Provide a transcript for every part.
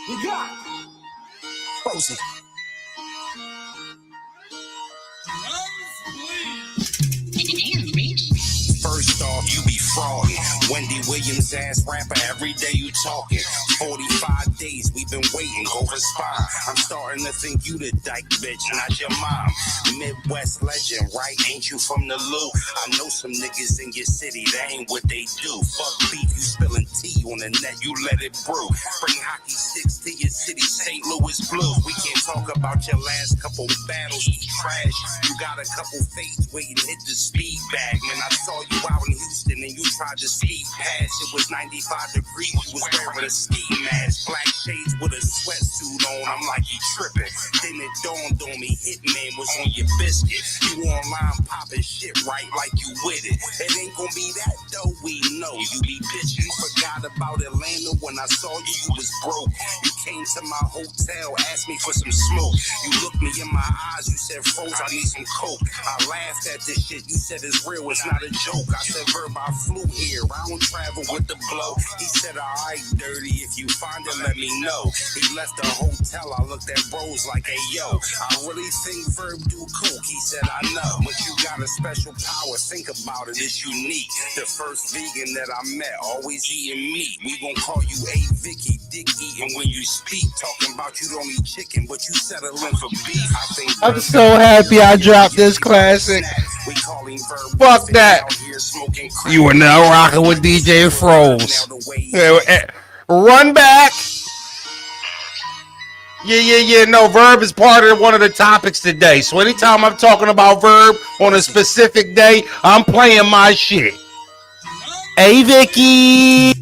You got Rosie. First off, you be frauding. Wendy Williams ass rapper, every day you talking. 45 days we've been waiting, go respond. I'm starting to think you the dyke bitch, not your mom. Midwest legend, right? Ain't you from the Lou? I know some niggas in your city, that ain't what they do. Fuck beef, you spilling tea on the net, you let it brew. Bring hockey sticks to your city, St. Louis Blues. We can't talk about your last couple battles, you trash. You got a couple fades waiting, hit the speed bag. Man, I saw you out in Houston and you tried to speed past. It was 95 degrees, you was wearing a ski mask. Black shades with a sweatsuit on, I'm like, you tripping. Then it dawned on me, Hitman was on your biscuit. You online popping shit right like you with it. It ain't gonna be that though, we know. You be bitch, you forgot about Atlanta when I saw you, you was broke. You came to my hotel, asked me for some smoke. You looked me in my eyes, you said, Froze, I need some coke. I laughed at this shit, you said it's real, it's not a joke. I said, Verb, I flew here, I don't travel with the blow. He said, alright, dirty, if you find it, let me know. He left the hotel, I looked at bros like, hey, yo, I really think Verb do coke. He said, I know, but you got a special power, think about it, it's unique. The first vegan that I met, always eating meat. We gon' call you A. Vicky, dick eating when you speak. Talking about you don't eat chicken, but you settling for beef. I think I'm so happy I dropped this classic. Fuck that. You are now rocking with DJ Froze. Run back. Yeah. No, Verb is part of one of the topics today. So anytime I'm talking about Verb on a specific day, I'm playing my shit. Hey, Vicky.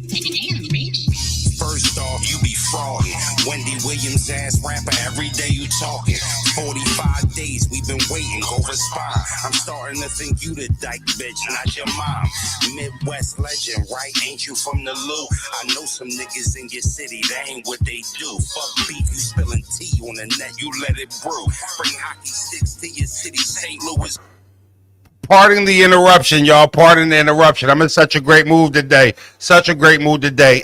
First off, you be frauding. Wendy Williams ass rapper, every day you talking. 45 days we've been waiting, go respond. I'm starting to think you the dyke bitch, not your mom. Midwest legend, right? Ain't you from the Lou? I know some niggas in your city, that ain't what they do. Fuck beef, you spilling tea on the net, you let it brew. Bring hockey sticks to your city, St. Louis. Pardon the interruption, y'all. Pardon the interruption. I'm in such a great mood today.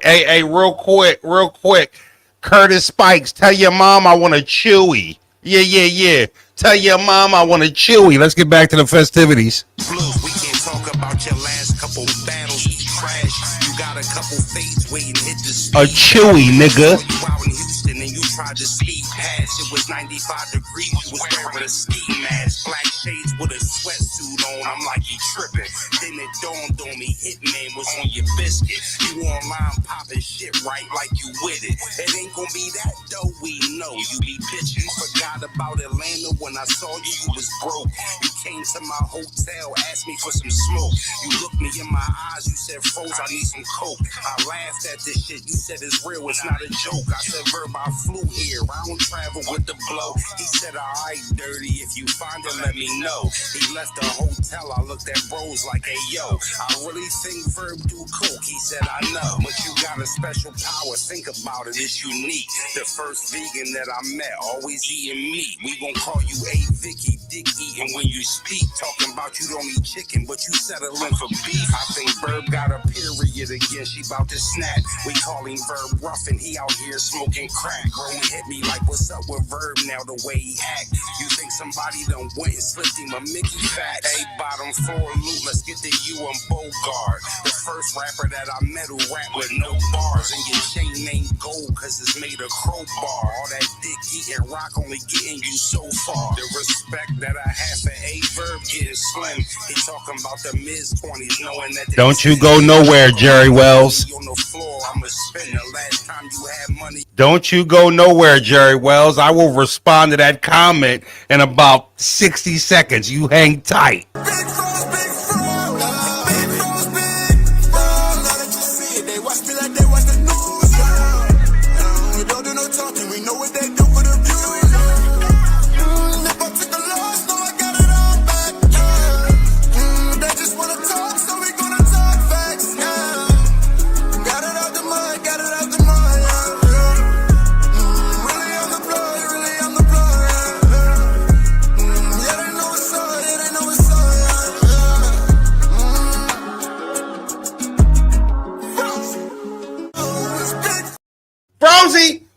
Hey, real quick. Curtis Spikes, tell your mom I want a chewy. Yeah. Tell your mom I want a chewy. Let's get back to the festivities. Blues, we can't talk about your last couple battles, you trash. You got a couple fades waiting, hit the speed. A chewy, nigga. You out in Houston and you tried to speed past. It was 95 degrees, you was wearing a ski mask. Black shades with a sweatsuit on, I'm like, you tripping. Then it dawned on me, Hitman was on your biscuit. You online popping shit right like you with it. It ain't gonna be that though, we know. You be bitch, you forgot about Atlanta when I saw you, you was broke. You came to my hotel, asked me for some smoke. You looked me in my eyes, you said, Froze, I need some coke. I laughed at this shit, you said it's real, it's not a joke. I said, Verb, I flew here, I don't travel with the blow. He said, alright, dirty, if you find it, let me know. He left the hotel, I looked at bros like, hey, yo, I really think Verb do coke. He said, I know, but you got a special power, think about it, it's unique. The first vegan that I met, always eating meat. We gon' call you A. Vicky, dick eating when you speak. Talking about you don't eat chicken, but you settling for beef. I think Verb got a period again, she bout to snap. We call him Verb Ruffin, he out here smoking crack. Grown hit me like, what's up with Verb now, the way he act? You think somebody done went and slipped him a Mickey fact? Hey, bottom floor loot, let's get to you and Bogart. The first rapper that I met who rap with no bars. And your chain ain't gold, cause it's made of crowbar. All that dick eating rock only getting you so far. The respect that I have for A. Verb getting slim. He talking about the mid-20s, knowing that don't you go nowhere, Jerry Wells. On the floor, I'ma spend the last time you had money. Don't you go nowhere, Jerry Wells. I will respond to that comment in about 60 seconds. You hang tight.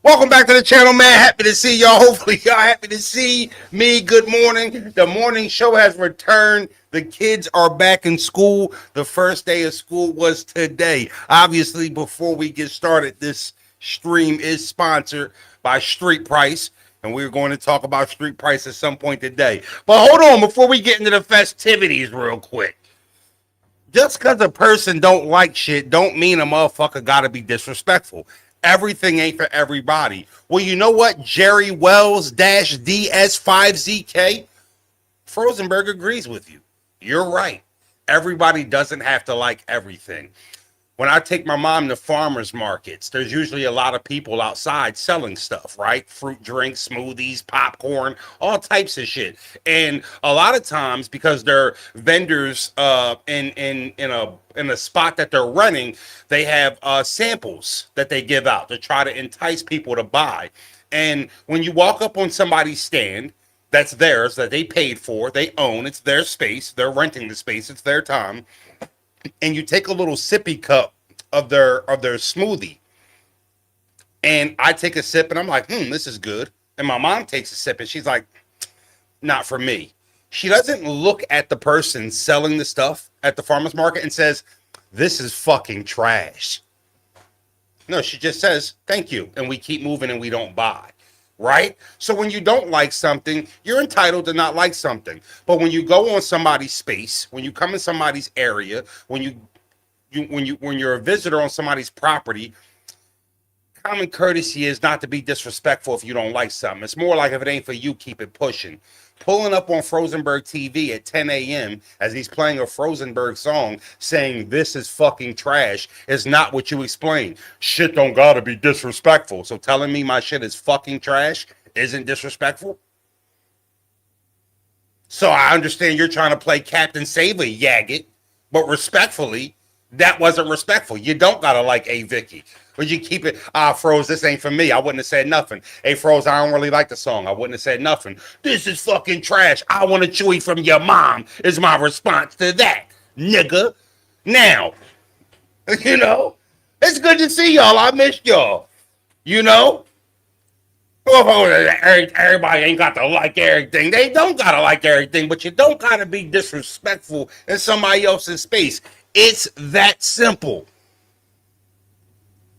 Welcome back to the channel, man. Happy to see y'all. Hopefully, y'all happy to see me. Good morning. The morning show has returned. The kids are back in school. The first day of school was today. Obviously, before we get started, this stream is sponsored by Street Price, and we're going to talk about Street Price at some point today. But hold on, before we get into the festivities real quick. Just because a person don't like shit don't mean a motherfucker gotta be disrespectful. Everything ain't for everybody. Well, you know what? Jerry Wells DS5ZK Frozenberg agrees with you. You're right. Everybody doesn't have to like everything. When I take my mom to farmers markets, there's usually a lot of people outside selling stuff, right? Fruit drinks, smoothies, popcorn, all types of shit. And a lot of times, because they're vendors in a spot that they're running, they have samples that they give out to try to entice people to buy. And when you walk up on somebody's stand that's theirs, that they paid for, they own, it's their space, they're renting the space, it's their time, and you take a little sippy cup of their smoothie, and I take a sip and I'm like, this is good. And my mom takes a sip and she's like, not for me. She doesn't look at the person selling the stuff at the farmer's market and says, this is fucking trash. No, she just says, thank you. And we keep moving and we don't buy. Right? So when you don't like something, you're entitled to not like something. But when you go on somebody's space, when you come in somebody's area, when you're a visitor on somebody's property, common courtesy is not to be disrespectful if you don't like something. It's more like if it ain't for you, keep it pushing. Pulling up on Frozenberg TV at 10 a.m. as he's playing a Frozenberg song saying this is fucking trash is not what you explain. Shit don't gotta be disrespectful. So telling me my shit is fucking trash isn't disrespectful? So I understand you're trying to play Captain Saver, Yaggett, but respectfully, that wasn't respectful. You don't gotta like A Vicky. But you keep it, Froze, this ain't for me. I wouldn't have said nothing. Hey, Froze, I don't really like the song. I wouldn't have said nothing. This is fucking trash. I want a Chewy from your mom is my response to that, nigga. Now, you know, it's good to see y'all. I missed y'all. You know? Everybody ain't got to like everything. They don't got to like everything, but you don't got to be disrespectful in somebody else's space. It's that simple.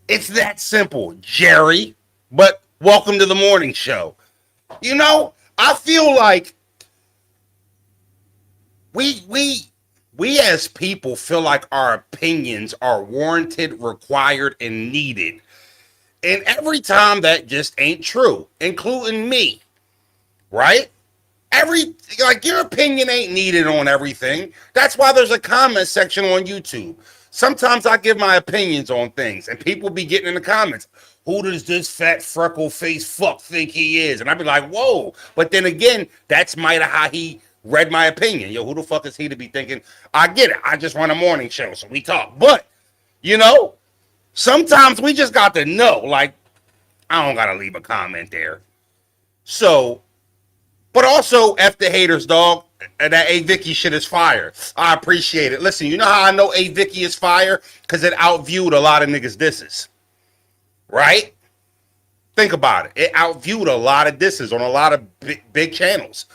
It's that simple, Jerry. But welcome to the morning show. You know, I feel like we as people feel like our opinions are warranted, required, and needed. And every time that just ain't true, including me. Right? Your opinion ain't needed on everything. That's why there's a comment section on YouTube. Sometimes I give my opinions on things, and people be getting in the comments, who does this fat freckle face fuck think he is? And I be like, whoa. But then again, that's might have how he read my opinion. Yo, who the fuck is he to be thinking? I get it. I just run a morning show, so we talk. But, you know, sometimes we just got to know. Like, I don't got to leave a comment there. So, but also, F the haters, dog. That A Vicky shit is fire. I appreciate it. Listen, you know how I know A Vicky is fire? Because it outviewed a lot of niggas' disses. Right? Think about it. It outviewed a lot of disses on a lot of big channels.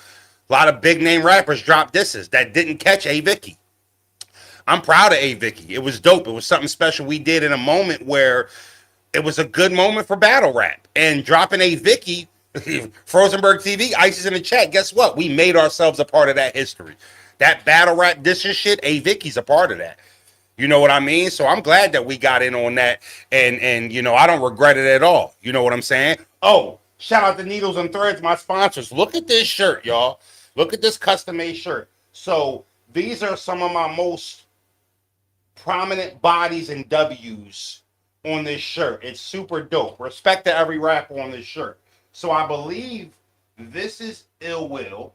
A lot of big name rappers dropped disses that didn't catch A Vicky. I'm proud of A Vicky. It was dope. It was something special we did in a moment where it was a good moment for battle rap. And dropping A Vicky, Frozenberg TV, Ice is in the chat. Guess what? We made ourselves a part of that history. That battle rap dissing shit, A Vicky's a part of that. You know what I mean? So I'm glad that we got in on that. And you know, I don't regret it at all. You know what I'm saying? Oh, shout out to Needles and Threads, my sponsors. Look at this shirt, y'all. Look at this custom-made shirt. So these are some of my most prominent bodies and W's on this shirt. It's super dope. Respect to every rapper on this shirt. So I believe this is Ill Will.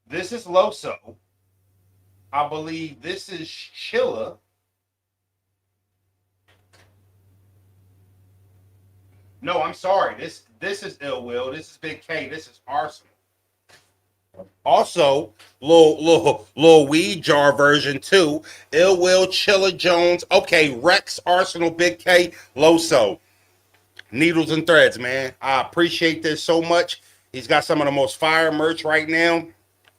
This is Loso. I believe this is Chilla. No, I'm sorry. This is Ill Will. This is Big K. This is Arsenal. Also, little weed jar version 2. Ill Will, Chilla Jones. Okay, Rex, Arsenal, Big K, Loso. Needles and Threads, man. I appreciate this so much. He's got some of the most fire merch right now.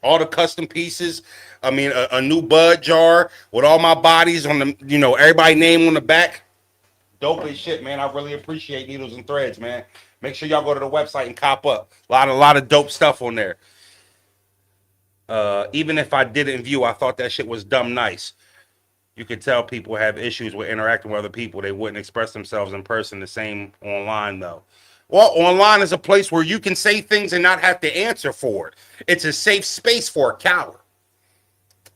All the custom pieces. I mean, a new bud jar with all my bodies on the, everybody name on the back. Dope as shit, man. I really appreciate Needles and Threads, man. Make sure y'all go to the website and cop up. A lot of dope stuff on there. Even if I didn't view, I thought that shit was dumb nice. You could tell people have issues with interacting with other people. They wouldn't express themselves in person the same online, though. Well, online is a place where you can say things and not have to answer for it. It's a safe space for a coward.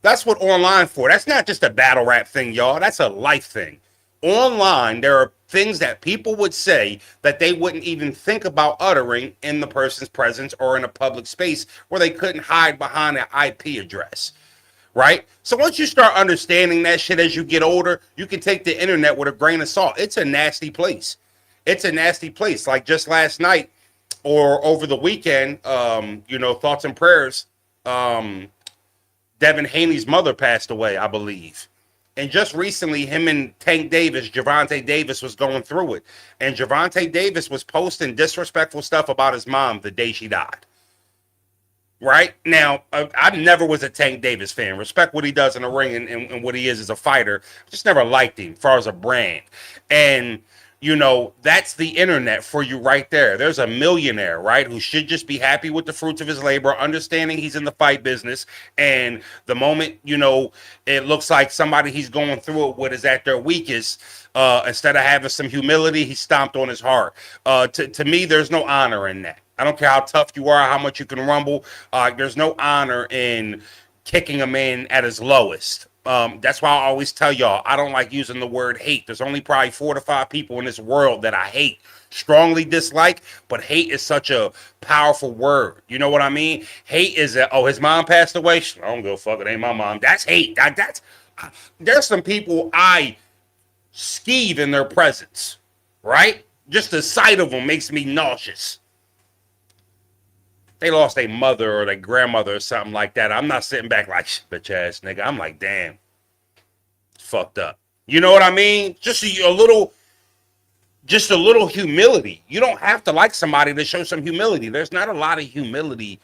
That's what online for. That's not just a battle rap thing, y'all. That's a life thing. Online, there are things that people would say that they wouldn't even think about uttering in the person's presence or in a public space where they couldn't hide behind an IP address. Right? So once you start understanding that shit as you get older, you can take the internet with a grain of salt. It's a nasty place. It's a nasty place. Like just last night or over the weekend, thoughts and prayers. Devin Haney's mother passed away, I believe. And just recently, him and Tank Davis, Javante Davis, was going through it. And Javante Davis was posting disrespectful stuff about his mom the day she died. Right? Now, I never was a Tank Davis fan. Respect what he does in the ring and what he is as a fighter. Just never liked him as far as a brand. And, that's the internet for you right there. There's a millionaire, right, who should just be happy with the fruits of his labor, understanding he's in the fight business. And the moment, it looks like somebody he's going through it with is at their weakest, instead of having some humility, he stomped on his heart. To me, there's no honor in that. I don't care how tough you are, how much you can rumble. There's no honor in kicking a man at his lowest. That's why I always tell y'all, I don't like using the word hate. There's only probably 4 to 5 people in this world that I hate, strongly dislike, but hate is such a powerful word. You know what I mean? Hate is his mom passed away. I don't give a fuck. It ain't my mom. That's hate. There's some people I skeeve in their presence, right? Just the sight of them makes me nauseous. They lost their mother or their grandmother or something like that. I'm not sitting back like, bitch ass nigga. I'm like, damn, it's fucked up. You know what I mean? Just a little humility. You don't have to like somebody to show some humility. There's not a lot of humility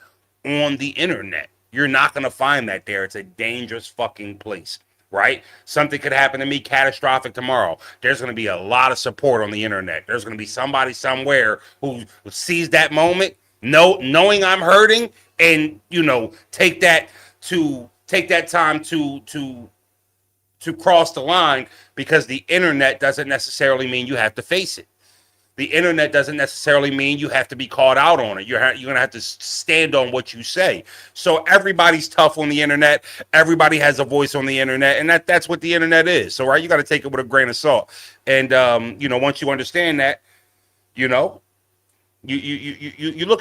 on the internet. You're not going to find that there. It's a dangerous fucking place, right? Something could happen to me catastrophic tomorrow. There's going to be a lot of support on the internet. There's going to be somebody somewhere who sees that moment, knowing I'm hurting, and take that time to cross the line, because the internet doesn't necessarily mean you have to face it. The internet doesn't necessarily mean you have to be called out on it. You're going to have to stand on what you say. So everybody's tough on the internet. Everybody has a voice on the internet, and that's what the internet is. So, right, you got to take it with a grain of salt. And once you understand that, you look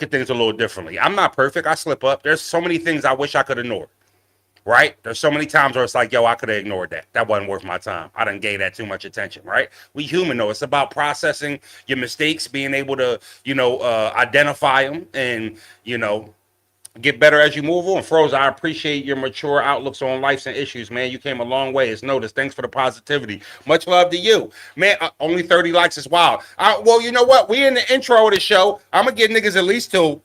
at things a little differently. I'm not perfect. I slip up. There's so many things I wish I could ignore. Right? There's so many times where it's like, yo, I could have ignored that. That wasn't worth my time. I didn't gave that too much attention, right? We human, though. It's about processing your mistakes, being able to, identify them and, get better as you move on. Froze, I appreciate your mature outlooks on life and issues, man. You came a long way. It's noticed. Thanks for the positivity. Much love to you. Man, only 30 likes is wild. Well, you know what? We in the intro of the show. I'm going to get niggas at least till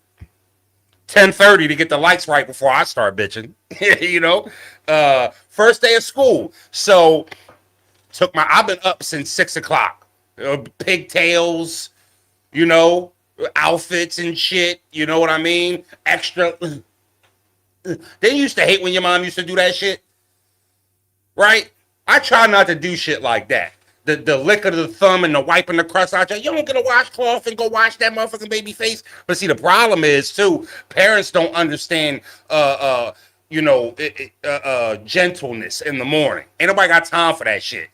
10:30 to get the likes right before I start bitching. First day of school. So I've been up since 6 o'clock. Pigtails, outfits and shit. You know what I mean? Extra. They used to hate when your mom used to do that shit. Right? I try not to do shit like that. The lick of the thumb and the wiping the crust out. You don't get a washcloth and go wash that motherfucking baby face. But see, the problem is too, parents don't understand gentleness in the morning. Ain't nobody got time for that shit.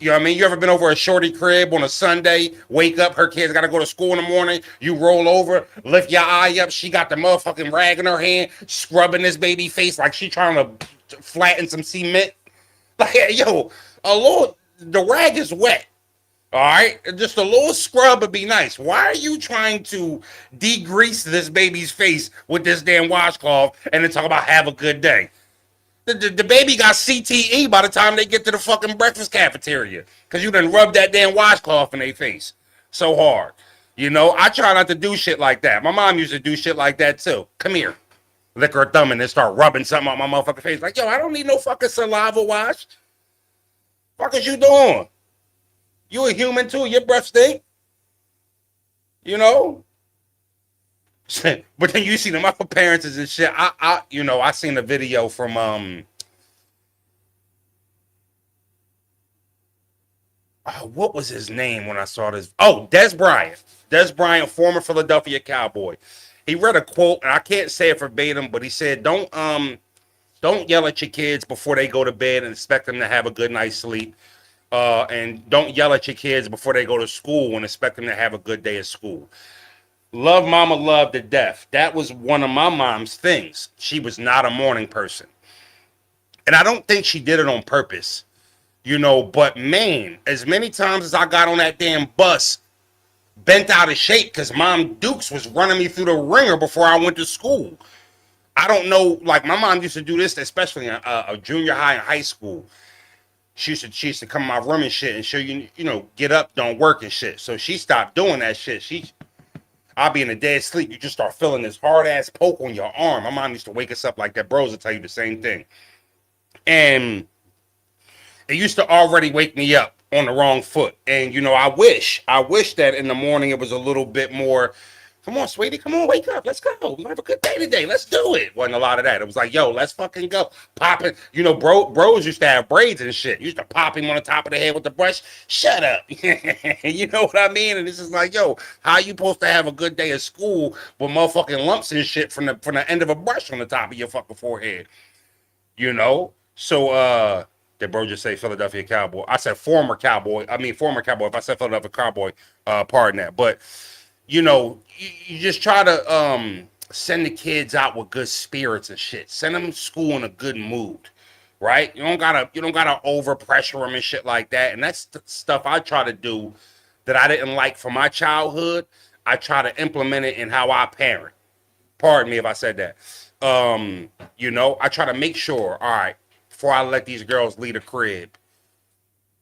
You know what I mean? You ever been over a shorty crib on a Sunday, wake up, her kids got to go to school in the morning, you roll over, lift your eye up, she got the motherfucking rag in her hand, scrubbing this baby face like she trying to flatten some cement. Like, yo, the rag is wet. All right? Just a little scrub would be nice. Why are you trying to degrease this baby's face with this damn washcloth and then talk about have a good day? The baby got CTE by the time they get to the fucking breakfast cafeteria because you done rubbed that damn washcloth in their face. So hard. You know, I try not to do shit like that. My mom used to do shit like that too. Come here. Lick her thumb and then start rubbing something on my motherfucking face. Like, yo, I don't need no fucking saliva wash. Fuck is you doing? You a human too. Your breath stink. You know? But then you see them other parents and shit. I seen a video from what was his name when I saw this? Oh, Des Bryant. Des Bryant, former Philadelphia Cowboy. He read a quote, and I can't say it verbatim, but he said, don't yell at your kids before they go to bed and expect them to have a good night's sleep. And don't yell at your kids before they go to school and expect them to have a good day at school. Love mama, love to death. That was one of my mom's things. She was not a morning person. And I don't think she did it on purpose. You know, but man, as many times as I got on that damn bus, bent out of shape because Mom Dukes was running me through the ringer before I went to school. I don't know, like my mom used to do this, especially in a junior high and high school. She used to come in my room and shit and show you, get up, don't work and shit. So she stopped doing that shit. I'll be in a dead sleep. You just start feeling this hard ass poke on your arm. My mom used to wake us up like that. Bros will tell you the same thing. And it used to already wake me up on the wrong foot. And, I wish that in the morning it was a little bit more, come on, sweetie, come on, wake up. Let's go. We're going to have a good day today. Let's do it. Wasn't a lot of that. It was like, yo, let's fucking go. Pop it. Bros used to have braids and shit. Used to pop him on the top of the head with the brush. Shut up. You know what I mean? And this is like, yo, how you supposed to have a good day at school with motherfucking lumps and shit from the end of a brush on the top of your fucking forehead? So, did bro just say Philadelphia Cowboy? I said former Cowboy. Former Cowboy. If I said Philadelphia Cowboy, pardon that. But, you just try to send the kids out with good spirits and shit. Send them to school in a good mood, right? You don't gotta over pressure them and shit like that. And that's the stuff I try to do that I didn't like from my childhood. I try to implement it in how I parent. Pardon me if I said that. I try to make sure, all right, before I let these girls leave the crib,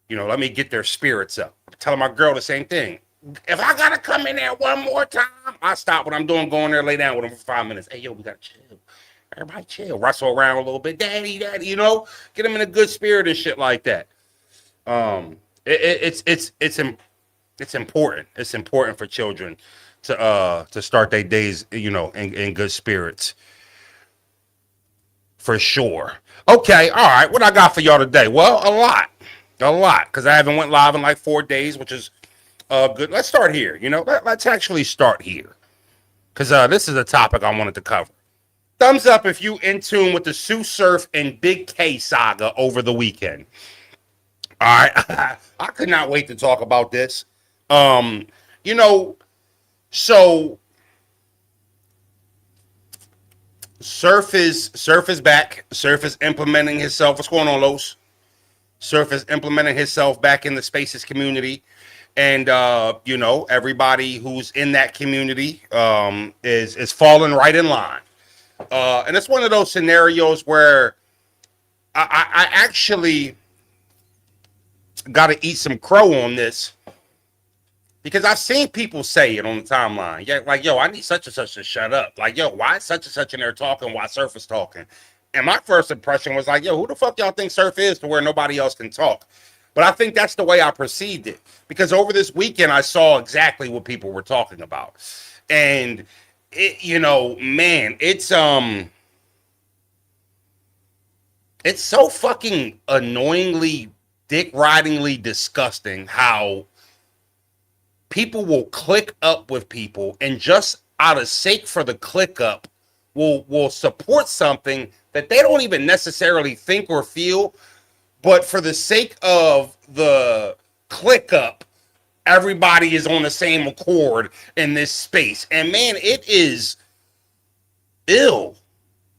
let me get their spirits up. I'm telling my girl the same thing. If I gotta come in there one more time, I stop what I'm doing, go in there, lay down with them for 5 minutes. Hey, yo, we gotta chill. Everybody chill. Wrestle around a little bit. Daddy, get them in a good spirit and shit like that. It's important. It's important for children to start their days, in good spirits. For sure. Okay, all right. What I got for y'all today? Well, a lot, because I haven't went live in like 4 days, which is good. Let's start here. Let's actually start here, because this is a topic I wanted to cover. Thumbs up if you in tune with the Sue Surf and Big K saga over the weekend. All right, I could not wait to talk about this. So Surf is back. Surf is implementing himself. What's going on, Los? Surf is implementing himself back in the Spaces community, and everybody who's in that community is falling right in line. And it's one of those scenarios where I actually got to eat some crow on this, because I've seen people say it on the timeline. Yeah, like, yo, I need such and such to shut up. Like, yo, why is such and such in there talking while Surf is talking? And my first impression was like, yo, who the fuck y'all think Surf is to where nobody else can talk? But I think that's the way I perceived it. Because over this weekend, I saw exactly what people were talking about. And, man, it's so fucking annoyingly, dick-ridingly disgusting how people will click up with people and just out of sake for the click up will support something that they don't even necessarily think or feel, but for the sake of the click up, everybody is on the same accord in this space. And man, it is ill.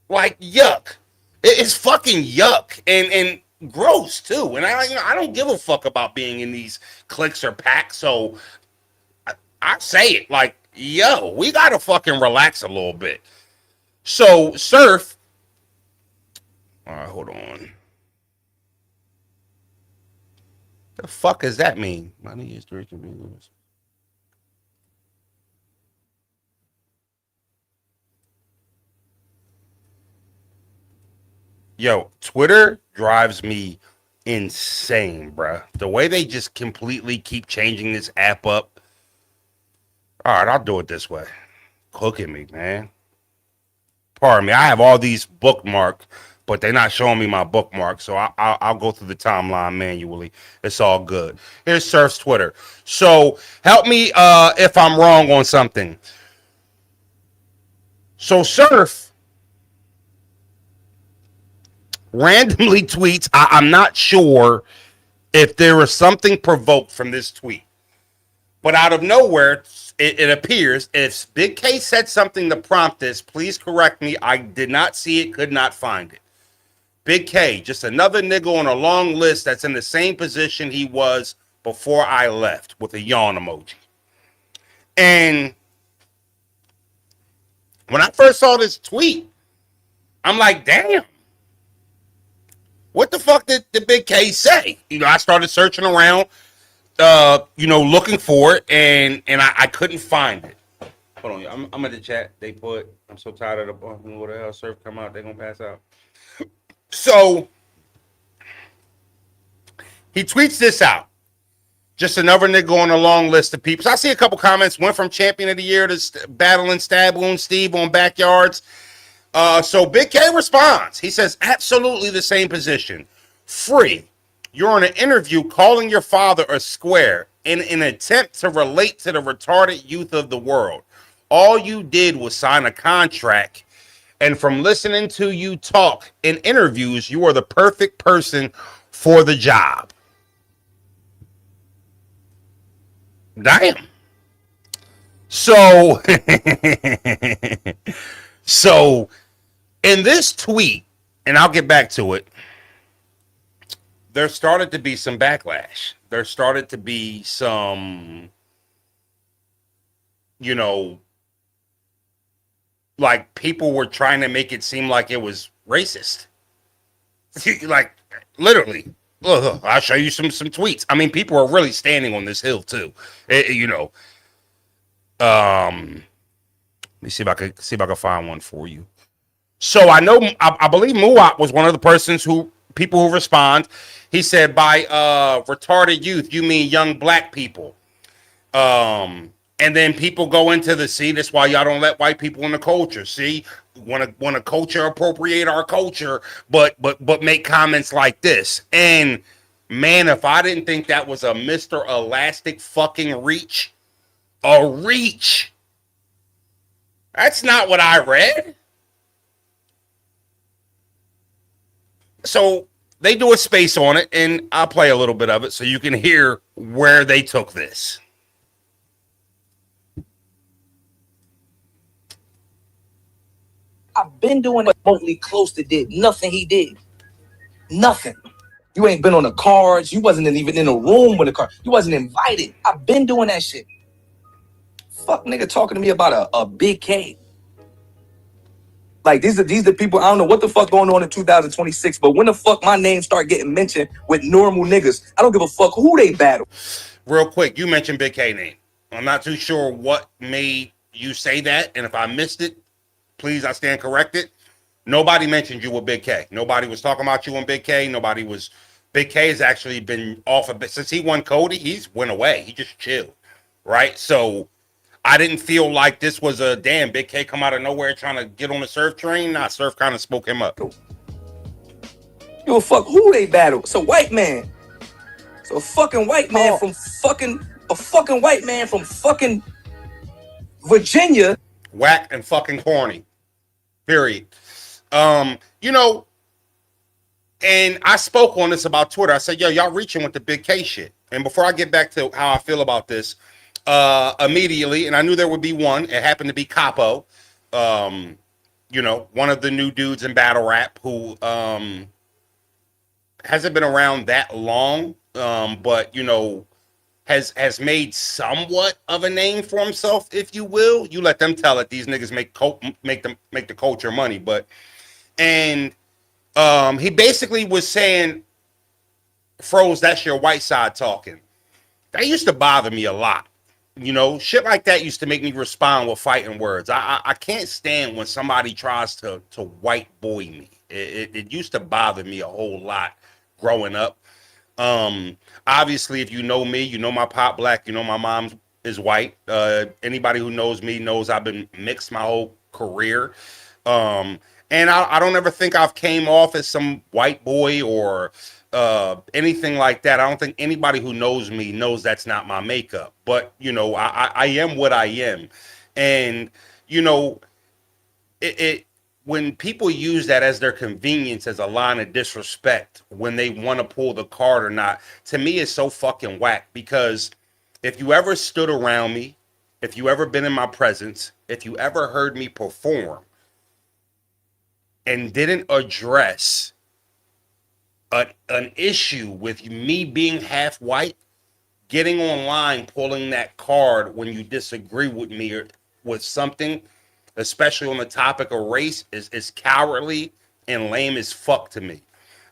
Like yuck. It's fucking yuck and gross too. And I don't give a fuck about being in these cliques or packs, so I say it like, yo, we gotta fucking relax a little bit. So Surf, all right, hold on. The fuck does that mean? Money is 3 convenience. Yo, Twitter drives me insane, bruh. The way they just completely keep changing this app up. All right, I'll do it this way. Look at me, man. Pardon me. I have all these bookmarked, but they're not showing me my bookmark, so I'll go through the timeline manually. It's all good. Here's Surf's Twitter. So help me if I'm wrong on something. So Surf randomly tweets. I'm not sure if there was something provoked from this tweet, but out of nowhere, it appears if Big K said something to prompt this, please correct me. I did not see it, could not find it. Big K, just another nigga on a long list that's in the same position he was before I left, with a yawn emoji. And when I first saw this tweet, I'm like, damn. What the fuck did the Big K say? You know, I started searching around, looking for it, and I couldn't find it. Hold on, I'm in the chat. They put, I'm so tired of the what the hell, Surf come out, they're gonna pass out. So he tweets this out. Just another nigga on a long list of people. So I see a couple comments. Went from champion of the year to battling Stab Wound Steve on backyards. So Big K responds. He says, absolutely the same position. Free. You're in an interview calling your father a square in an attempt to relate to the retarded youth of the world. All you did was sign a contract. And from listening to you talk in interviews, you are the perfect person for the job. Damn. So, so in this tweet, and I'll get back to it, there started to be some backlash. There started to be some, like people were trying to make it seem like it was racist. Like, literally. Look, I'll show you some tweets. I mean, people are really standing on this hill too. Let me see if I can find one for you. So I believe Muat was one of the people who respond. He said, by retarded youth, you mean young black people. And then people go into the, see, that's why y'all don't let white people in the culture. See, want to culture appropriate our culture, but make comments like this. And man, if I didn't think that was a Mr. Elastic fucking reach, a reach. That's not what I read. So they do a space on it, and I'll play a little bit of it so you can hear where they took this. I've been doing it remotely close to did. Nothing he did. Nothing. You ain't been on the cards. You wasn't even in a room with the card. You wasn't invited. I've been doing that shit. Fuck nigga talking to me about a Big K. Like these are people, I don't know what the fuck going on in 2026, but when the fuck my name start getting mentioned with normal niggas, I don't give a fuck who they battle. Real quick, you mentioned Big K name. I'm not too sure what made you say that, and if I missed it, please, I stand corrected. Nobody mentioned you with Big K. Nobody was talking about you on Big K. Big K has actually been off a bit. Since he won Cody, he's went away. He just chilled, right? So I didn't feel like this was a damn Big K come out of nowhere trying to get on the Surf train. Nah, Surf kind of spoke him up. You a fuck who they battle? It's a white man. So a fucking white man from fucking Virginia. Whack and fucking corny. Period. And I spoke on this about Twitter. I said, yo, y'all reaching with the Big K shit. And before I get back to how I feel about this, immediately, and I knew there would be one. It happened to be Capo, one of the new dudes in battle rap who hasn't been around that long, but has made somewhat of a name for himself, if you will. You let them tell it. These niggas make the culture money, and he basically was saying, Froze, that's your white side talking. That used to bother me a lot. Shit like that used to make me respond with fighting words. I can't stand when somebody tries to white boy me. It used to bother me a whole lot growing up. Obviously, if you know me, you know my pop black, you know my mom is white. Anybody who knows me knows I've been mixed my whole career. Um, and I don't ever think I've came off as some white boy or anything like that. I don't think anybody who knows me knows that's not my makeup. But, you know, I am what I am. And, you know, it when people use that as their convenience as a line of disrespect when they want to pull the card or not, to me it's so fucking whack. Because if you ever stood around me, if you ever been in my presence, if you ever heard me perform and didn't address an issue with me being half white, getting online pulling that card when you disagree with me or with something, especially on the topic of race, is cowardly and lame as fuck to me.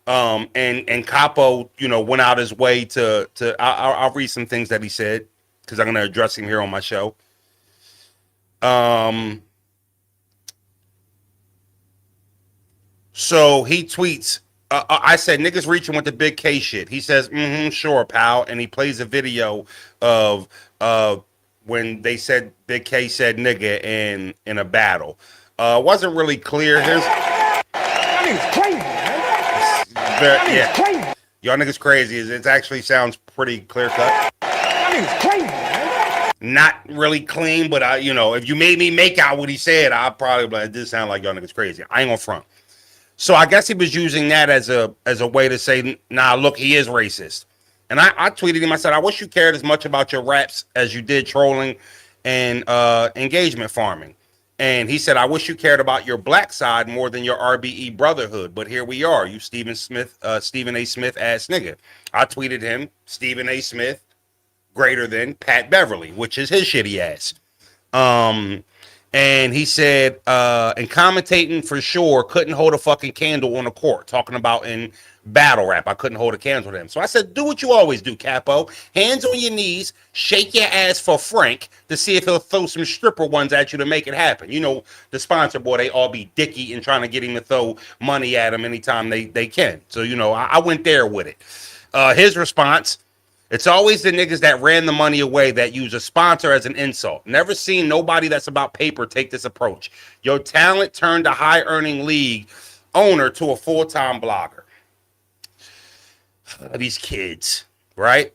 And Capo, you know, went out his way to I'll read some things that he said because I'm gonna address him here on my show. So he tweets, I said, niggas reaching with the big K shit. He says, sure, pal. And he plays a video of when they said Big K said nigga in a battle. Wasn't really clear. Here's That nigga's crazy, man. yeah. Crazy. Y'all niggas crazy. It actually sounds pretty clear cut. That nigga's crazy, man. Not really clean, but you know, if you made me make out what he said, I'd probably be like, it did sound like y'all niggas crazy. I ain't gonna front. So I guess he was using that as a way to say, nah, look, he is racist. And I tweeted him, I said, I wish you cared as much about your raps as you did trolling and engagement farming. And he said, I wish you cared about your black side more than your RBE brotherhood. But here we are, you Stephen A. Smith ass nigga. I tweeted him, Stephen A. Smith greater than Pat Beverly, which is his shitty ass. And he said, and commentating for sure, couldn't hold a fucking candle on the court. Talking about in battle rap, I couldn't hold a candle to him. So I said, do what you always do, Capo. Hands on your knees, shake your ass for Frank to see if he'll throw some stripper ones at you to make it happen. You know, the sponsor boy, they all be dicky and trying to get him to throw money at him anytime they can. So, you know, I went there with it. His response, it's always the niggas that ran the money away that use a sponsor as an insult. Never seen nobody that's about paper take this approach. Your talent turned a high-earning league owner to a full-time blogger. These kids, right?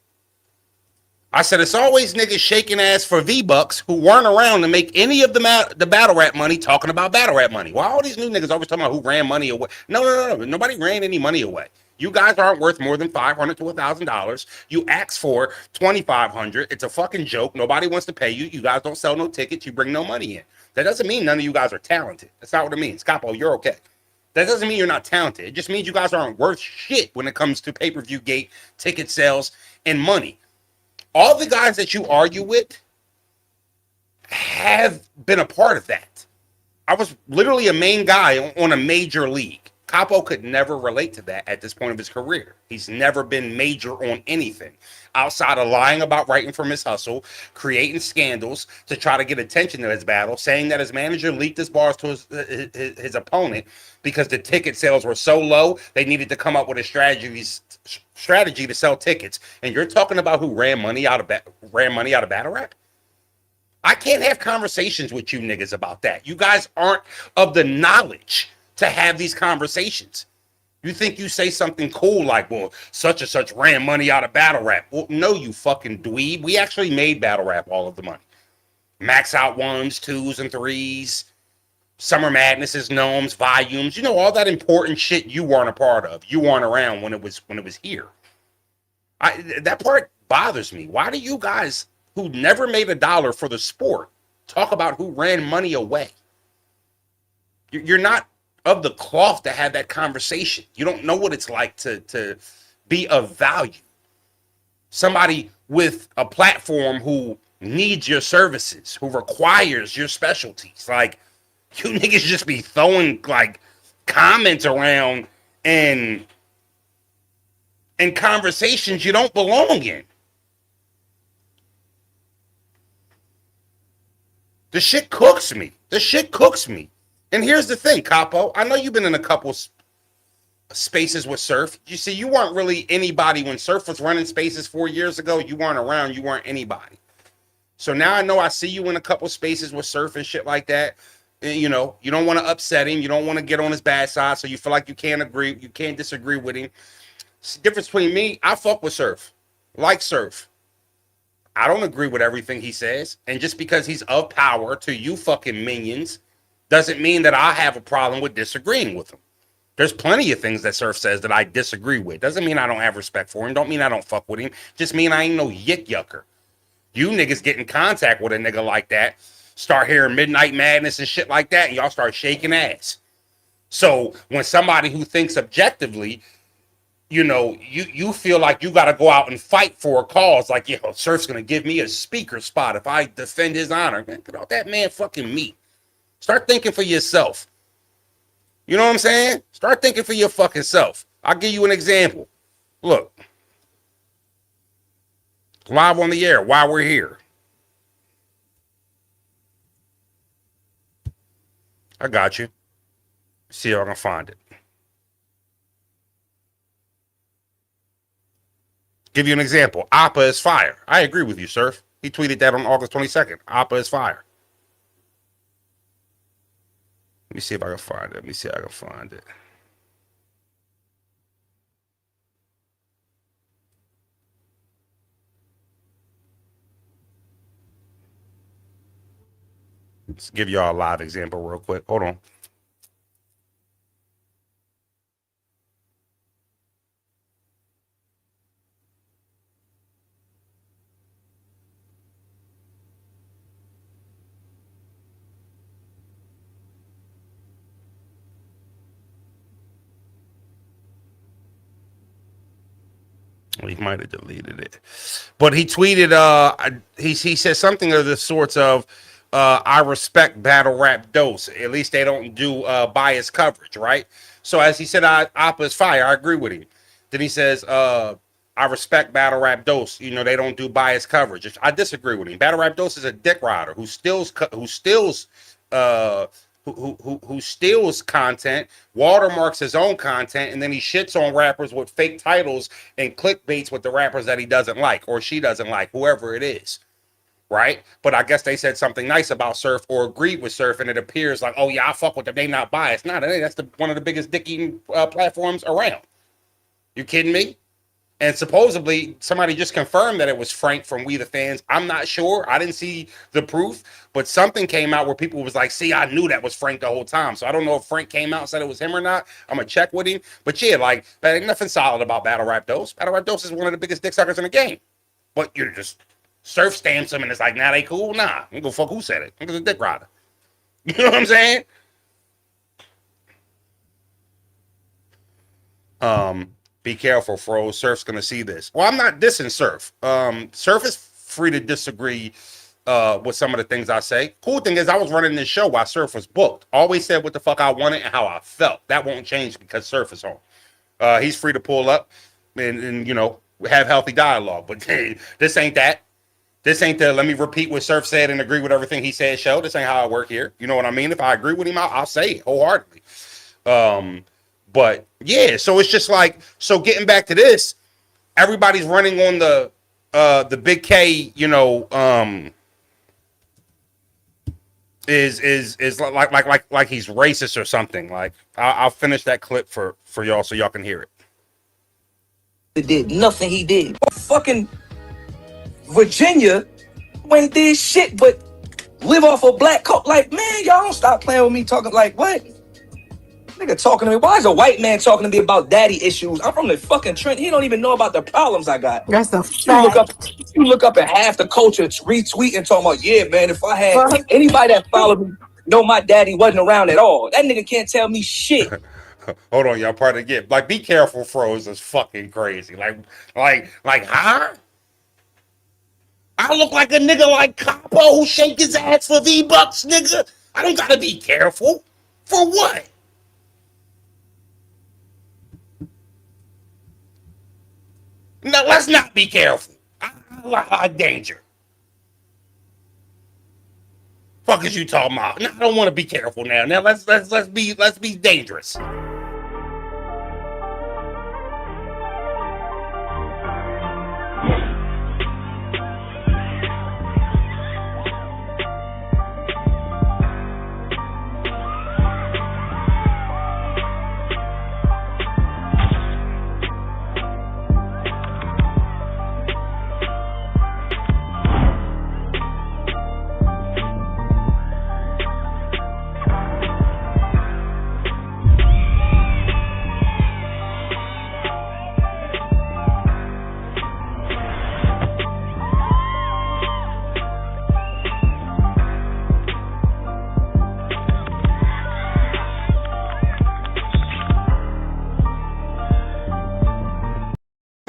I said it's always niggas shaking ass for V-Bucks who weren't around to make any of the battle rap money talking about battle rap money. Why all these new niggas always talking about who ran money away? No. Nobody ran any money away. You guys aren't worth more than $500 to $1,000. You asked for $2,500. It's a fucking joke. Nobody wants to pay you. You guys don't sell no tickets. You bring no money in. That doesn't mean none of you guys are talented. That's not what it means. Capo, you're okay. That doesn't mean you're not talented. It just means you guys aren't worth shit when it comes to pay-per-view gate, ticket sales, and money. All the guys that you argue with have been a part of that. I was literally a main guy on a major league. Capo could never relate to that at this point of his career. He's never been major on anything outside of lying about writing from his hustle, creating scandals to try to get attention to his battle, saying that his manager leaked his bars to his opponent because the ticket sales were so low they needed to come up with a strategy to sell tickets. And you're talking about who ran money out of battle rap? I can't have conversations with you niggas about that. You guys aren't of the knowledge to have these conversations. You think you say something cool like, well, such and such ran money out of battle rap. Well, no, you fucking dweeb. We actually made battle rap all of the money. Max out 1s, 2s, and 3s. Summer Madnesses, Gnomes, Volumes. You know, all that important shit you weren't a part of. You weren't around when it was here. That part bothers me. Why do you guys who never made a dollar for the sport talk about who ran money away? You're not of the cloth to have that conversation. You don't know what it's like to be of value. Somebody with a platform who needs your services, who requires your specialties. Like, you niggas just be throwing like comments around and conversations you don't belong in. The shit cooks me. And here's the thing, Capo. I know you've been in a couple spaces with Surf. You see, you weren't really anybody when Surf was running spaces 4 years ago. You weren't around. You weren't anybody. So now I know I see you in a couple spaces with Surf and shit like that. And, you know, you don't want to upset him. You don't want to get on his bad side. So you feel like you can't agree. You can't disagree with him. It's the difference between me. I fuck with Surf. Like Surf. I don't agree with everything he says. And just because he's of power to you fucking minions doesn't mean that I have a problem with disagreeing with him. There's plenty of things that Surf says that I disagree with. Doesn't mean I don't have respect for him. Don't mean I don't fuck with him. Just mean I ain't no yik yucker. You niggas get in contact with a nigga like that, start hearing Midnight Madness and shit like that, and y'all start shaking ass. So when somebody who thinks objectively, you know, you feel like you got to go out and fight for a cause, like, yo, Surf's going to give me a speaker spot if I defend his honor. Man, get off that man fucking meat. Start thinking for yourself. You know what I'm saying? Start thinking for your fucking self. I'll give you an example. Look. Live on the air while we're here. I got you. See if I can find it. Give you an example. Appa is fire. I agree with you, Surf. He tweeted that on August 22nd. Appa is fire. Let me see if I can find it. Let me see if I can find it. Let's give y'all a live example real quick. Hold on. Well, he might have deleted it. But he tweeted, he said something of the sorts of, I respect battle rap dose. At least they don't do biased coverage, right? So as he said, Appa's fire. I agree with him. Then he says, I respect battle rap dose. You know, they don't do biased coverage. I disagree with him. Battle rap dose is a dick rider who steals content, watermarks his own content, and then he shits on rappers with fake titles and clickbaits with the rappers that he doesn't like or she doesn't like, whoever it is. Right? But I guess they said something nice about Surf or agreed with Surf, and it appears like, oh yeah, I fuck with them. They not biased. Nah, that's one of the biggest dick-eating platforms around. You kidding me? And supposedly somebody just confirmed that it was Frank from We the Fans. I'm not sure. I didn't see the proof, but something came out where people was like, see, I knew that was Frank the whole time. So I don't know if Frank came out and said it was him or not. I'm going to check with him. But yeah, like, ain't nothing solid about Battle Rap Dose. Battle Rap Dose is one of the biggest dick suckers in the game. But you're just Surf stamps him and it's like, nah, they cool? Nah. I'm going to fuck who said it. I'm a dick rider. You know what I'm saying? Be careful, Fro. Surf's gonna see this. Well, I'm not dissing Surf. Surf is free to disagree with some of the things I say. Cool thing is I was running this show while Surf was booked. Always said what the fuck I wanted and how I felt. That won't change because Surf is home. He's free to pull up and you know, have healthy dialogue. But hey, this ain't that. This ain't the let me repeat what Surf said and agree with everything he said show. This ain't how I work here. You know what I mean? If I agree with him, I'll say it wholeheartedly. But yeah, so it's just like, so getting back to this, everybody's running on the Big K, you know, is like he's racist or something. Like I'll finish that clip for y'all so y'all can hear it. It did nothing he did. Fucking Virginia went did shit but live off a black coat. Like, man, y'all don't stop playing with me talking like what? Nigga talking to me. Why is a white man talking to me about daddy issues? I'm from the fucking Trent. He don't even know about the problems I got. That's a You look up at half the culture retweeting talking about, yeah, man, if I had anybody that followed me, know my daddy wasn't around at all. That nigga can't tell me shit. Hold on, y'all. Part again. Like, be careful, Froze is fucking crazy. Like, huh? I look like a nigga like Capo who shake his ass for V-Bucks, nigga. I don't gotta be careful. For what? No, let's not be careful. I danger. Fuck is you talking about? No, I don't want to be careful now. Now let's be dangerous.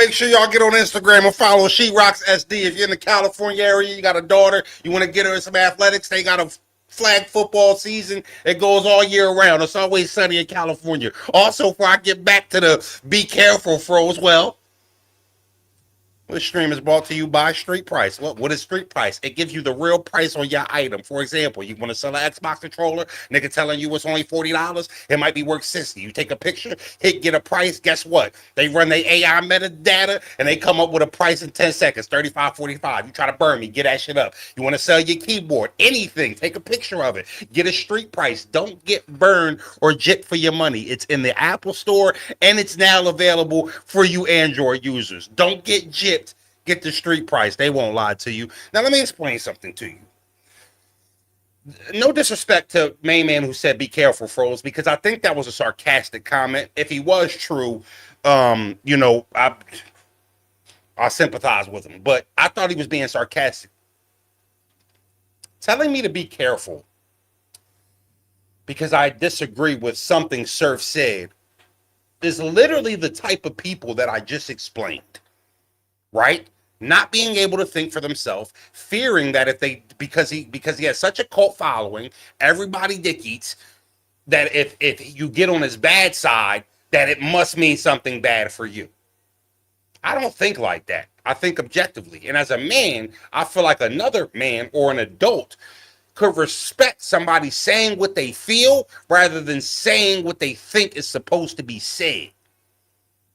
Make sure y'all get on Instagram and follow She Rocks SD. If you're in the California area, you got a daughter, you want to get her in some athletics, they got a flag football season. It goes all year round. It's always sunny in California. Also, before I get back to the be careful froze, well, this stream is brought to you by Street Price. What is Street Price? It gives you the real price on your item. For example, you want to sell an Xbox controller, nigga telling you it's only $40. It might be worth $60. You take a picture, hit get a price. Guess what? They run their AI metadata and they come up with a price in 10 seconds, $35, $45. You try to burn me, get that shit up. You want to sell your keyboard, anything, take a picture of it. Get a Street Price. Don't get burned or gypped for your money. It's in the Apple Store and it's now available for you Android users. Don't get gypped. Get the Street Price. They won't lie to you. Now, let me explain something to you. No disrespect to main man who said be careful, froze, because I think that was a sarcastic comment. If he was true, you know, I sympathize with him, but I thought he was being sarcastic. Telling me to be careful because I disagree with something Surf said is literally the type of people that I just explained. Right? Not being able to think for themselves, fearing that if they because he has such a cult following, everybody dick eats, that if you get on his bad side, that it must mean something bad for you. I don't think like that. I think objectively. And as a man, I feel like another man or an adult could respect somebody saying what they feel rather than saying what they think is supposed to be said.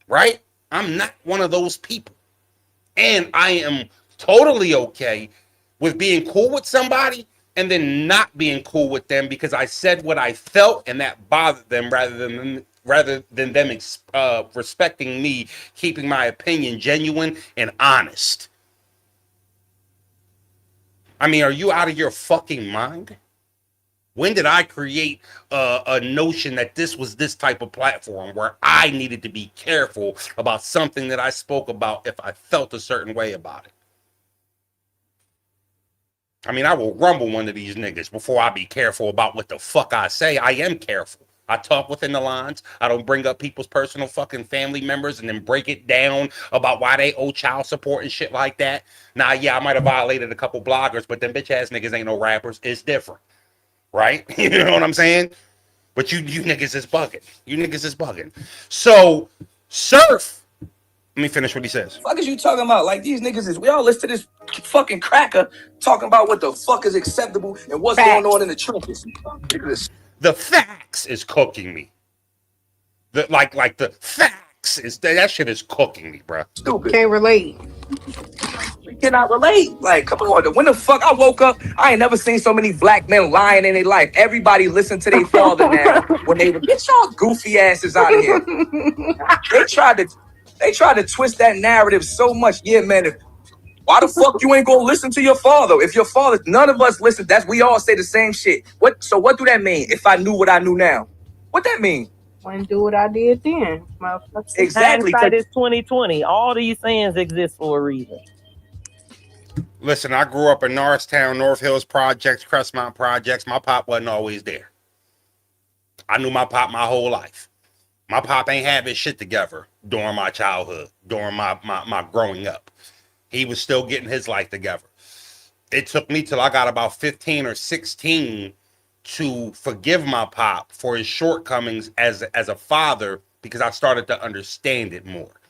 Right? I'm not one of those people. And I am totally okay with being cool with somebody and then not being cool with them because I said what I felt and that bothered them rather than them respecting me, keeping my opinion genuine and honest. I mean, are you out of your fucking mind? When did I create a notion that this was this type of platform where I needed to be careful about something that I spoke about if I felt a certain way about it? I mean, I will rumble one of these niggas before I be careful about what the fuck I say. I am careful. I talk within the lines. I don't bring up people's personal fucking family members and then break it down about why they owe child support and shit like that. Nah, yeah, I might have violated a couple bloggers, but them bitch ass niggas ain't no rappers. It's different. Right? You know what I'm saying? But you niggas is bugging. You niggas is bugging. So, Surf, let me finish what he says. Fuck is you talking about? Like, these niggas is, we all listen to this fucking cracker talking about what the fuck is acceptable and what's going on in the trenches. The facts is cooking me. The facts is, that shit is cooking me, bro. Stupid. Can't relate. Cannot relate. Like, come on. When the fuck I woke up, I ain't never seen so many black men lying in their life. Everybody listen to their father now. When they get y'all goofy asses out of here. They tried to twist that narrative so much. Yeah, man. Why the fuck you ain't gonna listen to your father? If your father, none of us listen. We all say the same shit. So what do that mean? If I knew what I knew now, what that mean? Wouldn't do what I did then. Exactly. Hindsight is 2020. All these sayings exist for a reason. Listen, I grew up in Norristown, North Hills Projects, Crestmont Projects. My pop wasn't always there. I knew my pop my whole life. My pop ain't had his shit together during my childhood, during my growing up. He was still getting his life together. It took me till I got about 15 or 16 to forgive my pop for his shortcomings as a father because I started to understand it more.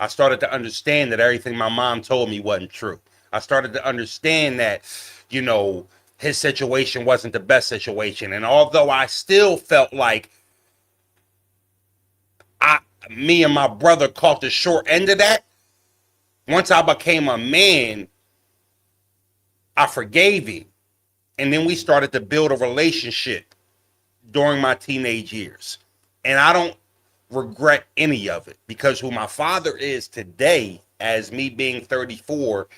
I started to understand that everything my mom told me wasn't true. I started to understand that, you know, his situation wasn't the best situation. And although I still felt like me and my brother caught the short end of that, once I became a man, I forgave him. And then we started to build a relationship during my teenage years. And I don't regret any of it because who my father is today, as me being 34,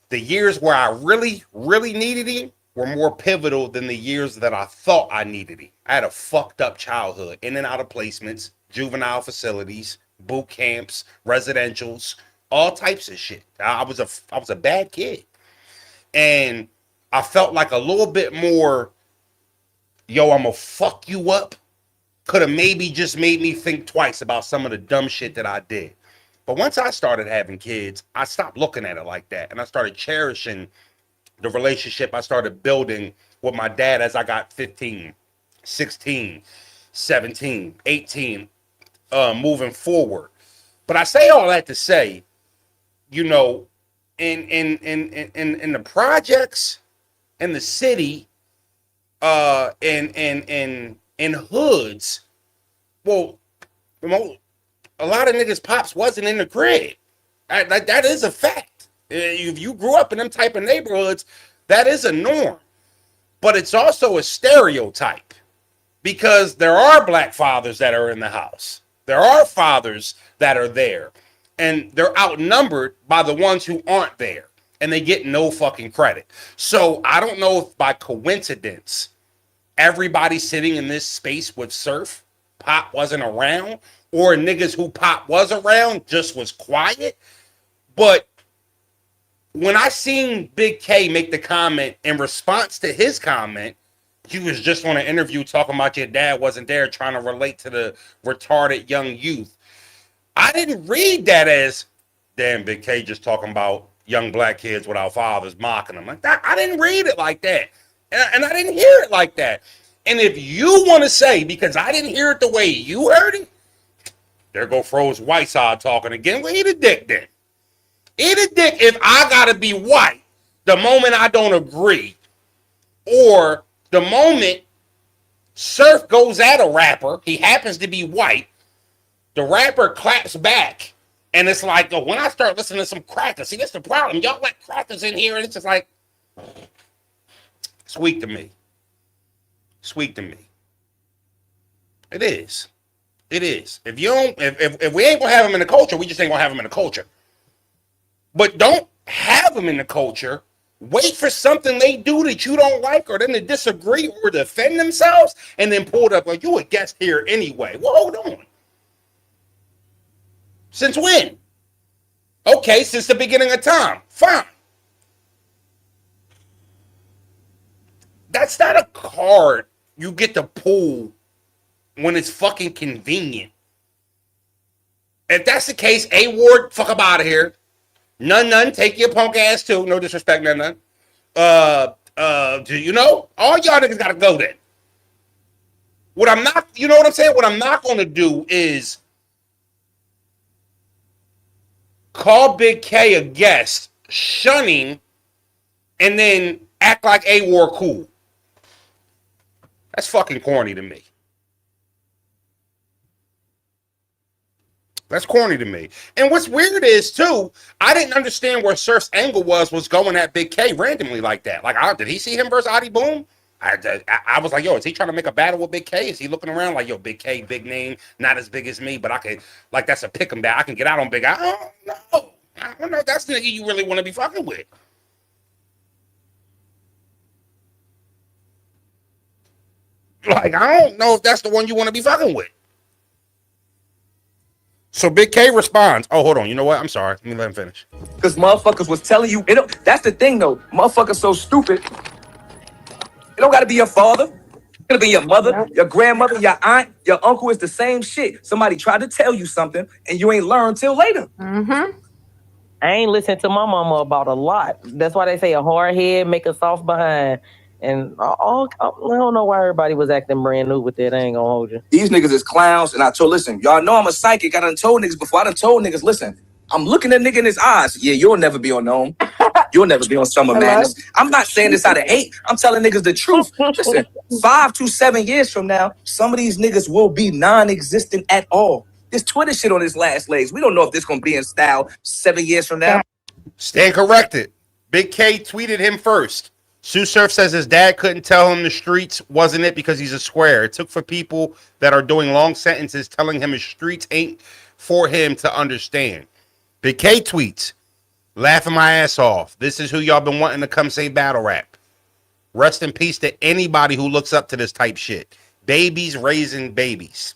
the years where I really, really needed him were more pivotal than the years that I thought I needed him. I had a fucked up childhood, in and out of placements, juvenile facilities, boot camps, residentials, all types of shit. I was a bad kid. And I felt like a little bit more, yo, I'm gonna fuck you up, could have maybe just made me think twice about some of the dumb shit that I did. But once I started having kids, I stopped looking at it like that. And I started cherishing the relationship I started building with my dad as I got 15, 16, 17, 18, moving forward. But I say all that to say, you know, in the projects, in the city, in hoods, well, a lot of niggas' pops wasn't in the crib. That is a fact. If you grew up in them type of neighborhoods, that is a norm. But it's also a stereotype because there are black fathers that are in the house. There are fathers that are there, and they're outnumbered by the ones who aren't there, and they get no fucking credit. So I don't know if by coincidence everybody sitting in this space with Surf, Pop wasn't around, or niggas who Pop was around just was quiet. But when I seen Big K make the comment in response to his comment, he was just on an interview talking about your dad wasn't there, trying to relate to the retarded young youth. I didn't read that as, damn, Big K just talking about young black kids without fathers mocking them. Like that, I didn't read it like that. And I didn't hear it like that. And if you want to say, because I didn't hear it the way you heard it, there go Froze Whiteside talking again. Well, eat a dick then. Eat a dick if I gotta be white the moment I don't agree, or the moment Surf goes at a rapper, he happens to be white, the rapper claps back, and it's like, oh, when I start listening to some crackers, see, that's the problem. Y'all let crackers in here, and it's just like, it's weak to me. It's weak to me. It is. It is. If you don't, if we ain't gonna have them in the culture, we just ain't gonna have them in the culture. But don't have them in the culture. Wait for something they do that you don't like, or them to disagree or defend themselves, and then pull it up like you a guest here anyway. Well, hold on. Since when? Okay, since the beginning of time. Fine. That's not a card you get to pull when it's fucking convenient. If that's the case, A Ward, fuck up out of here. None, take your punk ass too. No disrespect, none. Do you know? All y'all niggas gotta go then. What I'm not, you know what I'm saying? What I'm not gonna do is call Big K a guest, shunning, and then act like A Ward cool. That's fucking corny to me. That's corny to me. And what's weird is, too, I didn't understand where Surf's angle was going at Big K randomly like that. Like, did he see him versus Adi Boom? I was like, yo, is he trying to make a battle with Big K? Is he looking around like, yo, Big K, big name, not as big as me, but I could, like, that's a pick 'em back. I can get out on Big. I don't know if that's the nigga you really want to be fucking with. Like, I don't know if that's the one you want to be fucking with. So Big K responds, oh, hold on. You know what? I'm sorry. Let me let him finish. Because motherfuckers was telling you, that's the thing though. Motherfuckers so stupid. It don't gotta be your father. It gotta be your mother, your grandmother, your aunt, your uncle. Is the same shit. Somebody tried to tell you something and you ain't learned till later. Mm-hmm. I ain't listened to my mama about a lot. That's why they say a hard head make a soft behind. And I don't know why everybody was acting brand new with it. I ain't gonna hold you. These niggas is clowns, and I told, listen, y'all know I'm a psychic. I done told niggas before. I done told niggas, listen, I'm looking at nigga in his eyes. Yeah, you'll never be on Gnome. You'll never be on Summer Madness. I'm not saying this out of hate. I'm telling niggas the truth. Listen, 5 to 7 years from now, some of these niggas will be non-existent at all. This Twitter shit on his last legs. We don't know if this gonna be in style 7 years from now. Stand corrected. Big K tweeted him first. Sue Surf says his dad couldn't tell him the streets wasn't it because he's a square. It took for people that are doing long sentences telling him his streets ain't for him to understand. Big K tweets, laughing my ass off. This is who y'all been wanting to come say battle rap. Rest in peace to anybody who looks up to this type shit. Babies raising babies.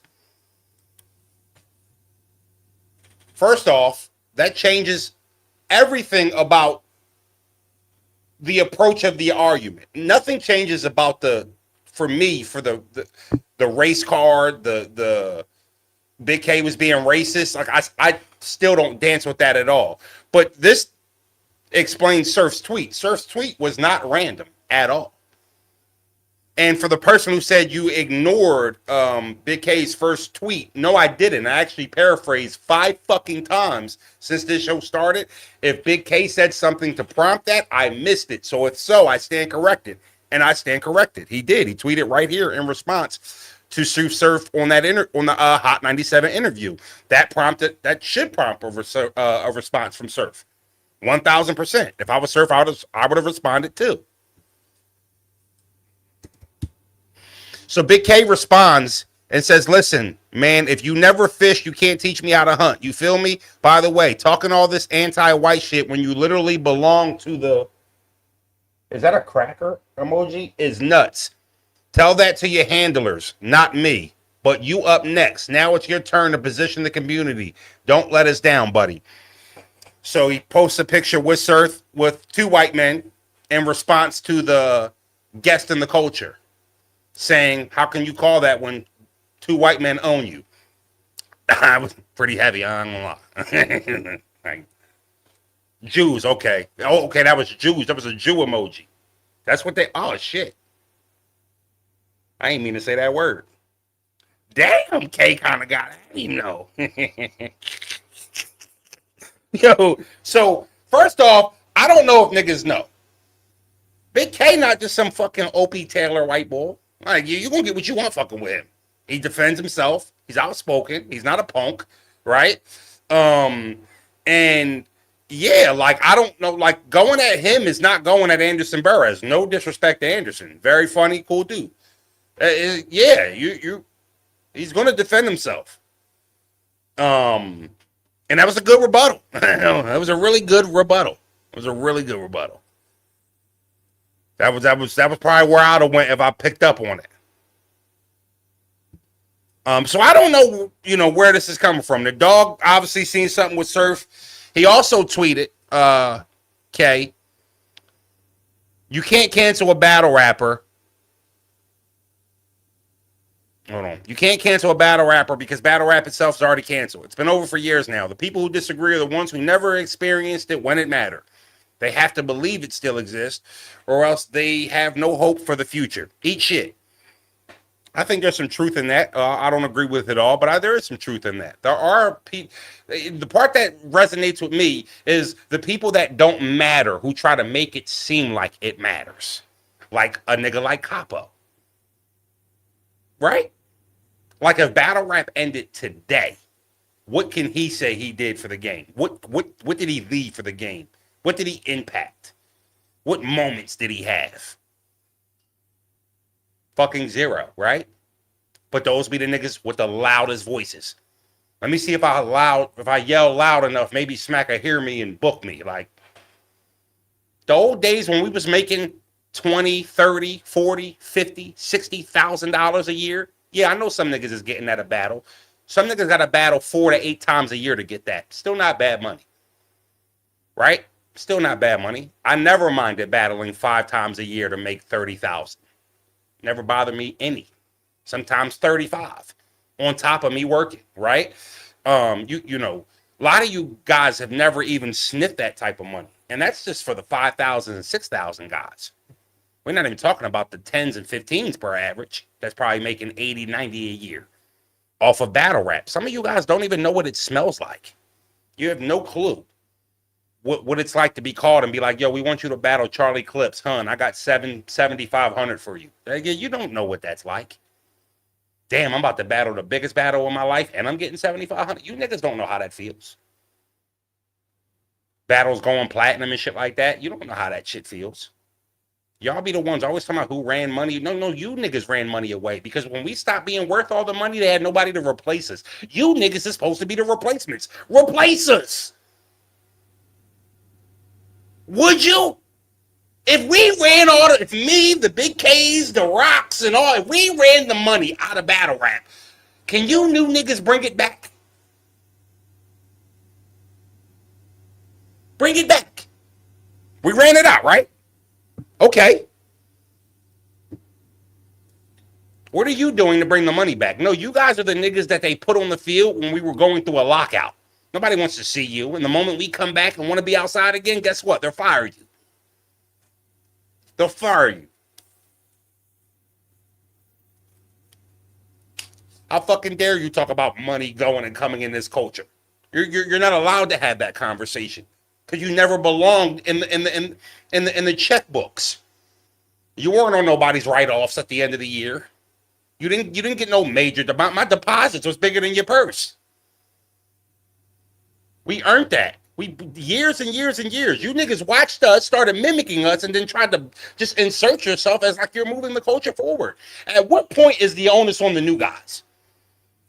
First off, that changes everything about the approach of the argument. Nothing changes about the race card, the Big K was being racist. Like still don't dance with that at all. But this explains Surf's tweet. Surf's tweet was not random at all. And for the person who said you ignored Big K's first tweet, no, I didn't. I actually paraphrased 5 fucking times since this show started. If Big K said something to prompt that, I missed it. So if so, I stand corrected. And I stand corrected. He did. He tweeted right here in response to Surf on that on the Hot 97 interview. That should prompt a response from Surf. 1,000%. If I was Surf, I would have responded too. So Big K responds and says, listen, man, if you never fish, you can't teach me how to hunt. You feel me? By the way, talking all this anti-white shit when you literally belong to the... Is that a cracker emoji? Is nuts. Tell that to your handlers, not me. But you up next. Now it's your turn to position the community. Don't let us down, buddy. So he posts a picture with Surf with 2 white men in response to the guest in the culture, saying, how can you call that when 2 white men own you? I was pretty heavy, I'm gonna lie. Like, Jews, okay. Oh, okay, that was Jews. That was a Jew emoji. That's what they... Oh, shit. I ain't mean to say that word. Damn, K kind of got it. I didn't even know. Yo, so, first off, I don't know if niggas know. Big K not just some fucking Opie Taylor white boy. Like, you gonna get what you want fucking with him. He defends himself. He's outspoken. He's not a punk, right? And yeah, like, I don't know, like, going at him is not going at Anderson Burris. No disrespect to Anderson. Very funny, cool dude. Yeah, he's gonna defend himself. And that was a good rebuttal. That was a really good rebuttal. It was a really good rebuttal. That was probably where I'd have went if I picked up on it. So I don't know, where this is coming from. The dog obviously seen something with Surf. He also tweeted, K, you can't cancel a battle rapper. Hold on. You can't cancel a battle rapper because battle rap itself is already canceled. It's been over for years now. The people who disagree are the ones who never experienced it when it mattered. They have to believe it still exists, or else they have no hope for the future. Eat shit. I think there's some truth in that. I don't agree with it all, but there is some truth in that. There are people. The part that resonates with me is the people that don't matter who try to make it seem like it matters. Like a nigga like Capo. Right? Like if battle rap ended today, what can he say he did for the game? What did he leave for the game? What did he impact? What moments did he have? Fucking zero, right? But those be the niggas with the loudest voices. Let me see if I yell loud enough, maybe Smacker hear me and book me. Like the old days when we was making $20, $30, $40, $50, $60,000 a year. Yeah, I know some niggas is getting at a battle. Some niggas got to battle 4 to 8 times a year to get that. Still not bad money. Right? Still not bad money. I never minded battling 5 times a year to make 30,000. Never bothered me any. Sometimes 35 on top of me working, right? You know, a lot of you guys have never even sniffed that type of money. And that's just for the 5,000 and 6,000 guys. We're not even talking about the 10s and 15s per average. That's probably making 80, 90 a year off of battle rap. Some of you guys don't even know what it smells like. You have no clue what it's like to be called and be like, yo, we want you to battle Charlie Clips. Hun, I got 7,500 for you. You don't know what that's like. Damn, I'm about to battle the biggest battle of my life and I'm getting 7,500. You niggas don't know how that feels. Battles going platinum and shit like that. You don't know how that shit feels. Y'all be the ones always talking about who ran money. No, you niggas ran money away because when we stopped being worth all the money, they had nobody to replace us. You niggas is supposed to be the replacements. Replace us. Would you? If we ran if me, the Big K's, the Rocks, and all, if we ran the money out of battle rap, can you new niggas bring it back? Bring it back. We ran it out, right? Okay. What are you doing to bring the money back? No, you guys are the niggas that they put on the field when we were going through a lockout. Nobody wants to see you. And the moment we come back and want to be outside again, guess what? They'll fire you. They'll fire you. How fucking dare you talk about money going and coming in this culture? You're not allowed to have that conversation because you never belonged in the checkbooks. You weren't on nobody's write-offs at the end of the year. You didn't get no major. My deposits was bigger than your purse. We earned that. We years and years and years. You niggas watched us, started mimicking us, and then tried to just insert yourself as like you're moving the culture forward. At what point is the onus on the new guys?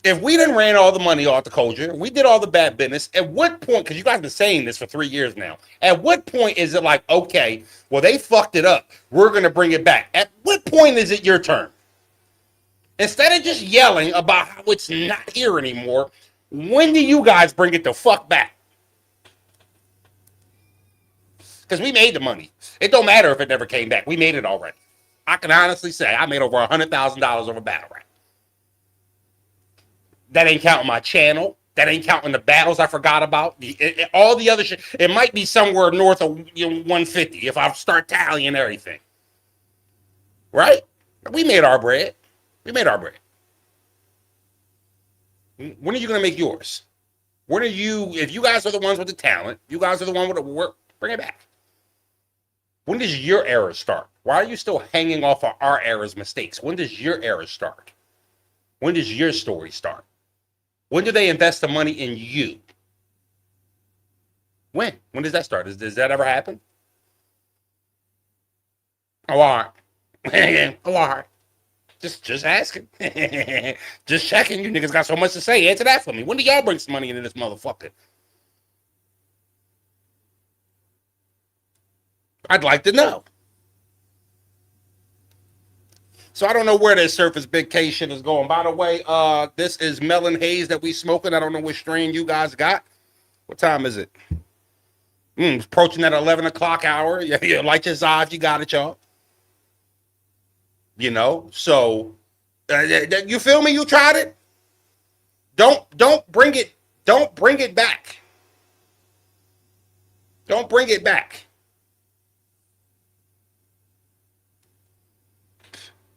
If we done ran all the money off the culture, we did all the bad business, at what point, because you guys have been saying this for 3 years now, at what point is it like, okay, well, they fucked it up. We're going to bring it back. At what point is it your turn? Instead of just yelling about how it's not here anymore, when do you guys bring it the fuck back? Because we made the money. It don't matter if it never came back. We made it already. I can honestly say I made over $100,000 over battle rap. That ain't counting my channel. That ain't counting the battles I forgot about. All the other shit. It might be somewhere north of 150 if I start tallying everything. Right? We made our bread. We made our bread. When are you going to make yours? When are you, if you guys are the ones with the talent, you guys are the one with the work, bring it back. When does your era start? Why are you still hanging off of our era's mistakes? When does your era start? When does your story start? When do they invest the money in you? When? When does that start? Does that ever happen? Oh, all right. Oh, all right. Just asking. Just checking. You niggas got so much to say. Answer that for me. When do y'all bring some money into this motherfucker? I'd like to know. So I don't know where this Surface Big K shit is going. By the way, this is Melon Haze that we smoking. I don't know which strain you guys got. What time is it? Approaching that 11 o'clock hour. Yeah, light your Zive. You got it, y'all. You know, so you feel me? You tried it. Don't bring it. Don't bring it back. Don't bring it back.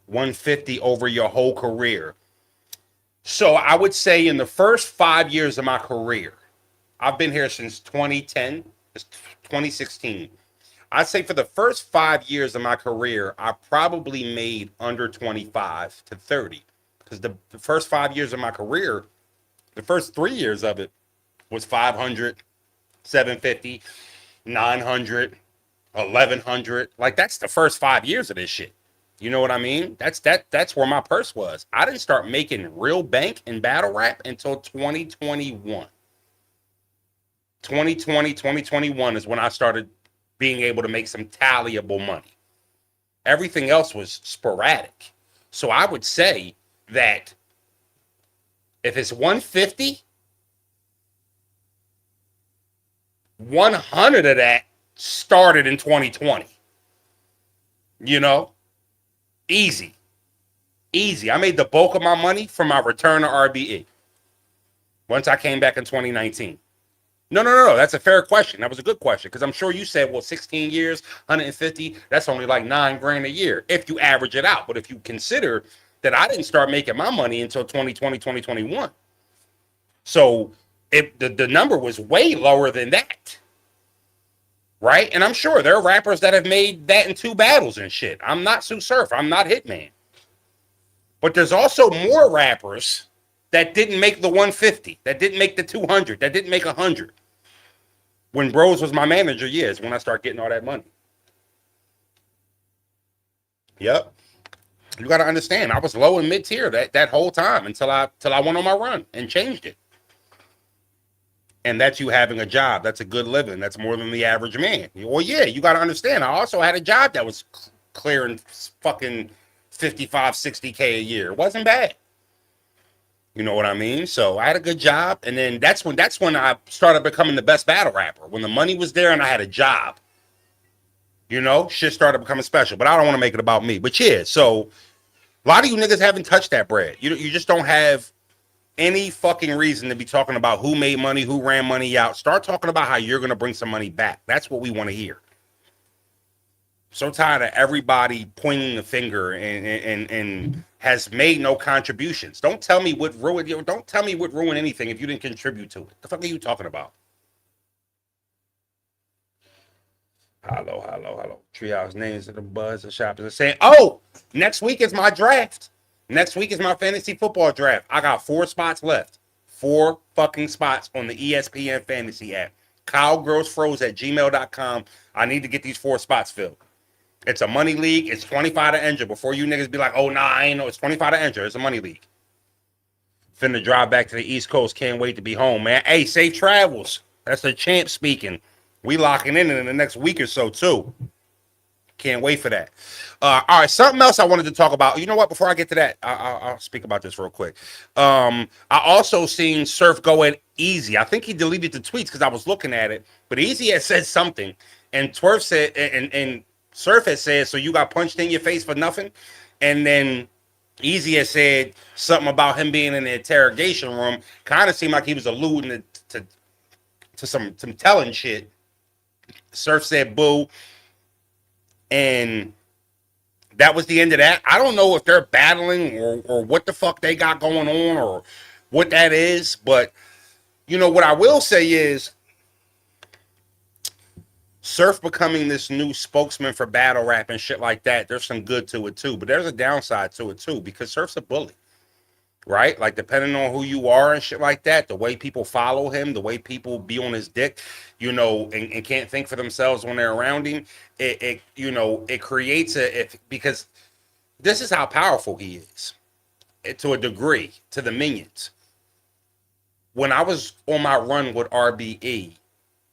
150 over your whole career. So I would say in the first 5 years of my career, I've been here since 2010, it's 2016. I'd say for the first 5 years of my career, I probably made under 25 to 30. Because the first 5 years of my career, the first 3 years of it was 500, 750, 900, 1100. Like that's the first 5 years of this shit. You know what I mean? That's where my purse was. I didn't start making real bank in battle rap until 2021. 2020, 2021 is when I started being able to make some tallyable money. Everything else was sporadic. So I would say that if it's 150, 100 of that started in 2020. You know? Easy. I made the bulk of my money from my return to RBE. Once I came back in 2019. No. That's a fair question. That was a good question. Because I'm sure you said, well, 16 years, 150, that's only like $9,000 a year if you average it out. But if you consider that I didn't start making my money until 2020, 2021. So if the number was way lower than that. Right? And I'm sure there are rappers that have made that in 2 battles and shit. I'm not Sue Surf. I'm not Hitman. But there's also more rappers that didn't make the 150, that didn't make the 200, that didn't make 100. When Bros was my manager, is when I started getting all that money. Yep. You got to understand, I was low and mid-tier that whole time until I went on my run and changed it. And that's you having a job. That's a good living. That's more than the average man. Well, yeah, you got to understand. I also had a job that was clearing fucking 55, 60K a year. It wasn't bad. You know what I mean? So I had a good job. And then that's when I started becoming the best battle rapper. When the money was there and I had a job. You know, shit started becoming special. But I don't want to make it about me. But yeah, so a lot of you niggas haven't touched that bread. You just don't have any fucking reason to be talking about who made money, who ran money out. Start talking about how you're going to bring some money back. That's what we want to hear. So tired of everybody pointing the finger and has made no contributions. Don't tell me what ruined you. Don't tell me what ruined anything if you didn't contribute to it. The fuck are you talking about? Hello. Treehouse names of the buzz and shoppers are saying, oh, next week is my draft. Next week is my fantasy football draft. I got 4 spots left. 4 fucking spots on the ESPN fantasy app. KyleGrossFroze@gmail.com. I need to get these 4 spots filled. It's a money league. It's 25 to enter. Before you niggas be like, oh, nah, I ain't know. It's 25 to enter. It's a money league. Finna drive back to the East Coast. Can't wait to be home, man. Hey, safe travels. That's the champ speaking. We locking in the next week or so, too. Can't wait for that. All right, something else I wanted to talk about. You know what? Before I get to that, I'll speak about this real quick. I also seen Surf go at Eazy. I think he deleted the tweets because I was looking at it. But Eazy had said something. And Twerf said, and Surf had said, so you got punched in your face for nothing? And then Eazy had said something about him being in the interrogation room. Kind of seemed like he was alluding to some telling shit. Surf said boo. And that was the end of that. I don't know if they're battling or what the fuck they got going on or what that is. But, you know, what I will say is Surf becoming this new spokesman for battle rap and shit like that, there's some good to it too. But there's a downside to it too because Surf's a bully. Right? Like, depending on who you are and shit like that, the way people follow him, the way people be on his dick, you know, and can't think for themselves when they're around him, it creates because this is how powerful he is to a degree, to the minions. When I was on my run with RBE,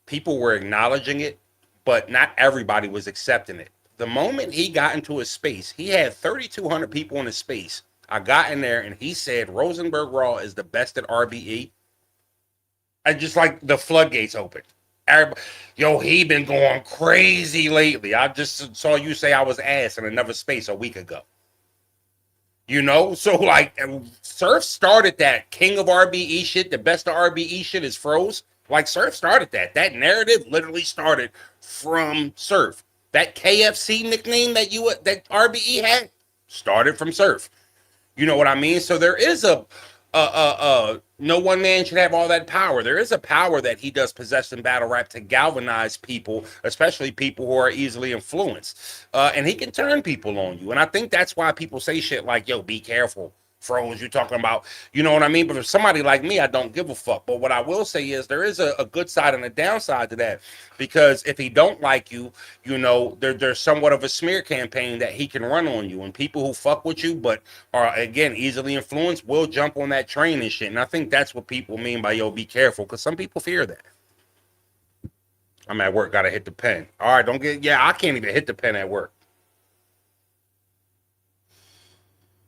people were acknowledging it, but not everybody was accepting it. The moment he got into his space, he had 3,200 people in his space. I got in there and he said Rosenberg Raw is the best at RBE. And just like the floodgates opened. Everybody, yo, he been going crazy lately. I just saw you say I was ass in another space a week ago. You know? So like Surf started that king of RBE shit. The best of RBE shit is Froze. Like Surf started that. That narrative literally started from Surf. That KFC nickname that RBE had started from Surf. You know what I mean? So there is no one man should have all that power. There is a power that he does possess in battle rap to galvanize people, especially people who are easily influenced. And he can turn people on you. And I think that's why people say shit like, yo, be careful. Froze, you're talking about, you know what I mean? But for somebody like me, I don't give a fuck. But what I will say is there is a good side and a downside to that. Because if he don't like you, you know, there's somewhat of a smear campaign that he can run on you. And people who fuck with you but are, again, easily influenced will jump on that train and shit. And I think that's what people mean by, yo, be careful. Because some people fear that. I'm at work, gotta hit the pen. All right, I can't even hit the pen at work.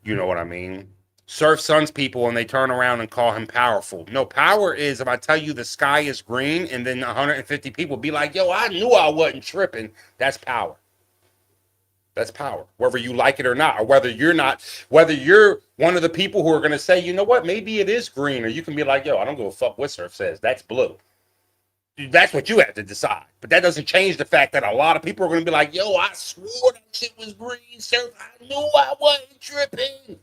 You know what I mean? Surf Suns people and they turn around and call him powerful. No, power is if I tell you the sky is green and then 150 people be like, yo, I knew I wasn't tripping. That's power. That's power. Whether you like it or not, or whether you're one of the people who are going to say, you know what, maybe it is green. Or you can be like, yo, I don't give a fuck what Surf says. That's blue. That's what you have to decide. But that doesn't change the fact that a lot of people are going to be like, yo, I swore that shit was green, Surf. I knew I wasn't tripping.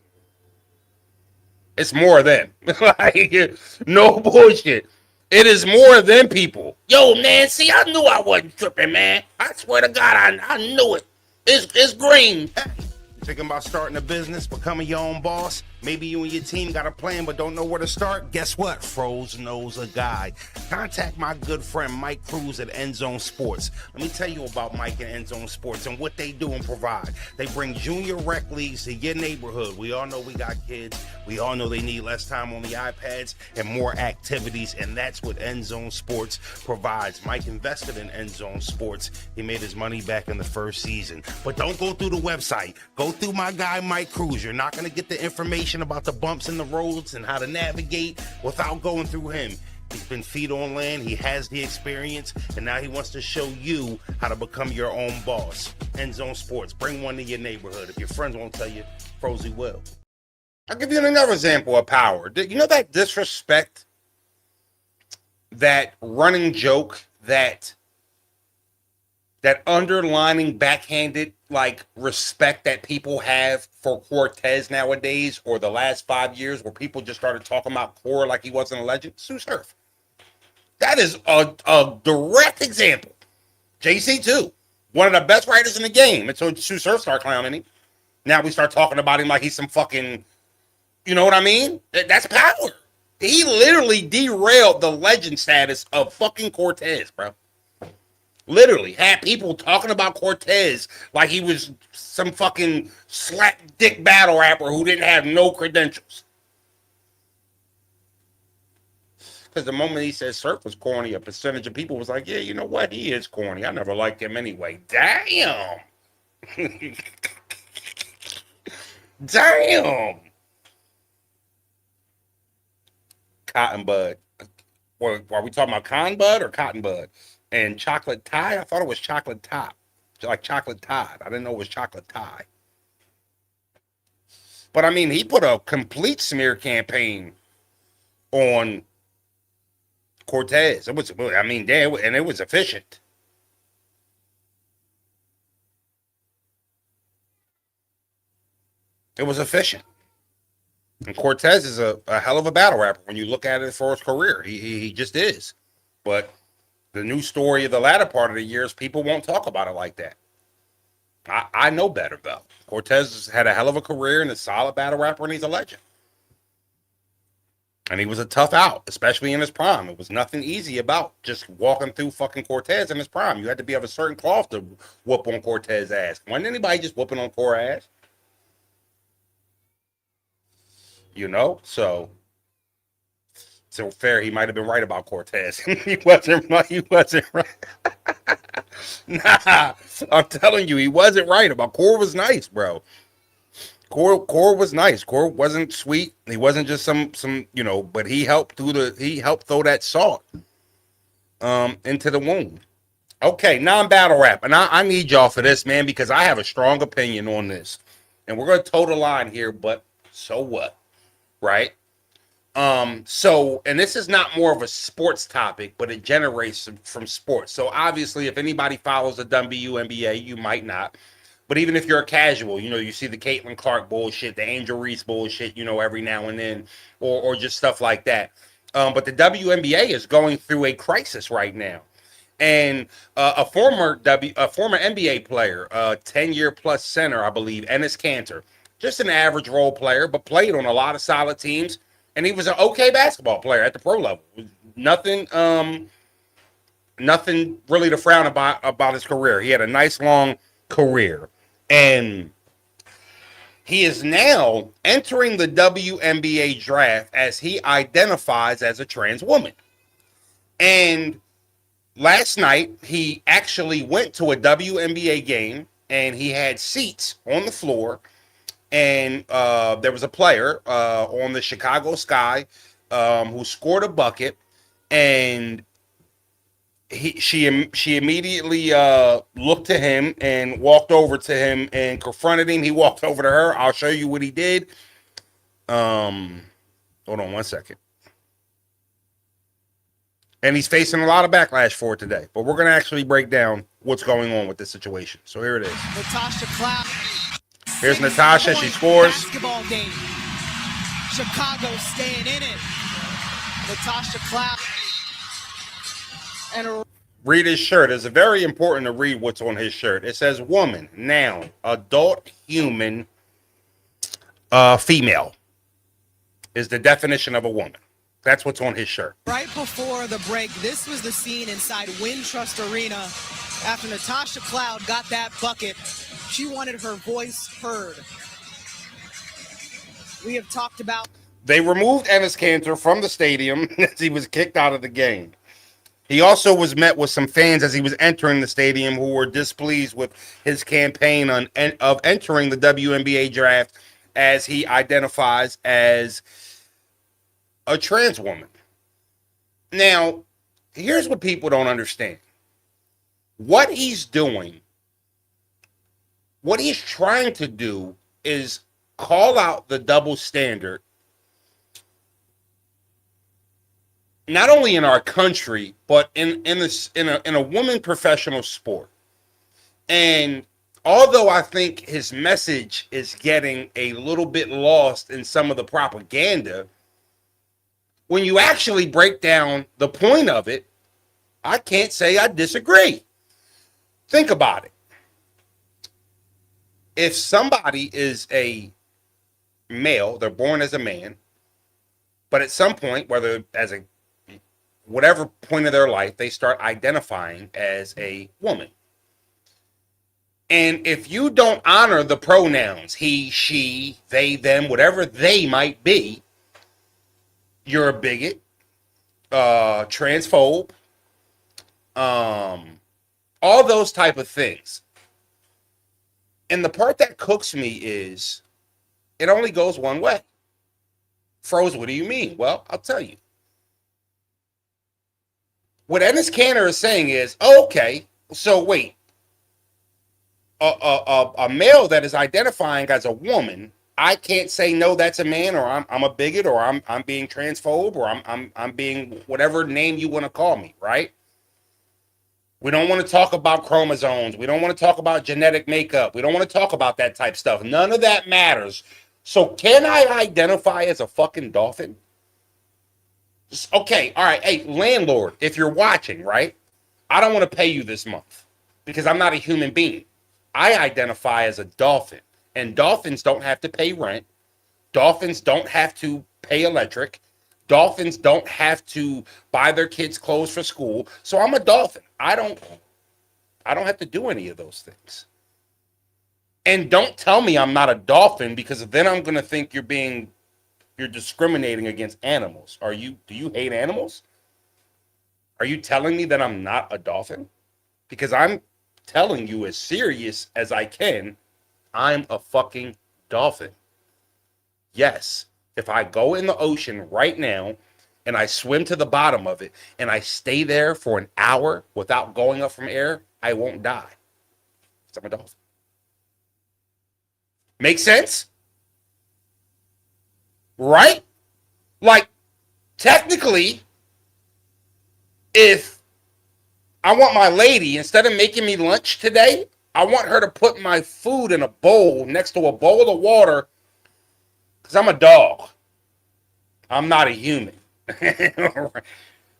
It's more than. Like, no bullshit. It is more than people. Yo, man, see, I knew I wasn't tripping, man. I swear to God, I knew it. It's green. Thinking about starting a business, becoming your own boss? Maybe you and your team got a plan but don't know where to start? Guess what? Froze knows a guy. Contact my good friend Mike Cruz at Endzone Sports. Let me tell you about Mike and Endzone Sports and what they do and provide. They bring junior rec leagues to your neighborhood. We all know we got kids. We all know they need less time on the iPads and more activities, and that's what Endzone Sports provides. Mike invested in Endzone Sports. He made his money back in the first season. But don't go through the website. Go through my guy Mike Cruz. You're not going to get the information about the bumps in the roads and how to navigate without going through him. He's been feet on land, he has the experience, and now he wants to show you how to become your own boss. Endzone Sports, bring one to your neighborhood. If your friends won't tell you, Frozy will. I'll give you another example of power. You know that disrespect, that running joke, that underlining backhanded like respect that people have for Cortez nowadays, or the last 5 years, where people just started talking about Core like he wasn't a legend? Sue Surf. That is a direct example. JC too. One of the best writers in the game until Sue Surf started clowning him. Now we start talking about him like he's some fucking, you know what I mean? That's power. He literally derailed the legend status of fucking Cortez, bro. Literally had people talking about Cortez like he was some fucking slap dick battle rapper who didn't have no credentials. Because the moment he said Surf was corny, a percentage of people was like, yeah, you know what? He is corny. I never liked him anyway. Damn. Damn. Cotton Bud. Well, are we talking about Cotton Bud or Cotton Bud? And Chocolate Tie? I thought it was Chocolate Top. Like Chocolate Tide. I didn't know it was Chocolate Tie. But I mean, he put a complete smear campaign on Cortez. It was, I mean, and it was efficient. It was efficient. And Cortez is a hell of a battle rapper when you look at it for his career. He just is. But the new story of the latter part of the year is people won't talk about it like that. I know better, though. Cortez has had a hell of a career and a solid battle rapper, and he's a legend. And he was a tough out, especially in his prime. It was nothing easy about just walking through fucking Cortez in his prime. You had to be of a certain cloth to whoop on Cortez's ass. Wasn't anybody just whooping on Core ass? You know? So fair, he might have been right about Cortez. He wasn't right. He wasn't right. Nah, I'm telling you, he wasn't right about Core. Was nice, bro. Core was nice. Core wasn't sweet. He wasn't just some you know, but he helped throw that salt into the wound. Okay, non-battle rap. And I need y'all for this, man, because I have a strong opinion on this. And we're gonna toe the line here, but so what? Right? So, and this is not more of a sports topic, but it generates from sports. So obviously, if anybody follows the WNBA, you might not. But even if you're a casual, you know, you see the Caitlin Clark bullshit, the Angel Reese bullshit, you know, every now and then, or just stuff like that. But the WNBA is going through a crisis right now. And a former NBA player, 10-year plus center, I believe, Enes Kanter, just an average role player, but played on a lot of solid teams. And he was an okay basketball player at the pro level. Nothing really to frown about his career. He had a nice long career. And he is now entering the WNBA draft as he identifies as a trans woman. And last night, he actually went to a WNBA game, and he had seats on the floor. And there was a player on the Chicago Sky who scored a bucket, and she immediately looked to him and walked over to him and confronted him. He walked over to her. I'll show you what he did. Hold on one second. And he's facing a lot of backlash for it today. But we're going to actually break down what's going on with this situation. So here it is. Natasha Cloud. Here's Natasha. She scores. Basketball game. Chicago staying in it. Natasha Cloud. And read his shirt. It's very important to read what's on his shirt. It says woman, noun, adult, human, female is the definition of a woman. That's what's on his shirt. Right before the break, this was the scene inside Wintrust Arena after Natasha Cloud got that bucket. She wanted her voice heard. We have talked about. They removed Enes Kanter from the stadium as he was kicked out of the game. He also was met with some fans as he was entering the stadium who were displeased with his campaign of entering the WNBA draft as he identifies as a trans woman. Now, here's what people don't understand. What he's doing, what he's trying to do is call out the double standard, not only in our country, but in a woman professional sport. And although I think his message is getting a little bit lost in some of the propaganda, when you actually break down the point of it, I can't say I disagree. Think about it. If somebody is a male, they're born as a man, but at some point, whether as a whatever point of their life, they start identifying as a woman. And if you don't honor the pronouns he, she, they, them, whatever they might be, you're a bigot, transphobe, all those type of things. And the part that cooks me is it only goes one way. Froze, what do you mean? Well, I'll tell you. What Ennis Cantor is saying is, okay, so wait, a male that is identifying as a woman, I can't say no, that's a man, or I'm a bigot, or I'm being transphobe, or I'm being whatever name you want to call me, right? We don't want to talk about chromosomes. We don't want to talk about genetic makeup. We don't want to talk about that type stuff. None of that matters. So can I identify as a fucking dolphin? Okay, all right. Hey, landlord, if you're watching, right? I don't want to pay you this month because I'm not a human being. I identify as a dolphin, and dolphins don't have to pay rent. Dolphins don't have to pay electric. Dolphins don't have to buy their kids clothes for school. So I'm a dolphin. I don't have to do any of those things. And don't tell me I'm not a dolphin, because then I'm going to think you're discriminating against animals. Do you hate animals? Are you telling me that I'm not a dolphin? Because I'm telling you as serious as I can, I'm a fucking dolphin. Yes, if I go in the ocean right now and I swim to the bottom of it and I stay there for an hour without going up from air, I won't die. Because I'm a dolphin. Make sense? Right? Like, technically, if I want my lady, instead of making me lunch today, I want her to put my food in a bowl next to a bowl of water, because I'm a dog. I'm not a human.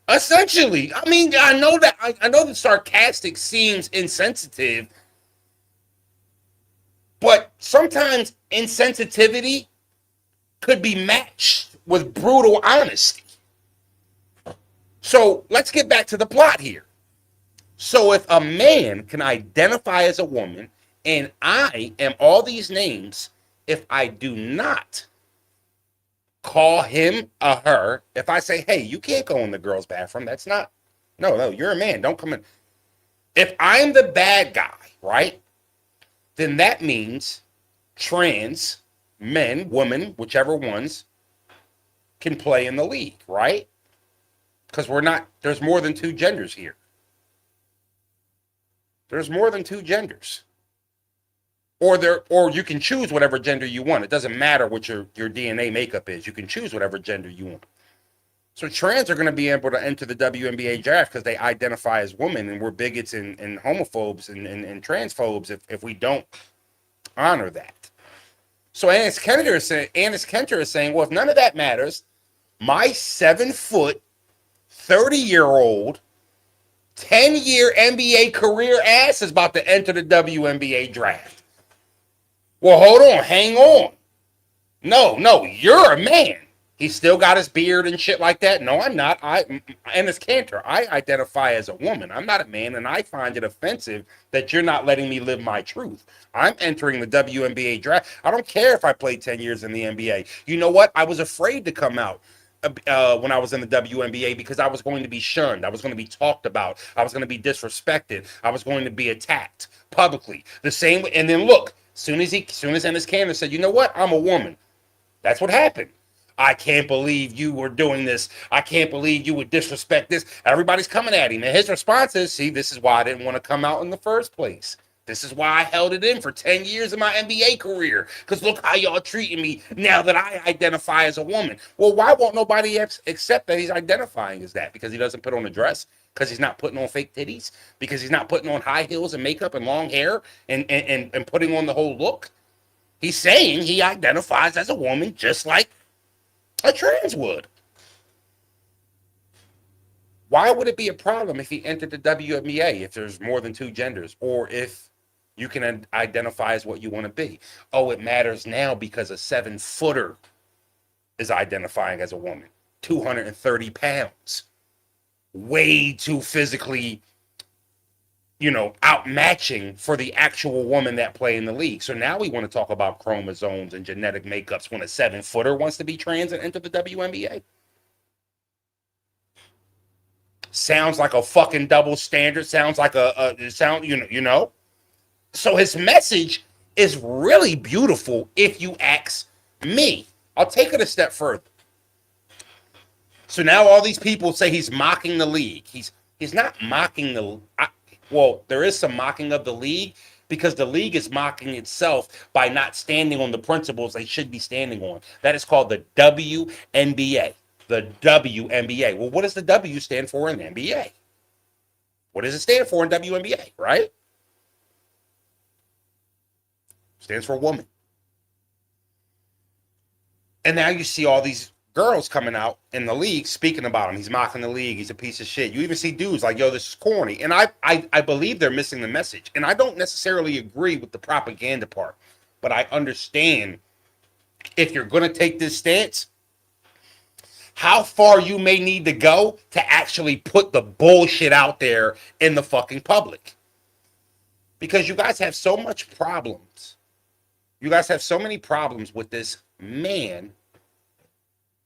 Essentially, I mean, I know that sarcastic seems insensitive, but sometimes insensitivity could be matched with brutal honesty. So let's get back to the plot here. So if a man can identify as a woman and I am all these names, if I do not call him a her, if I say, hey, you can't go in the girls' bathroom, that's not, no, you're a man, don't come in. If I'm the bad guy, right, then that means trans men, women, whichever ones, can play in the league, right? Because there's more than two genders here. There's more than two genders. Or you can choose whatever gender you want. It doesn't matter what your DNA makeup is. You can choose whatever gender you want. So trans are going to be able to enter the WNBA draft because they identify as women, and we're bigots and homophobes and transphobes if we don't honor that. So Ennis Cantor is saying, well, if none of that matters, my 7-foot, 30-year-old, 10-year NBA career ass is about to enter the WNBA draft. Well, hold on, hang on. No, you're a man. He's still got his beard and shit like that. No, I'm not. Ennis Cantor, I identify as a woman. I'm not a man, and I find it offensive that you're not letting me live my truth. I'm entering the WNBA draft. I don't care if I played 10 years in the NBA. You know what? I was afraid to come out when I was in the WNBA because I was going to be shunned. I was going to be talked about. I was going to be disrespected. I was going to be attacked publicly. The same. And then look, soon as Ennis Cantor said, you know what? I'm a woman. That's what happened. I can't believe you were doing this. I can't believe you would disrespect this. Everybody's coming at him. And his response is, see, this is why I didn't want to come out in the first place. This is why I held it in for 10 years of my NBA career. Because look how y'all treating me now that I identify as a woman. Well, why won't nobody accept that he's identifying as that? Because he doesn't put on a dress? Because he's not putting on fake titties? Because he's not putting on high heels and makeup and long hair and putting on the whole look? He's saying he identifies as a woman just like a trans would. Why would it be a problem if he entered the WNBA if there's more than two genders, or if you can identify as what you want to be? Oh, it matters now because a 7-footer is identifying as a woman, 230 pounds, way too physically, outmatching for the actual woman that play in the league. So now we want to talk about chromosomes and genetic makeups when a 7-footer wants to be trans and enter the WNBA. Sounds like a fucking double standard. Sounds like So his message is really beautiful if you ask me. I'll take it a step further. So now all these people say he's mocking the league. He's not mocking well, there is some mocking of the league because the league is mocking itself by not standing on the principles they should be standing on. That is called the WNBA. The WNBA. Well, what does the W stand for in the NBA? What does it stand for in WNBA, right? Stands for woman. And now you see all these girls coming out in the league speaking about him. He's mocking the league. He's a piece of shit. You even see dudes like, yo, this is corny. And I believe they're missing the message. And I don't necessarily agree with the propaganda part. But I understand if you're going to take this stance, how far you may need to go to actually put the bullshit out there in the fucking public. Because you guys have so much problems. You guys have so many problems with this man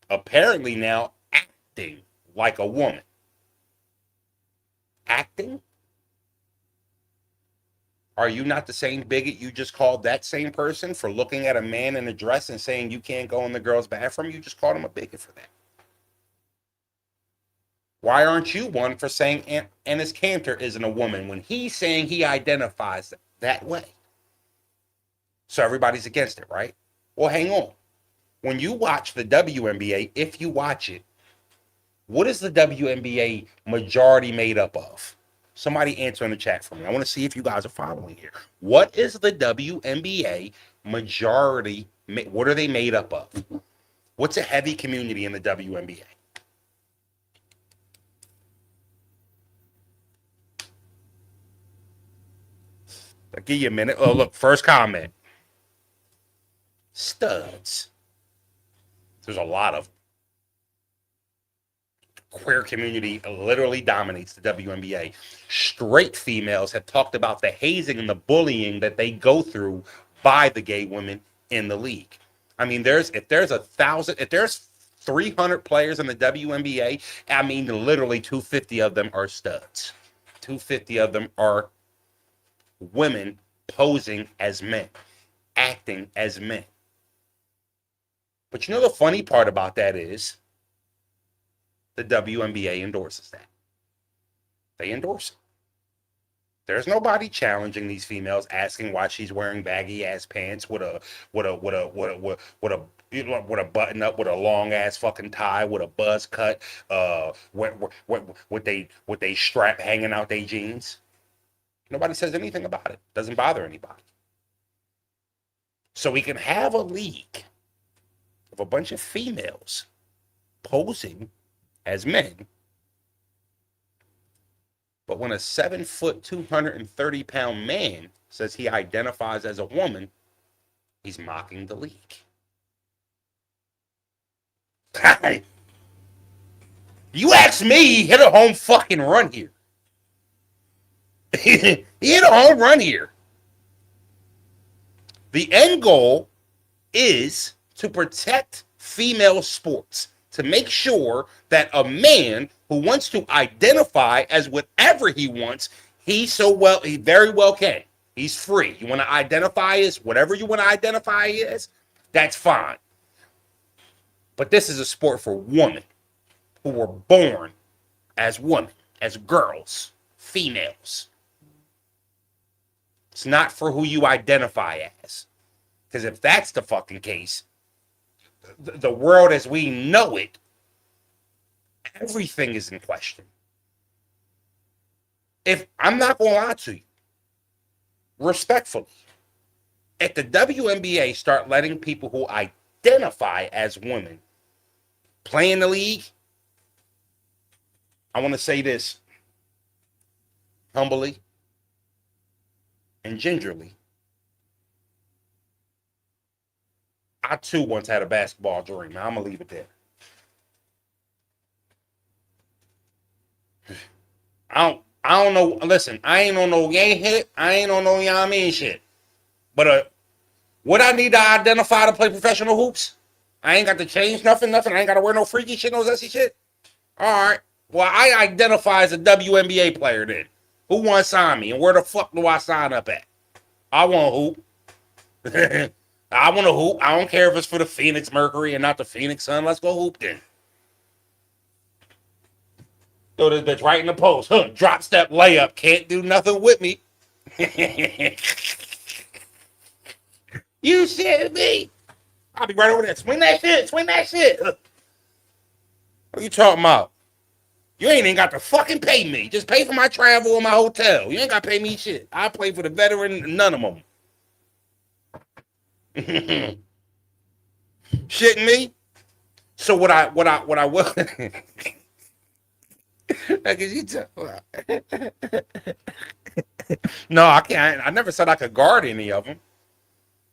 apparently now acting like a woman. Acting? Are you not the same bigot you just called that same person for looking at a man in a dress and saying you can't go in the girl's bathroom? You just called him a bigot for that. Why aren't you one for saying Enes Kanter isn't a woman when he's saying he identifies that way? So everybody's against it, right? Well, hang on. When you watch the WNBA, if you watch it, what is the WNBA majority made up of? Somebody answer in the chat for me. I want to see if you guys are following here. What is the WNBA majority? What are they made up of? What's a heavy community in the WNBA? I'll give you a minute. Oh, look, first comment. Studs. There's a lot of them. Queer community literally dominates the WNBA. Straight females have talked about the hazing and the bullying that they go through by the gay women in the league. I mean, if there's 300 players in the WNBA, I mean, literally 250 of them are studs. 250 of them are women posing as men, acting as men. But you know the funny part about that is the WNBA endorses that. They endorse it. There's nobody challenging these females, asking why she's wearing baggy ass pants with a button up, with a long ass fucking tie, with a buzz cut, with they strap hanging out their jeans. Nobody says anything about it. Doesn't bother anybody. So we can have a league of a bunch of females posing as men, but when a 7-foot, 230-pound man says he identifies as a woman, he's mocking the league. You ask me, he hit a home fucking run here. He hit a home run here. The end goal is to protect female sports, to make sure that a man who wants to identify as whatever he wants, he very well can. He's free. You want to identify as whatever you want to identify as, that's fine. But this is a sport for women who were born as women, as girls, females. It's not for who you identify as. Because if that's the fucking case, the world as we know it, everything is in question. If I'm not going to lie to you, respectfully, if the WNBA start letting people who identify as women play in the league, I want to say this humbly and gingerly. I too once had a basketball dream. Now, I'm going to leave it there. I don't know. Listen, I ain't on no gay hit. I ain't on no, you know what I mean, shit. But what I need to identify to play professional hoops, I ain't got to change nothing. I ain't got to wear no freaky shit, no zesty shit. All right. Well, I identify as a WNBA player then. Who want to sign me? And where the fuck do I sign up at? I want to hoop. I want to hoop. I don't care if it's for the Phoenix Mercury and not the Phoenix Sun. Let's go hoop then. Throw this bitch right in the post. Huh, drop step layup. Can't do nothing with me. You shit me. I'll be right over there. Swing that shit. Swing that shit. What are you talking about? You ain't even got to fucking pay me. Just pay for my travel and my hotel. You ain't got to pay me shit. I play for the veteran, none of them. Shitting me? So what I will No, I can't. I never said I could guard any of them.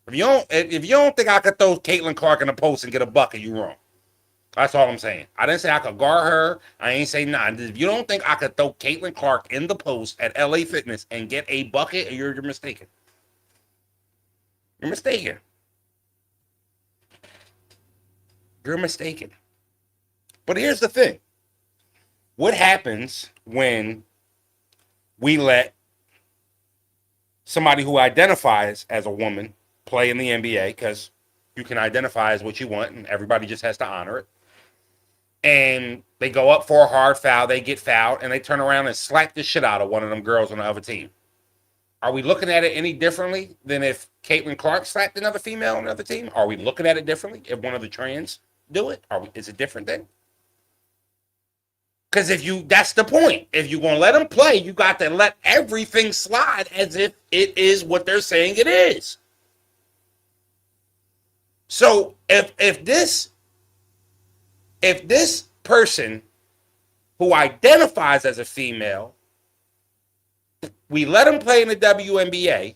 If you don't think I could throw Caitlin Clark in the post and get a bucket, you wrong. That's all I'm saying. I didn't say I could guard her. I ain't say nothing. If you don't think I could throw Caitlin Clark in the post at LA Fitness and get a bucket, you're mistaken. You're mistaken. You're mistaken. But here's the thing. What happens when we let somebody who identifies as a woman play in the NBA? Because you can identify as what you want and everybody just has to honor it. And they go up for a hard foul, they get fouled, and they turn around and slap the shit out of one of them girls on the other team. Are we looking at it any differently than if Caitlin Clark slapped another female on the other team? Are we looking at it differently if one of the trans do it? Is it different then? Because that's the point. If you're going to let them play, you got to let everything slide as if it is what they're saying it is. So if this person who identifies as a female, we let them play in the WNBA,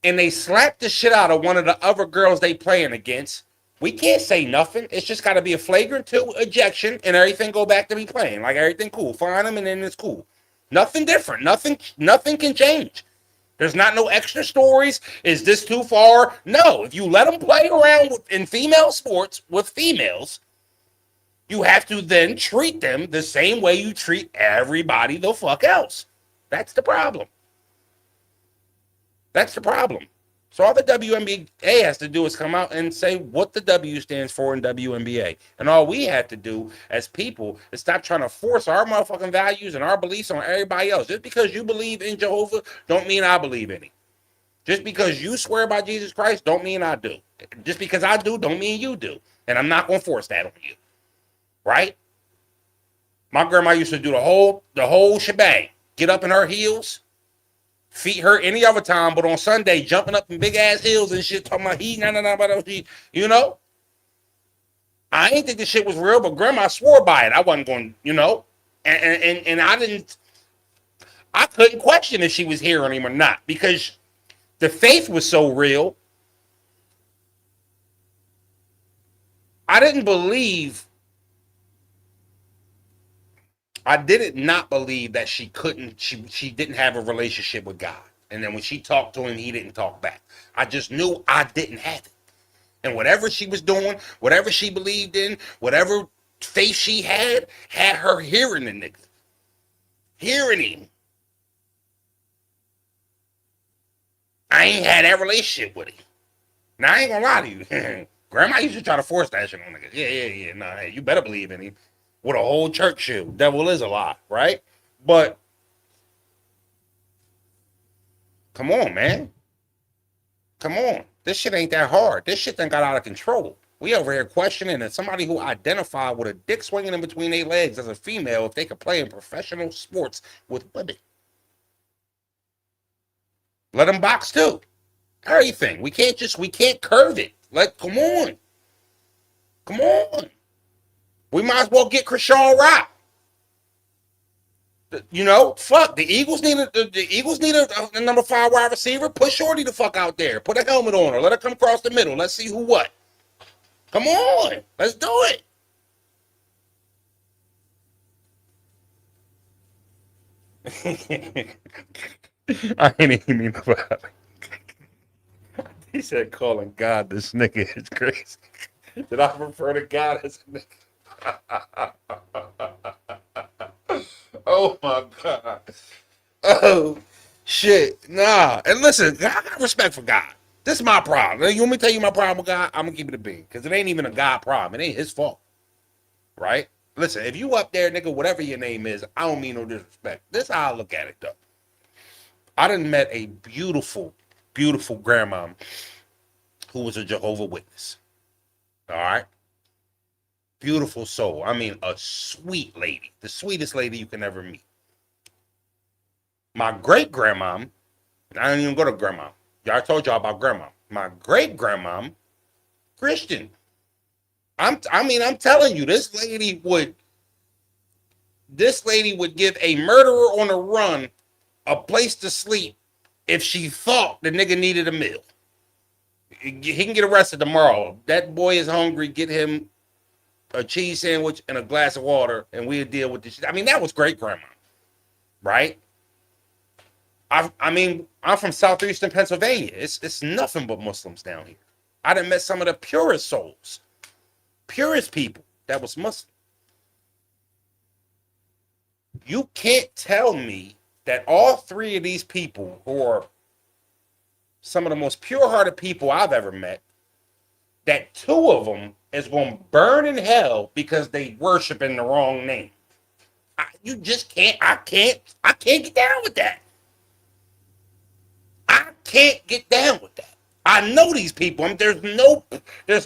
and they slap the shit out of one of the other girls they playing against, we can't say nothing. It's just got to be a flagrant 2 ejection and everything go back to be playing. Like everything cool. Fine them and then it's cool. Nothing different. Nothing can change. There's not no extra stories. Is this too far? No. If you let them play around in female sports with females, you have to then treat them the same way you treat everybody the fuck else. That's the problem. That's the problem. So all the WNBA has to do is come out and say what the W stands for in WNBA. And all we have to do as people is stop trying to force our motherfucking values and our beliefs on everybody else. Just because you believe in Jehovah don't mean I believe in it. Just because you swear by Jesus Christ don't mean I do. Just because I do don't mean you do. And I'm not going to force that on you. Right? My grandma used to do the whole shebang. Get up in her heels. Feet hurt any other time, but on Sunday, jumping up in big ass hills and shit, talking about you know? I ain't think this shit was real, but grandma swore by it. I wasn't going, you know? And I couldn't question if she was hearing him or not, because the faith was so real. I did not believe that she didn't have a relationship with God. And then when she talked to him, he didn't talk back. I just knew I didn't have it. And whatever she was doing, whatever she believed in, whatever faith she had her hearing the nigga. Hearing him. I ain't had that relationship with him. Now, I ain't gonna lie to you. Grandma used to try to force that shit on niggas. Yeah. Nah, hey, you better believe in him. With a whole church shoe. Devil is a lie, right? But Come on, man. Come on. This shit ain't that hard. This shit done got out of control. We over here questioning that somebody who identified with a dick swinging in between their legs as a female if they could play in professional sports with women. Let them box too. Everything. We can't curve it. Like, come on. Come on. We might as well get Krishan Rock. You know, fuck. The Eagles need a number 5 wide receiver. Put Shorty the fuck out there. Put a helmet on her. Let her come across the middle. Let's see who what. Come on. Let's do it. I ain't even mean to. He said calling God this nigga is crazy. Did I refer to God as a nigga? Oh my God. Oh shit. Nah. And listen, I got respect for God. This is my problem. You want me to tell you my problem with God? I'm gonna keep it a bean. Because it ain't even a God problem. It ain't his fault. Right? Listen, if you up there, nigga, whatever your name is, I don't mean no disrespect. This is how I look at it though. I done met a beautiful, beautiful grandma who was a Jehovah's Witness. All right? Beautiful soul. I mean, a sweet lady. The sweetest lady you can ever meet. My great-grandma, I didn't even go to grandma. I told y'all about grandma. My great-grandma, Christian. I'm telling you, this lady would give a murderer on the run a place to sleep if she thought the nigga needed a meal. He can get arrested tomorrow. That boy is hungry. Get him a cheese sandwich and a glass of water, and we'll deal with this shit. I mean, that was great grandma, right? I'm from southeastern Pennsylvania. It's nothing but Muslims down here. I done met some of the purest souls, purest people that was Muslim. You can't tell me that all 3 of these people who are some of the most pure-hearted people I've ever met, that 2 of them is going to burn in hell because they worship in the wrong name. You just can't. I can't get down with that. I can't get down with that. I know these people. There's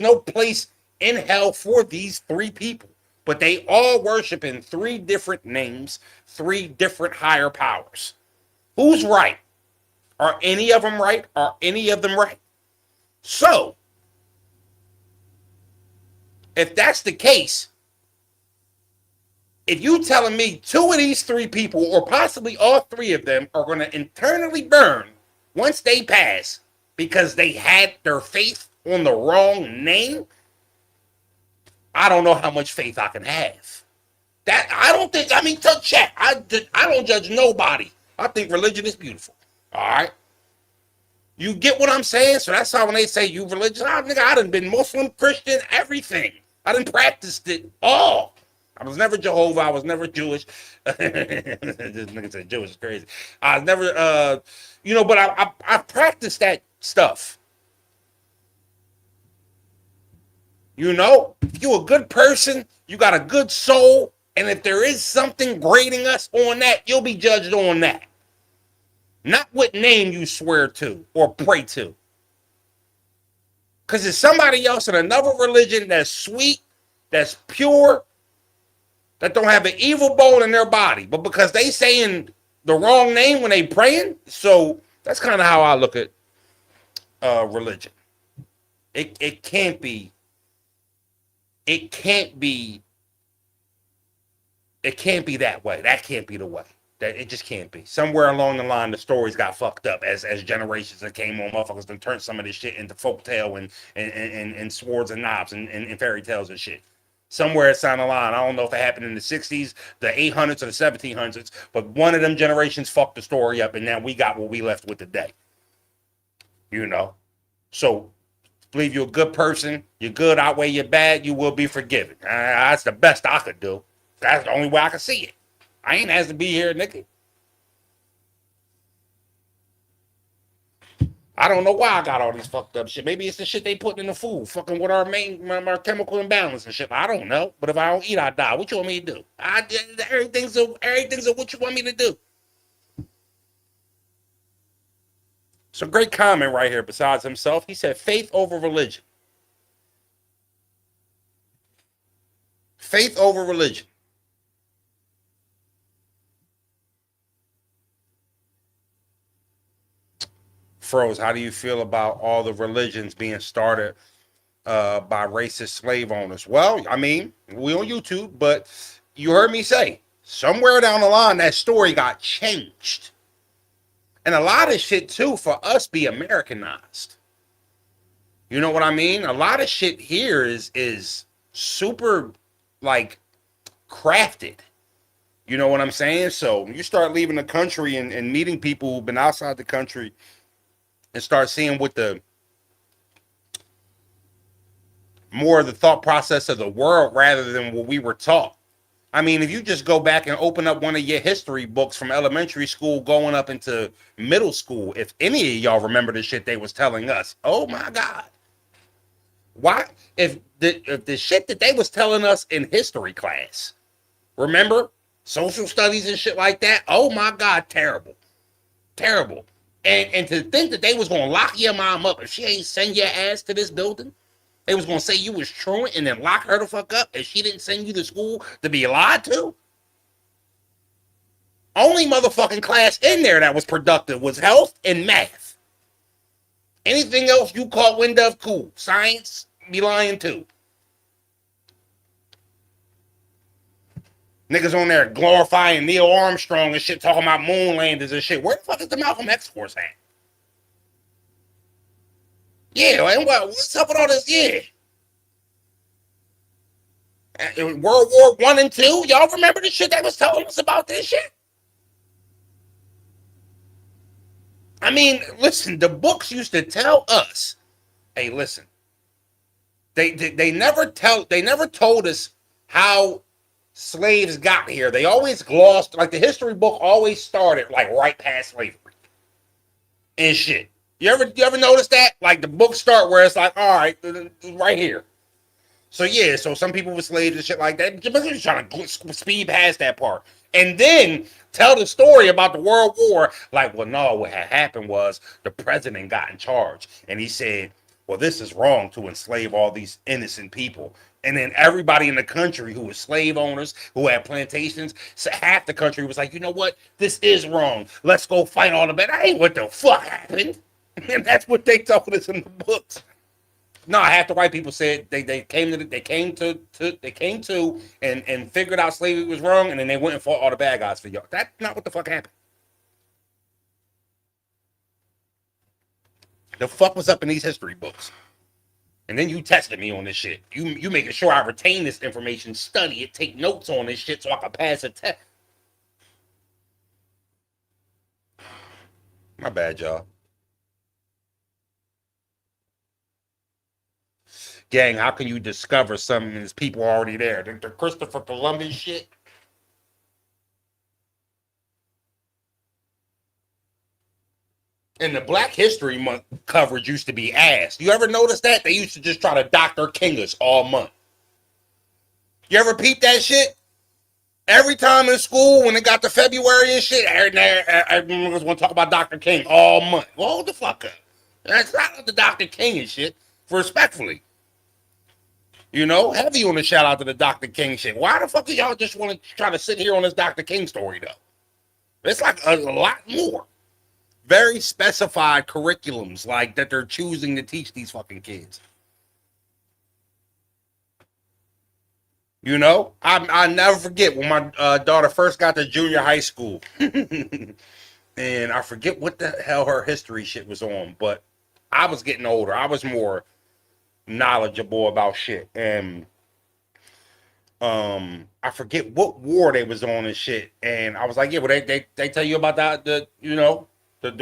no place in hell for these 3 people. But they all worship in 3 different names, 3 different higher powers. Who's right? Are any of them right? Are any of them right? So, if that's the case, if you telling me 2 of these 3 people, or possibly all 3 of them, are going to internally burn once they pass because they had their faith on the wrong name, I don't know how much faith I can have. That I don't think. I mean, check. I don't judge nobody. I think religion is beautiful. All right. You get what I'm saying? So that's how when they say you religious, nigga, I done been Muslim, Christian, everything. I done practiced it all. I was never Jehovah. I was never Jewish. This nigga said Jewish is crazy. I was never, but I practiced that stuff. You know, if you're a good person, you got a good soul, and if there is something grading us on that, you'll be judged on that. Not what name you swear to or pray to. Because there's somebody else in another religion that's sweet, that's pure, that don't have an evil bone in their body. But because they saying the wrong name when they praying, so that's kind of how I look at religion. It can't be that way. That can't be the way. That it just can't be. Somewhere along the line, the stories got fucked up as generations that came on. Motherfuckers done turned some of this shit into folktale and swords and knobs and fairy tales and shit. Somewhere it's on the line. I don't know if it happened in the 60s, the 800s, or the 1700s, but one of them generations fucked the story up, and now we got what we left with today. You know? So, believe you're a good person, you're good, outweigh your bad, you will be forgiven. That's the best I could do. That's the only way I can see it. I ain't asked to be here, nigga. I don't know why I got all this fucked up shit. Maybe it's the shit they put in the food, fucking with our chemical imbalance and shit. I don't know. But if I don't eat, I die. What you want me to do? Everything's what you want me to do. Some great comment right here besides himself. He said, faith over religion. Faith over religion. Froze, how do you feel about all the religions being started by racist slave owners? Well, I mean, we on YouTube, but you heard me say, somewhere down the line, that story got changed. And a lot of shit, too, for us be Americanized. You know what I mean? A lot of shit here is super, like, crafted. You know what I'm saying? So you start leaving the country and meeting people who've been outside the country and start seeing what the more of the thought process of the world rather than what we were taught. I mean, if you just go back and open up one of your history books from elementary school going up into middle school, if any of y'all remember the shit they was telling us, oh my God. Why? If the shit that they was telling us in history class, remember? Social studies and shit like that, oh my God, terrible. Terrible. And to think that they was going to lock your mom up if she ain't send your ass to this building, they was going to say you was truant and then lock her the fuck up if she didn't send you to school to be lied to. Only motherfucking class in there that was productive was health and math. Anything else you call wind of, cool. Science, be lying too. Niggas on there glorifying Neil Armstrong and shit, talking about moon landers and shit. Where the fuck is the Malcolm X course at? Yeah, and what's up with all this? Yeah. World War I and II, y'all remember the shit they was telling us about this shit? I mean, listen, the books used to tell us, hey, listen, they never told us how slaves got here. They always glossed, like the history book always started like right past slavery and shit. You ever notice that? Like the books start where it's like, all right, right here. So yeah, so some people were slaves and shit like that. Just trying to speed past that part. And then tell the story about the World War. Like, well, no, what had happened was the president got in charge. And he said, well, this is wrong to enslave all these innocent people. And then everybody in the country who was slave owners, who had plantations, so half the country was like, you know what? This is wrong. Let's go fight all the bad. That ain't what the fuck happened. And that's what they told us in the books. No, half the white people said they came to and figured out slavery was wrong, and then they went and fought all the bad guys for y'all. That's not what the fuck happened. The fuck was up in these history books? And then you tested me on this shit. You making sure I retain this information, study it, take notes on this shit so I can pass a test. My bad, y'all. Gang, how can you discover something and there's people already there? The Christopher Columbus shit. And the Black History Month coverage used to be ass. You ever notice that? They used to just try to Dr. King us all month. You ever peep that shit? Every time in school, when it got to February and shit, everyone was going to talk about Dr. King all month. Well, hold the fuck up. That's not the Dr. King and shit, respectfully. You know, heavy on the shout out to the Dr. King shit. Why the fuck do y'all just want to try to sit here on this Dr. King story, though? It's like a lot more. Very specified curriculums, like that they're choosing to teach these fucking kids. You know, I never forget when my daughter first got to junior high school. And I forget what the hell her history shit was on, but I was getting older. I was more knowledgeable about shit. And I forget what war they was on and shit. And I was like, yeah, well, they tell you about the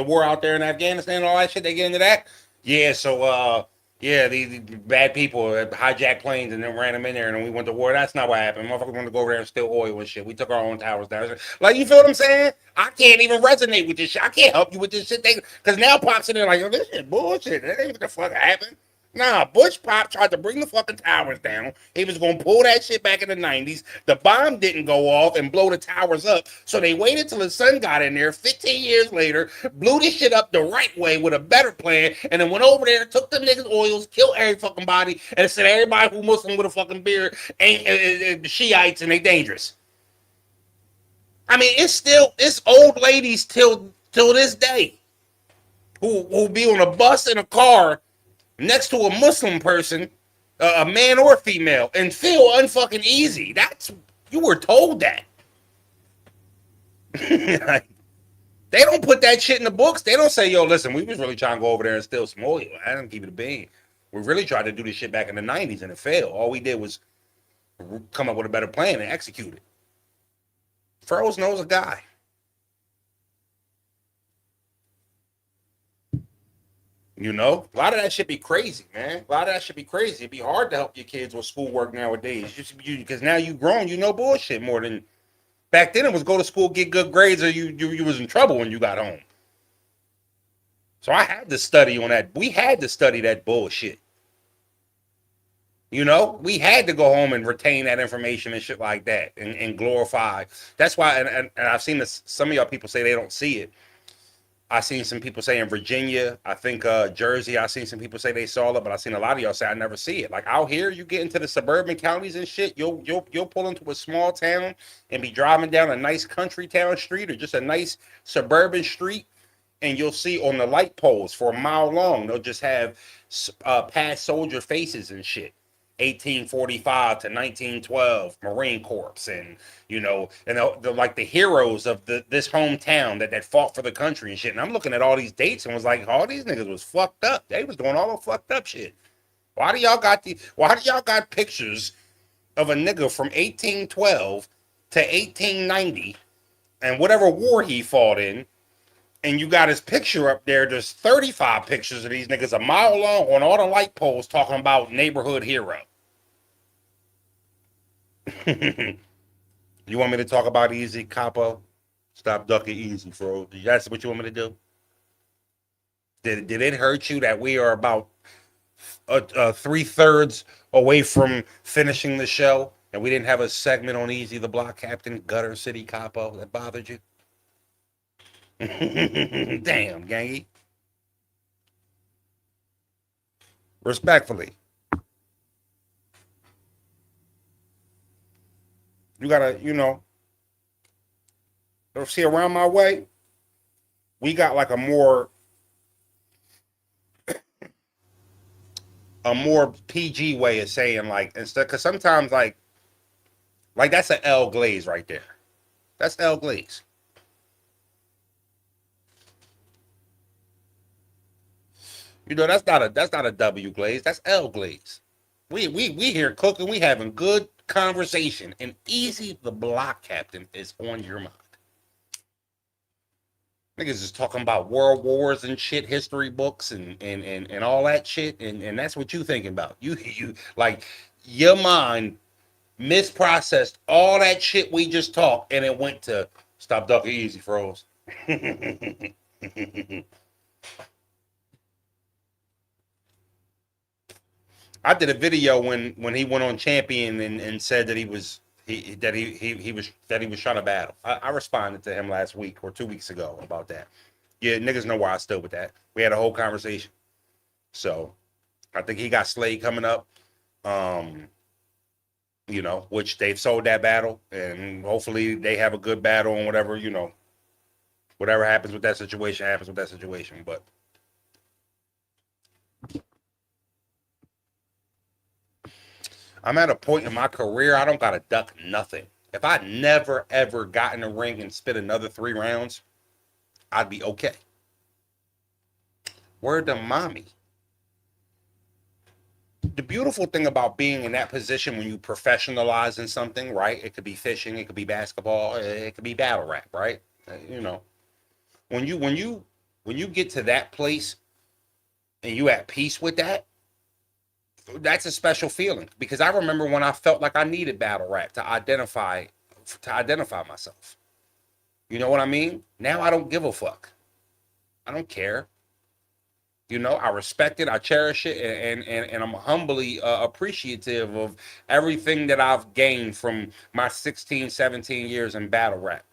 war out there in Afghanistan and all that shit. They get into that. Yeah, so yeah, the bad people hijacked planes and then ran them in there and then we went to war. That's not what happened. Motherfuckers wanted to go over there and steal oil and shit. We took our own towers down. Like, you feel what I'm saying? I can't even resonate with this shit. I can't help you with this shit. Because now Pop's in there like, oh, this shit bullshit. That ain't what the fuck happened. Nah, Bush Pop tried to bring the fucking towers down. He was gonna pull that shit back in the 90s. The bomb didn't go off and blow the towers up. So they waited till his son got in there 15 years later, blew this shit up the right way with a better plan, and then went over there, took them niggas' oils, killed every fucking body, and said everybody who Muslim with a fucking beard ain't Shiites and they dangerous. I mean, it's old ladies till this day who be on a bus in a car next to a Muslim person, a man or female, and feel unfucking easy. That's, you were told that. Like, they don't put that shit in the books. They don't say, yo, listen, we was really trying to go over there and steal some oil. I didn't keep it a bean. We really tried to do this shit back in the 90s and it failed. All we did was come up with a better plan and execute it. Furrows knows a guy. You know, a lot of that should be crazy, man. A lot of that should be crazy. It'd be hard to help your kids with schoolwork nowadays. Because now you grown, you know bullshit more than back then. It was go to school, get good grades, or you was in trouble when you got home. So I had to study on that. We had to study that bullshit. You know, we had to go home and retain that information and shit like that and glorify. That's why, and I've seen this, some of y'all people say they don't see it. I've seen some people say in Virginia, I think Jersey, I've seen some people say they saw it, but I've seen a lot of y'all say I never see it. Like out here, you get into the suburban counties and shit, you'll pull into a small town and be driving down a nice country town street or just a nice suburban street, and you'll see on the light poles for a mile long, they'll just have past soldier faces and shit. 1845 to 1912 Marine Corps, and you know, and they're like the heroes of this hometown that fought for the country and shit. And I'm looking at all these dates and was like, all these niggas was fucked up. They was doing all the fucked up shit. Why do y'all got pictures of a nigga from 1812 to 1890 and whatever war he fought in? And you got his picture up there. There's 35 pictures of these niggas a mile long on all the light poles talking about neighborhood hero. You want me to talk about Eazy, Capo? Stop ducking Eazy, bro. That's what you want me to do? Did it hurt you that we are about 3/3 away from finishing the show and we didn't have a segment on Eazy the Block Captain, Gutter City Capo? That bothered you? Damn, gangy. Respectfully. You gotta, you know, see around my way, we got like a more PG way of saying like instead, because sometimes like that's an L glaze right there. That's L glaze. You know, that's not a W glaze. That's L glaze. We here cooking. We having good conversation, and Eazy the Block Captain is on your mind. Niggas is talking about world wars and shit, history books and all that shit, and that's what you thinking about. You like your mind misprocessed all that shit we just talked, and it went to stop ducking Eazy, froze. I did a video when he went on Champion and said that he was trying to battle. I responded to him last week or 2 weeks ago about that. Yeah, niggas know where I stood with that. We had a whole conversation. So I think he got Slade coming up. You know, which they've sold that battle, and hopefully they have a good battle and whatever, you know, whatever happens with that situation happens with that situation. But I'm at a point in my career, I don't got to duck nothing. If I never, ever got in the ring and spit another 3 rounds, I'd be okay. Word to mommy. The beautiful thing about being in that position when you professionalize in something, right? It could be fishing, it could be basketball, it could be battle rap, right? You know, when you get to that place and you at peace with that, that's a special feeling, because I remember when I felt like I needed battle rap to identify myself. You know what I mean? Now I don't give a fuck. I don't care. You know, I respect it, I cherish it, and I'm humbly appreciative of everything that I've gained from my 16, 17 years in battle rap.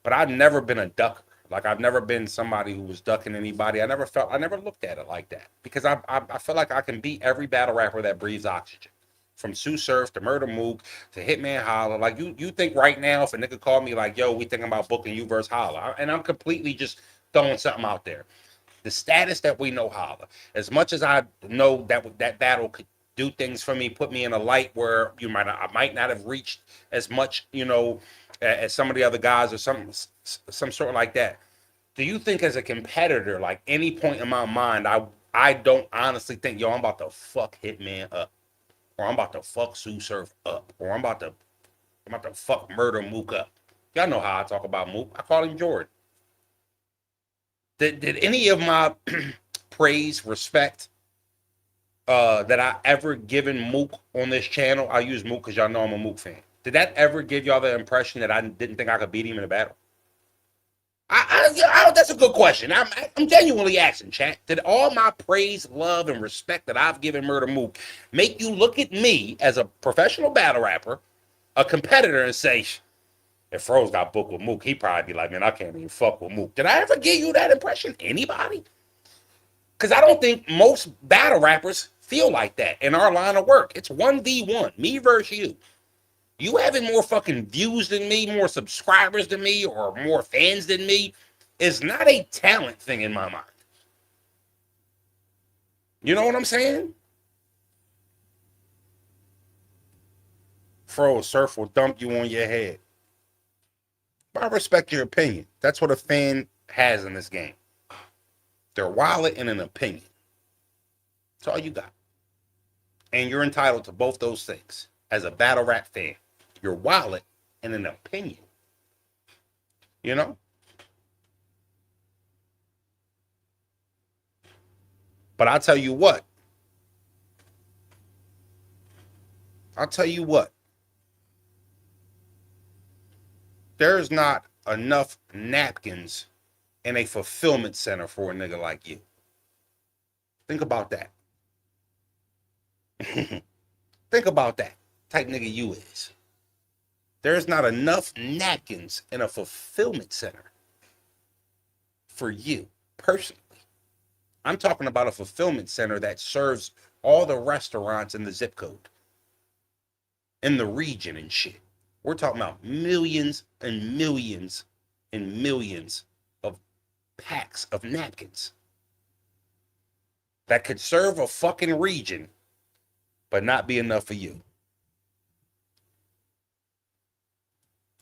But I've never been a ducker. Like, I've never been somebody who was ducking anybody. I never looked at it like that. Because I feel like I can beat every battle rapper that breathes oxygen. From Sue Surf to Murder Mook to Hitman Holla. Like, you think right now if a nigga called me like, yo, we thinking about booking you versus Holla. And I'm completely just throwing something out there. The status that we know Holla. As much as I know that battle could do things for me, put me in a light where I might not have reached as much, as some of the other guys or some sort of like that. Do you think as a competitor, like any point in my mind, I don't honestly think, yo, I'm about to fuck Hitman up, or I'm about to fuck Sue Surf up, or I'm about to fuck Murder Mook up. Y'all know how I talk about Mook. I call him Jordan. Did any of my praise, respect that I ever given Mook on this channel? I use Mook because y'all know I'm a Mook fan. Did that ever give y'all the impression that I didn't think I could beat him in a battle? That's a good question. I'm genuinely asking, chat. Did all my praise, love, and respect that I've given Murder Mook make you look at me as a professional battle rapper, a competitor, and say, if Froze got booked with Mook, he'd probably be like, man, I can't even fuck with Mook. Did I ever give you that impression? Anybody? Because I don't think most battle rappers feel like that in our line of work. It's 1v1, me versus you. You having more fucking views than me, more subscribers than me, or more fans than me is not a talent thing in my mind. You know what I'm saying? Froze, Surf will dump you on your head. But I respect your opinion. That's what a fan has in this game. Their wallet and an opinion. That's all you got. And you're entitled to both those things as a battle rap fan. Your wallet and an opinion. You know? But I'll tell you what. There's not enough napkins in a fulfillment center for a nigga like you. Think about that. Think about that. Type nigga you is. There's not enough napkins in a fulfillment center for you personally. I'm talking about a fulfillment center that serves all the restaurants in the zip code, in the region and shit. We're talking about millions and millions and millions of packs of napkins that could serve a fucking region, but not be enough for you.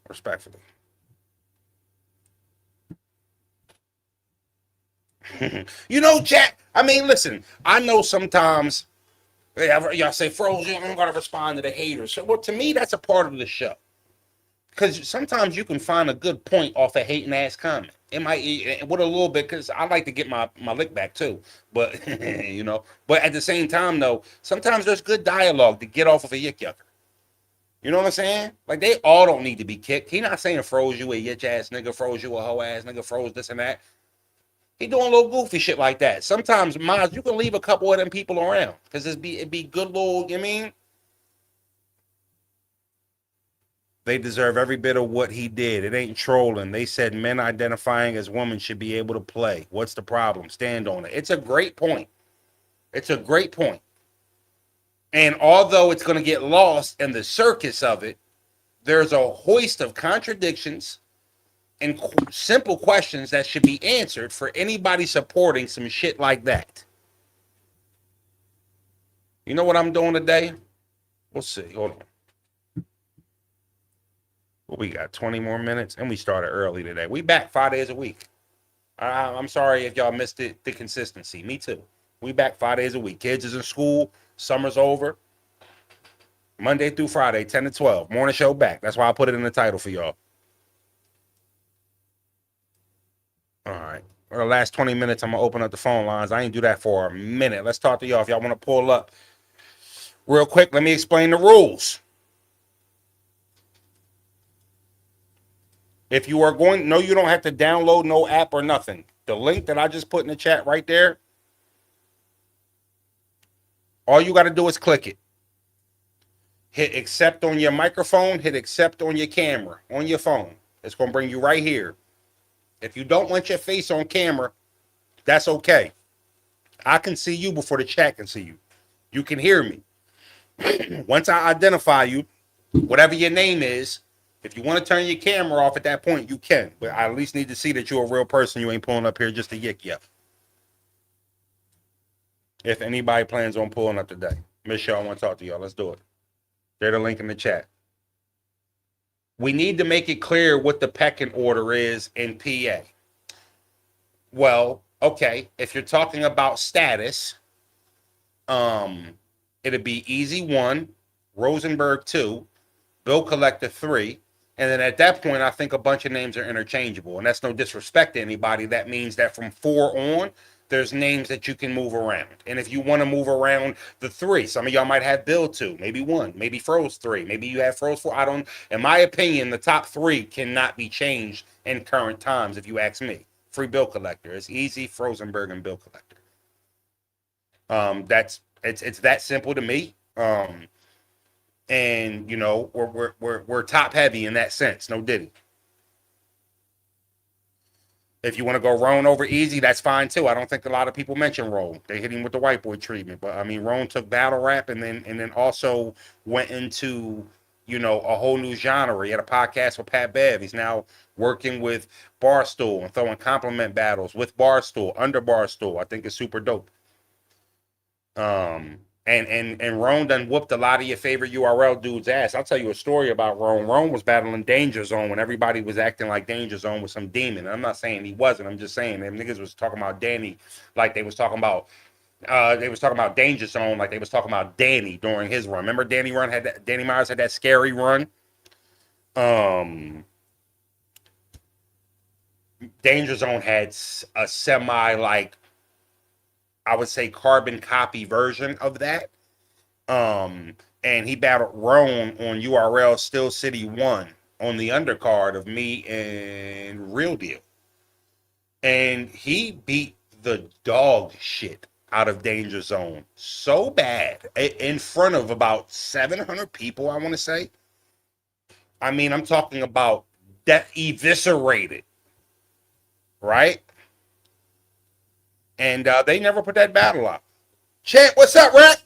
Respectfully. You know, Jack, I mean, listen, I know sometimes y'all say, Froze, I'm going to respond to the haters. So, well, to me, that's a part of the show. Because sometimes you can find a good point off a hating ass comment. It might, with a little bit, because I like to get my lick back too. But, but at the same time, though, sometimes there's good dialogue to get off of a yik yucker. You know what I'm saying? Like, they all don't need to be kicked. He not saying Froze you a yitch ass nigga, Froze you a hoe ass nigga, Froze this and that. He doing a little goofy shit like that. Sometimes, Miles, you can leave a couple of them people around. Because it'd be good little, you mean? They deserve every bit of what he did. It ain't trolling. They said men identifying as women should be able to play. What's the problem? Stand on it. It's a great point. It's a great point. And although it's going to get lost in the circus of it, there's a hoist of contradictions and simple questions that should be answered for anybody supporting some shit like that. You know what I'm doing today? We'll see. Hold on. Well, we got 20 more minutes, and we started early today. We back 5 days a week. I'm sorry if y'all missed it, the consistency. Me too. We back 5 days a week. Kids is in school. Summer's over. Monday through Friday, 10 to 12. Morning show back. That's why I put it in the title for y'all. All right. For the last 20 minutes, I'm going to open up the phone lines. I ain't do that for a minute. Let's talk to y'all if y'all want to pull up. Real quick, let me explain the rules. If you are going, no, you don't have to download no app or nothing. The link that I just put in the chat right there, All you got to do is click it. Hit accept on your microphone. Hit accept on your camera, on your phone. It's going to bring you right here. If you don't want your face on camera, that's okay. I can see you before the chat can see you. You can hear me. Once I identify you, whatever your name is, if you want to turn your camera off at that point, you can. But I at least need to see that you're a real person. You ain't pulling up here just to yick yet. If anybody plans on pulling up today. Michelle, I want to talk to y'all. Let's do it. There's the link in the chat. We need to make it clear what the pecking order is in PA. Well, okay, if you're talking about status, it'd be Eazy 1, Rosenberg 2, Bill Collector 3, and then at that point, I think a bunch of names are interchangeable, and that's no disrespect to anybody. That means that from 4 on, there's names that you can move around. And if you want to move around the 3, some of y'all might have Bill 2, maybe 1, maybe Froze 3, maybe you have Froze 4. I don't, in my opinion, the top 3 cannot be changed in current times, if you ask me. Free Bill Collector. It's Eazy, Frozenberg, and Bill Collector. It's that simple to me. And you know, we're top heavy in that sense. No diddy. If you want to go Roan over Eazy, that's fine too. I don't think a lot of people mention Roan. They hit him with the white boy treatment, but I mean, Roan took battle rap and then also went into, you know, a whole new genre. He had a podcast with Pat Bev. He's now working with Barstool and throwing compliment battles with Barstool, under Barstool. I think it's super dope. And Roan done whooped a lot of your favorite URL dudes' ass. I'll tell you a story about Roan. Roan was battling Danger Zone when everybody was acting like Danger Zone was some demon. And I'm not saying he wasn't. I'm just saying them niggas was talking about Danny like they was talking about Danger Zone like they was talking about Danny during his run. Remember Danny Myers had that scary run? Danger Zone had a semi like, I would say, carbon copy version of that. And he battled Roan on URL Still City 1 on the undercard of me and Real Deal. And he beat the dog shit out of Danger Zone so bad in front of about 700 people, I want to say. I mean, I'm talking about that eviscerated, right? And they never put that battle up. Champ, what's up, Rack?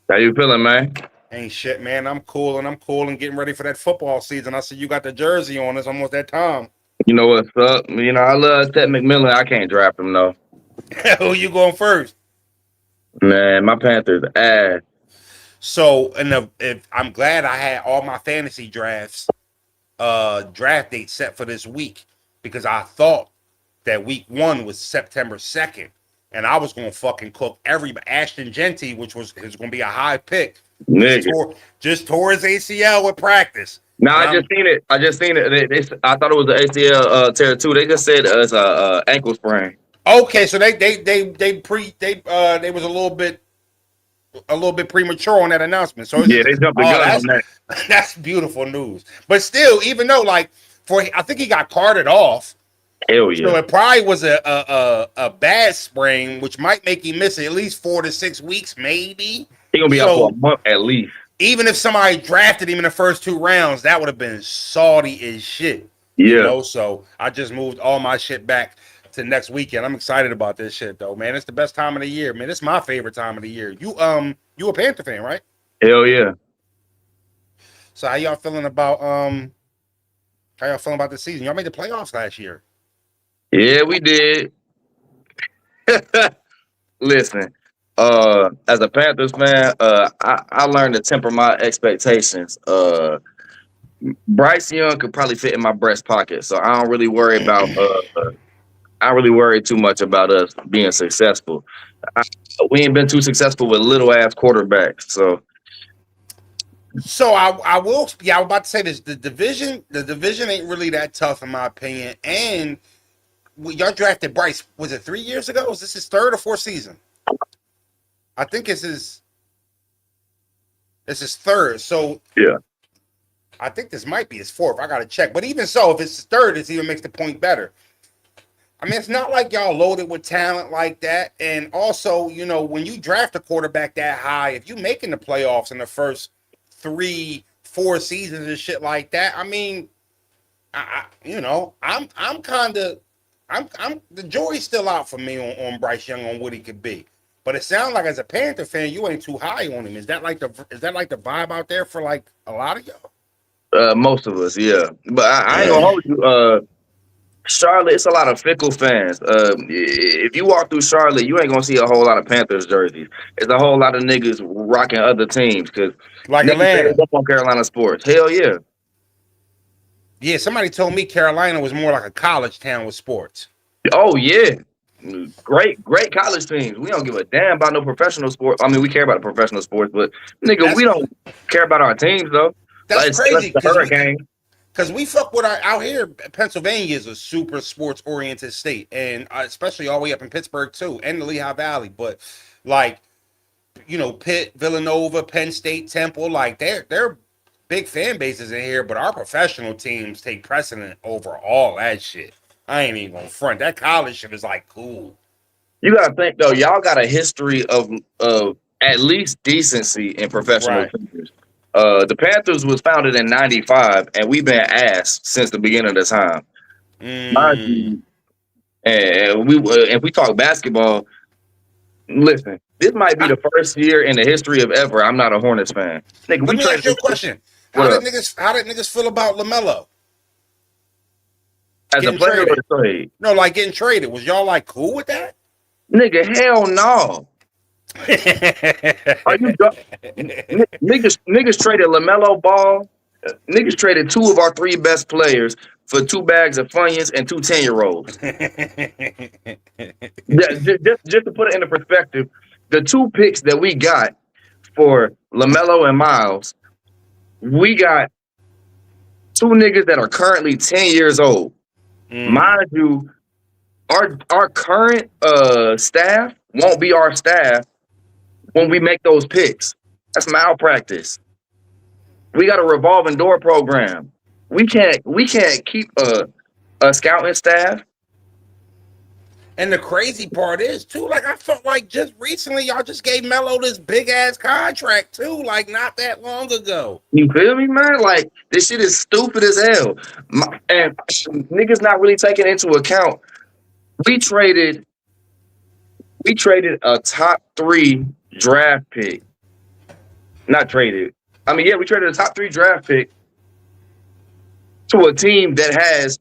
How you feeling, man? Ain't shit, man. I'm cool and getting ready for that football season. I see you got the jersey on. It's almost that time. You know what's up? You know, I love Ted McMillan. I can't draft him, though. Who you going first? Man, my Panthers ass. So, if I'm glad I had all my fantasy drafts, draft dates set for this week, because I thought that week 1 was September 2nd. And I was going to fucking cook everybody. Ashton Genty, which was going to be a high pick, just tore his ACL with practice. No, I just seen it. I thought it was the ACL tear too. They just said it's a ankle sprain. Okay, so they was a little bit premature on that announcement. So yeah, they jumped the gun on that. That's beautiful news. But still, even though I think he got carted off. Hell yeah. So it probably was a bad sprain, which might make him miss at least 4 to 6 weeks, maybe. He's gonna be out for a month at least. Even if somebody drafted him in the first 2 rounds, that would have been salty as shit. Yeah. You know, so I just moved all my shit back to next weekend. I'm excited about this shit though, man. It's the best time of the year, man. It's my favorite time of the year. You a Panther fan, right? Hell yeah. So how y'all feeling about the season? Y'all made the playoffs last year. Yeah, we did. Listen, as a Panthers fan, I learned to temper my expectations. Bryce Young could probably fit in my breast pocket, so I don't really worry about. I don't really worry too much about us being successful. We ain't been too successful with little ass quarterbacks, so. So I will. Yeah, I was about to say this. The division ain't really that tough in my opinion, and y'all drafted Bryce. Was it 3 years ago? Was this his 3rd or 4th season? I think it's his 3rd. So yeah, I think this might be his 4th. I gotta check. But even so, if it's his 3rd, it even makes the point better. I mean, it's not like y'all loaded with talent like that. And also, you know, when you draft a quarterback that high, if you making the playoffs in the first 3-4 seasons and shit like that, I mean, you know, I'm kind of, I'm the jury's still out for me on Bryce Young on what he could be. But it sounds like as a Panther fan, you ain't too high on him. Is that like the vibe out there for like a lot of y'all? Most of us, yeah. But I ain't gonna hold you. Charlotte, it's a lot of fickle fans. If you walk through Charlotte, you ain't gonna see a whole lot of Panthers jerseys. It's a whole lot of niggas rocking other teams because Like niggas say Atlanta. they up on Carolina sports. Hell yeah. Yeah, somebody told me Carolina was more like a college town with sports. Oh yeah. Great college teams. We don't give a damn about no professional sport. I mean, we care about the professional sports, but nigga, we don't care about our teams though. That's Like crazy the Hurricane. because we fuck with out here. Pennsylvania is a super sports oriented state, and especially all the way up in Pittsburgh too, and the Lehigh Valley. But like, you know, Pitt, Villanova, Penn State, Temple, like they're big fan bases in here, but our professional teams take precedent over all that shit. I ain't even gonna front. That college shit is like cool. You gotta think though, y'all got a history of at least decency in professional Right. teams. The Panthers was founded in '95, and we've been ass since the beginning of the time. Mind you, and if we talk basketball, listen, this might be the first year in the history of ever I'm not a Hornets fan. Nigga, Let we me ask traded. you a question. How did niggas feel about LaMelo? As a Getting player or traded? a trade? No, like getting traded. Was y'all like cool with that? Nigga, hell no. Are you niggas traded LaMelo Ball? Niggas traded 2 of our 3 best players for 2 bags of Funyuns and 2 10-year-olds. Just to put it into perspective, the 2 picks that we got for LaMelo and Miles, we got 2 niggas that are currently 10 years old. Mind you, our current staff won't be our staff when we make those picks. That's malpractice. We got a revolving door program. We can't keep a scouting staff. And the crazy part is too, like I felt like just recently y'all just gave Melo this big ass contract too, like not that long ago. You feel me, man? Like this shit is stupid as hell. And niggas not really taking into account. We traded a top 3 draft pick. Not traded. I mean, yeah, we traded a top 3 draft pick to a team that has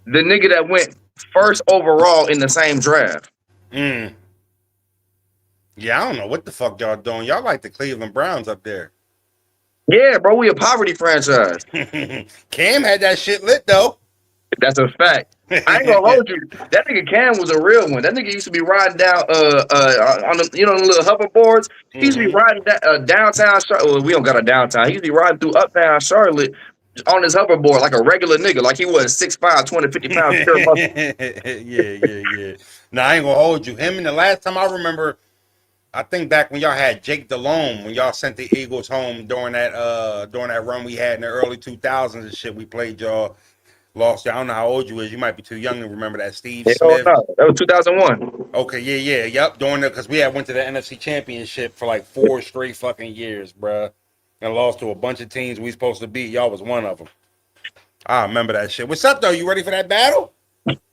the nigga that went first overall in the same draft. Yeah, I don't know what the fuck y'all doing. Y'all like the Cleveland Browns up there. Yeah, bro, we a poverty franchise. Cam had that shit lit though. That's a fact. I ain't gonna hold you. That nigga Cam was a real one. That nigga used to be riding down on the the little hoverboards. He used to be riding downtown Charlotte. Well, we don't got a downtown. He used to be riding through uptown Charlotte on his hoverboard like a regular nigga, like he was 6'5", 250 pounds. Yeah. Nah, I ain't gonna hold you. Him and the last time I remember, I think back when y'all had Jake Delhomme, when y'all sent the Eagles home during that run we had in the early 2000s and shit. We played y'all. Lost you. I don't know how old you is. You might be too young to remember that. Steve Smith. No. That was 2001. Okay, yep. During because we had went to the NFC Championship for like 4 straight fucking years, bruh. And lost to a bunch of teams we supposed to beat. Y'all was one of them. I remember that shit. What's up, though? You ready for that battle?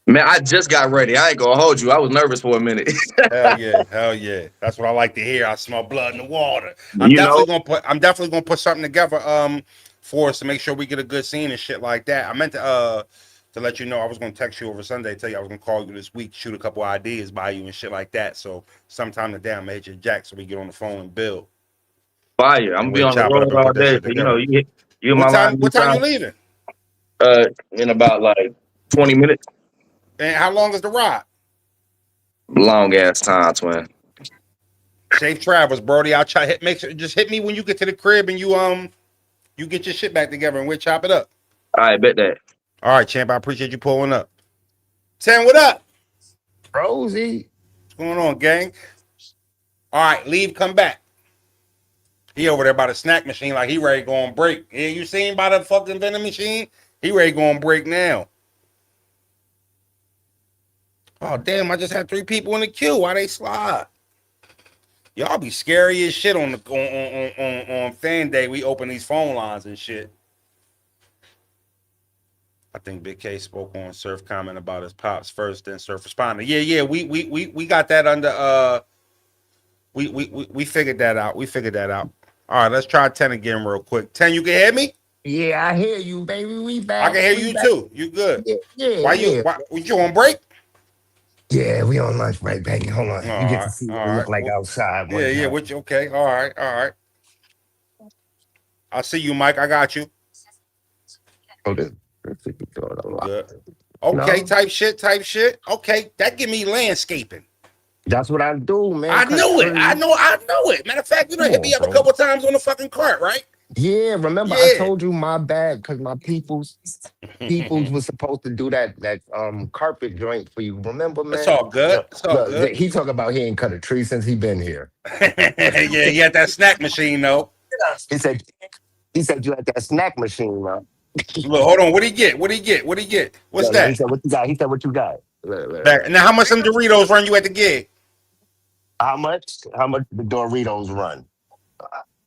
Man, I just got ready. I ain't gonna hold you. I was nervous for a minute. Hell yeah. That's what I like to hear. I smell blood in the water. I'm definitely gonna put something together for us to make sure we get a good scene and shit like that. I meant to let you know I was gonna text you over Sunday, tell you I was gonna call you this week, shoot a couple ideas by you and shit like that. So sometime today I'm gonna hit your jack so we get on the phone and build. Fire. I'm gonna be on the road all day. So, you know, you what time you leaving? In about like 20 minutes. And how long is the ride? Long ass time, twin. Safe travels, Brody. I'll try just hit me when you get to the crib and you get your shit back together and we'll chop it up. I bet that. All right, champ. I appreciate you pulling up. 10, what up? Rosie. What's going on, gang? All right, leave, come back. He over there by the snack machine like he ready to go on break. Yeah, you seen by the fucking vending machine? He ready to go on break now. Oh damn! I just had 3 people in the queue. Why they slide? Y'all be scary as shit on the on fan day. We open these phone lines and shit. I think Big K spoke on Surf comment about his pops first, then Surf responded. Yeah. We got that under we figured that out. We figured that out. All right, let's try 10 again real quick. 10, you can hear me? Yeah, I hear you, baby. We I back. can hear We you back. too. You good? Yeah. Why you on break? Yeah, we on lunch break, baby. Hold on. You get to see what we All look right. like outside one Yeah. time. What you okay? All right. I see you, Mike. I got you. Oh, this is doing a lot. Good. Okay, No, type shit. Okay, that give me landscaping. that's what I do, man. I Cut knew it. I trees. know it. Matter of fact, you done Come hit on, me up a bro. couple times on the fucking cart, right? Yeah, remember I Yeah. told you my bad because my peoples was supposed to do that carpet joint for you. Remember, It's man? all good. Look, It's all look, good. he talk about he ain't cut a tree since he been here. Yeah, he had that snack machine though. He said he said you had that snack machine, man. Look, hold on. What he get? What's Look, he that? said what you got? He said what you got? Look. Back. Now, how much some Doritos run you at the gig? How much? How much the Doritos run?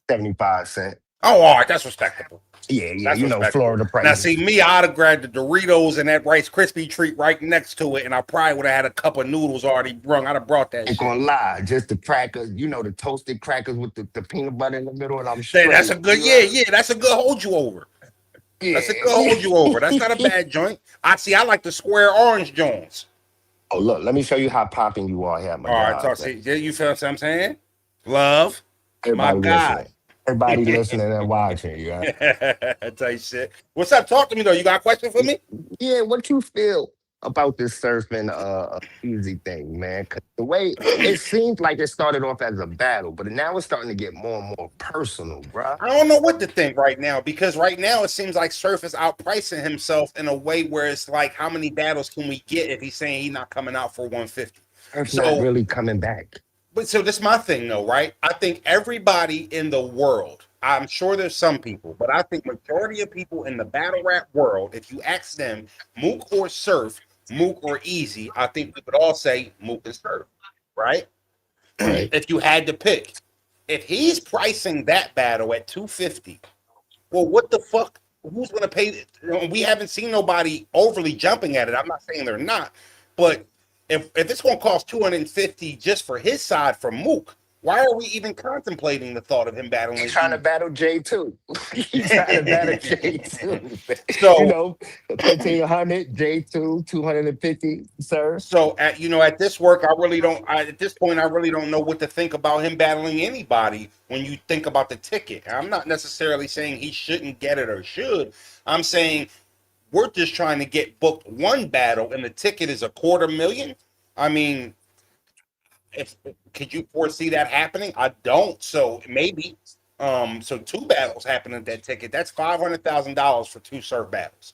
75 cents. Oh, all right. That's respectable. Yeah, That's you know, respectable. Florida Now, see, prices. me, I'd have grabbed the Doritos and that Rice Krispie treat right next to it, and I probably would have had a cup of noodles already brung. I'd have brought that Ain't shit. gonna lie, just the crackers, you know, the toasted crackers with the peanut butter in the middle, and I'm That's straight. a good, yeah. That's a good hold you over. That's a good hold you over. That's not a Yeah. bad joint. I see. I like the square orange joints. Oh, look, let me show you how popping you are here at my All right, job. talk. See, you feel what I'm saying? Love, my Everybody guy. listening. Everybody listening and watching, you got. Type shit. What's up? Talk to me though. You got a question for me? Yeah, what you feel about this surfing easy thing, man? 'Cause the way it seems like it started off as a battle, but now it's starting to get more and more personal, bruh. I don't know what to think right now because right now it seems like Surf is outpricing himself in a way where it's like, how many battles can we get if he's saying he's not coming out for 150? Surf's not So, really coming back. but so this is my thing though, right? I think everybody in the world, I'm sure there's some people, but I think majority of people in the battle rap world, if you ask them Mook or Surf, Mook or Easy, I think we would all say Mook and Surf, right? Right. If you had to pick. If he's pricing that battle at 250, well, what the fuck? Who's gonna pay? We haven't seen nobody overly jumping at it. I'm not saying they're not, but if it's gonna cost 250 just for his side from Mook, why are we even contemplating the thought of him battling He's trying to Eazy? battle J2. He's trying to battle J2. You So know, 1500, J2, 250, sir. So at this work, I really don't. At this point, I really don't know what to think about him battling anybody. When you think about the ticket, I'm not necessarily saying he shouldn't get it or should. I'm saying we're just trying to get booked one battle, and the ticket is $250,000. I mean, if could you foresee that happening? I don't. So maybe. So 2 battles happening at that ticket. That's $500,000 for 2 surf battles.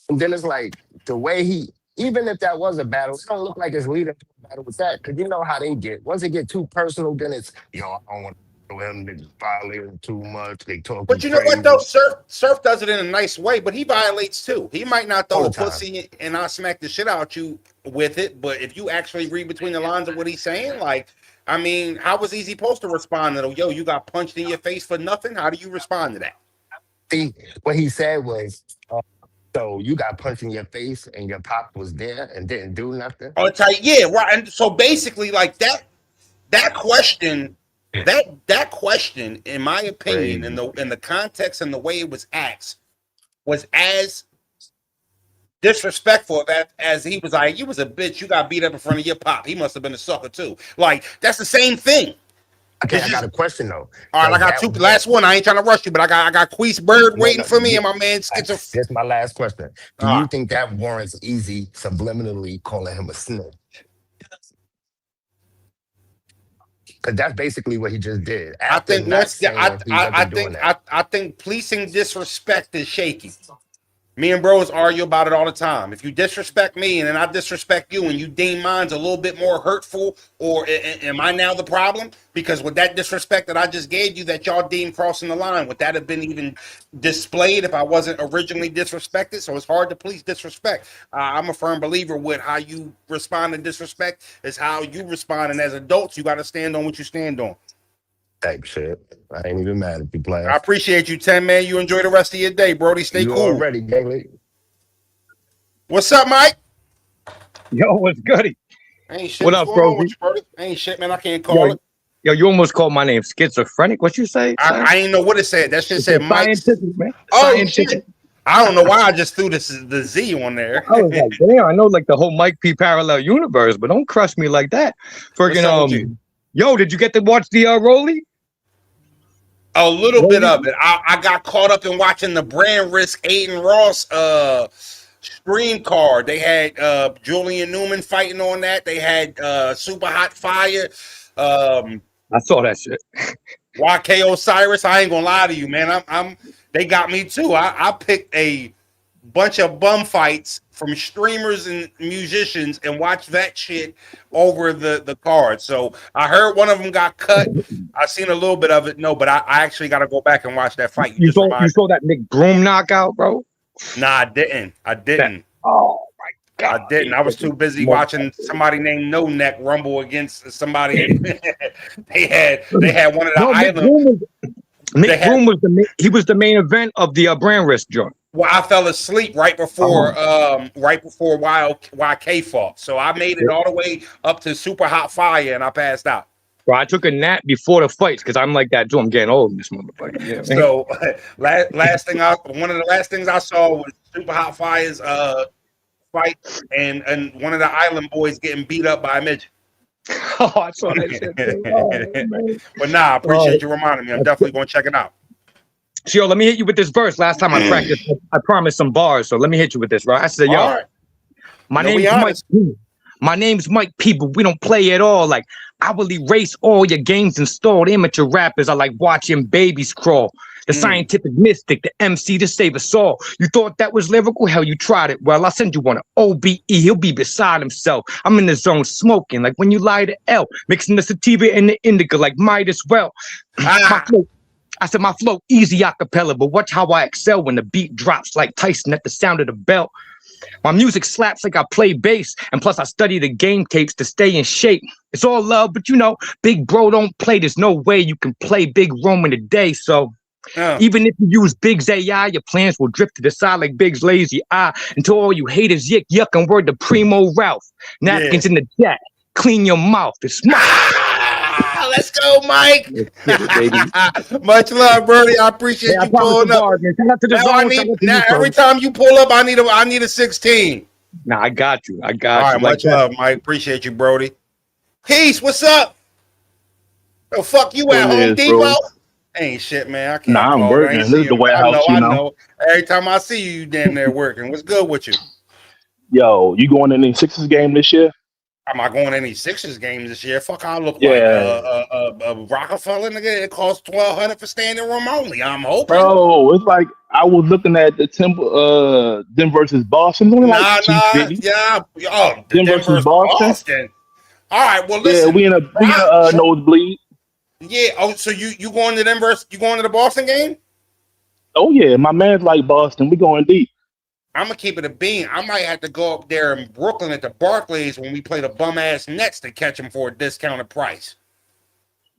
And then it's like the way he, even if that was a battle, it don't look like it's leading to a battle with that. Cause you know how they get. Once it get too personal, then it's, yo, I don't want to battle him. Niggas violating too much. They talking But you know what though? crazy Surf does it in a nice way, but he violates too. He might not all throw the a time. pussy and I'll smack the shit out you with it. But if you actually read between the lines of what he's saying, like, I mean, how was Easy supposed to respond to, yo, you got punched in your face for nothing? How do you respond to that? See, what he said was, so you got punched in your face and your pop was there and didn't do nothing. I'll tell you, yeah, right. And so basically, like that question, that question, in my opinion, Crazy. in the context and the way it was asked, was as disrespectful of that as he was like, you was a bitch, you got beat up in front of your pop. He must have been a sucker too. Like, that's the same thing. Okay, It's I got just a question though. all right, I Does got that two warrant? last one. I ain't trying to rush you, but I got Queese Bird No, waiting no. for me and my man Schizo. That's my last question. Do All you right. think that warrants Easy subliminally calling him a snitch? Because that's basically what he just did. I After think not once saying he wasn't doing that. I think policing disrespect is shaky. Me and bros argue about it all the time. If you disrespect me and then I disrespect you and you deem mine's a little bit more hurtful, or am I now the problem? Because with that disrespect that I just gave you that y'all deem crossing the line, would that have been even displayed if I wasn't originally disrespected? So it's hard to police disrespect. I'm a firm believer with how you respond to disrespect is how you respond. And as adults, you got to stand on what you stand on. Type shit. I ain't even mad at you, player. I appreciate you, 10, man. You enjoy the rest of your day, Brody. Stay You cool. already, Gately. What's up, Mike? Yo, what's goody? Ain't shit. What What's up, going bro? on with you, Brody? Ain't shit, man. I can't call it. Yo, you almost called my name schizophrenic. What you say? I ain't know what it said. That shit said Mike. Scientific, man. Oh, Scientific. shit. I don't know why I just threw the Z on there. I was like, damn, I know like the whole Mike P parallel universe, but don't crush me like that. Friggin' yo, did you get to watch the Rolly? A little bit of it. I got caught up in watching the brand risk Aiden Ross stream card. They had Julian Newman fighting on that. They had Super Hot Fire. I saw that shit. YK Osiris. I ain't gonna lie to you, man. They got me too. I picked a bunch of bum fights from streamers and musicians and watched that shit over the card. So I heard one of them got cut. I seen a little bit of it. No, but I actually got to go back and watch that fight. You saw that Nick Broom knockout, bro? Nah, I didn't. Oh my God. I didn't. I was too busy watching somebody named No Neck rumble against somebody. they had one of the island. Nick Broom was the main event of the brand risk joint. Well, I fell asleep right before YK fought. So I made it all the way up to Super Hot Fire and I passed out. Bro, I took a nap before the fights because I'm like that too. I'm getting old in this motherfucker. Yeah. So one of the last things I saw was Super Hot Fire's fight and one of the Island boys getting beat up by a midget. Oh, I saw that shit too. Oh, but nah, I appreciate you reminding me. I'm definitely gonna check it out. So, yo, let me hit you with this verse. Last time I practiced, I promised some bars. So let me hit you with this, right? I said, yo, right. My name's Mike P, but we don't play at all. Like, I will erase all your games installed. Amateur rappers are like watching babies crawl. The scientific mystic, the MC to save us all. You thought that was lyrical? Hell, you tried it. Well, I'll send you one. OBE, he'll be beside himself. I'm in the zone smoking, like when you lie to L, mixing the sativa and the indica, like might as well. I said my flow easy acapella, but watch how I excel when the beat drops like Tyson at the sound of the bell. My music slaps like I play bass, and plus I study the game tapes to stay in shape. It's all love, but you know, big bro don't play. There's no way you can play Big Rome in a day, so even if you use Bigg's AI, your plans will drift to the side like Bigg's lazy eye. And to all you haters, yick, yuck, and word to Primo Ralph. Napkins in the chat. Clean your mouth. It's my. Let's go, Mike. Much love, Brody. I appreciate you pulling up. Now every time you pull up, I need a 16. Nah, I got you. All right, much love, Mike. Appreciate you, Brody. Peace. What's up? The fuck you at Home Depot? Ain't shit, man. I can't. Nah, I'm working. This is the warehouse, I know. Every time I see you, damn near working. What's good with you? Yo, you going in any Sixers game this year? Am I going to any Sixers games this year? Fuck, I look like a Rockefeller nigga. It costs $1,200 for standing room only. I'm hoping. Bro, it's like I was looking at the them versus Boston. Only Them versus Boston. All right, well listen. Yeah, we in a nosebleed. Yeah. Oh, so you going to them versus you going to the Boston game? Oh yeah, my man's like Boston. We going deep. I'm gonna keep it a bean. I might have to go up there in Brooklyn at the Barclays when we play the bum ass Nets to catch them for a discounted price.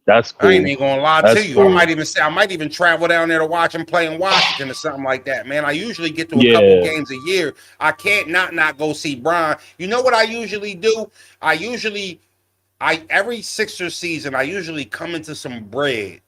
That's cool. I ain't even gonna lie to you. Cool. I might even travel down there to watch them play in Washington or something like that, man. I usually get to a couple games a year. I can't not go see Brian. You know what I usually do? Every Sixers season, I usually come into some bread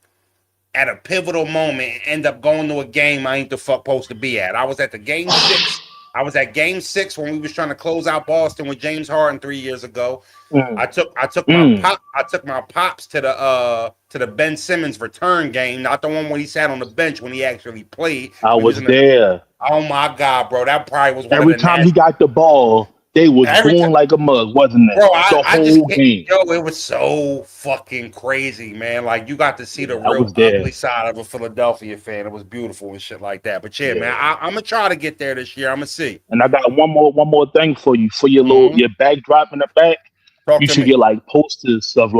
at a pivotal moment and end up going to a game I ain't the fuck supposed to be at. I was at the game 6. I was at game 6 when we was trying to close out Boston with James Harden 3 years ago. I took my pops to the Ben Simmons return game, not the one when he sat on the bench when he actually played. I was there. Oh my God, bro. That probably was every time he got the ball, They was Every time, going like a mug, wasn't it? bro, The I just whole can't. game. Yo, it was so fucking crazy, man. Like you got to see the Yeah, I real was there. ugly side of a Philadelphia fan. It was beautiful and shit like that. But yeah, man, Yeah. I'm gonna try to get there this year. I'm gonna see. And I got one more thing for you. For Mm-hmm. your backdrop in the back, Talk you to should me. get like posters of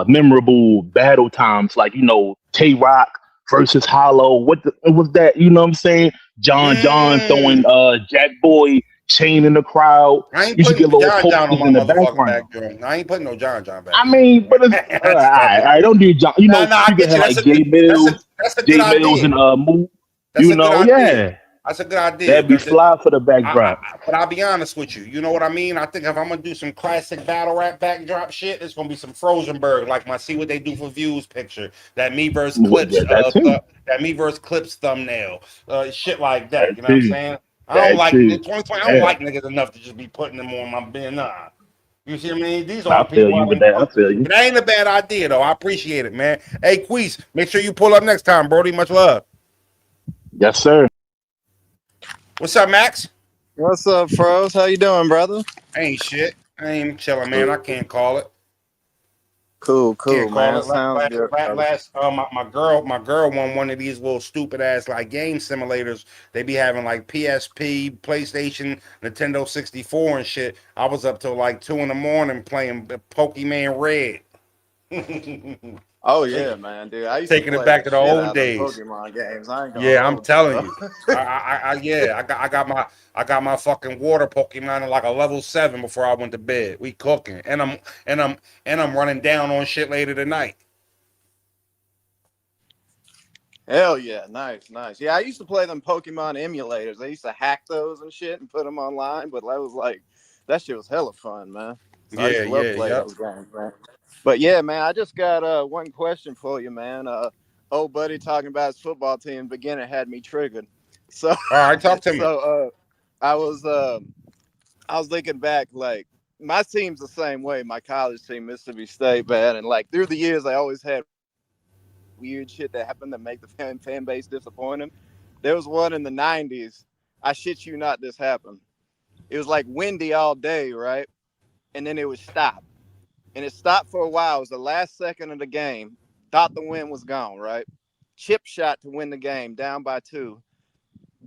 memorable battle times, like Tay Rock versus Hollow. What was that? You know what I'm saying? John throwing Mm. Jack Boy chain in the crowd. I ain't You should putting get little John on posters my in the motherfucking background. background. I ain't putting no John back I there. mean, but it's all That's right. stupid. All right, don't do John. Nah, I You can get have you. like Jay That's a good Mills, idea. and Moot. That's a good idea. Yeah, That's a good idea. that'd be fly for the backdrop. But I'll be honest with you. You know what I mean? I think if I'm gonna do some classic battle rap backdrop shit, it's gonna be some Frozenberg, like my "See What They Do for Views" picture. That me versus Well, Clips. that's him. That me versus Clips thumbnail. Shit like that. That's You know what I'm it. saying? I don't That's like it. 2020. I don't Yeah, like niggas enough to just be putting them on my bin. Nah. You see what I mean? These are I the feel people I you with done that. I fuck feel with. you. But that ain't a bad idea though. I appreciate it, man. Hey, Queese, make sure you pull up next time, Brody. Much love. Yes, sir. What's up, Max? What's up, Froze? How you doing, brother? Ain't shit. I ain't chilling, man. I Cool, can't call it. cool, Can't call man. it. Sounds good, brother. My girl won one of these little stupid ass like game simulators. They be having like PSP, PlayStation, Nintendo 64 and shit. I was up till like 2 in the morning playing Pokemon Red. Oh Take, yeah, man, dude. I used to taking it play back the to the shit old out of them days. Pokemon games. I ain't gonna Yeah, I'm hold you, telling bro. you. I got my fucking water Pokemon at like a level 7 before I went to bed. We cooking, and I'm I'm running down on shit later tonight. Hell yeah, nice, nice. Yeah, I used to play them Pokemon emulators. I used to hack those and shit and put them online, but that was like that shit was hella fun, man. So I used Yeah, to love yeah, to play yep. those games, man. But yeah, man, I just got one question for you, man. Old buddy talking about his football team beginner had me triggered. So All right, talk to me. so I was I was thinking back, like my team's the same way. My college team, Mississippi State, man, and like through the years, I always had weird shit that happened to make the fan base disappointed. There was one in the '90s. I shit you not, this happened. It was like windy all day, right? And then it would stop, and it stopped for a while. It was the last second of the game. Thought the wind was gone, right? Chip shot to win the game, down by 2.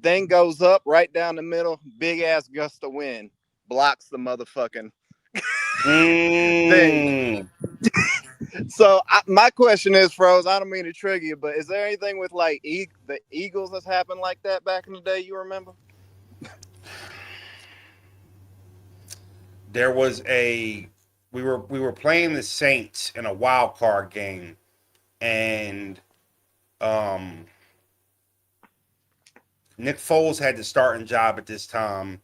Thing goes up right down the middle, big ass gust of wind blocks the motherfucking thing. Mm. So my question is, Froze, I don't mean to trigger you, but is there anything with like the Eagles that's happened like that back in the day you remember? There was we were playing the Saints in a wild card game, and um, Nick Foles had the starting job at this time.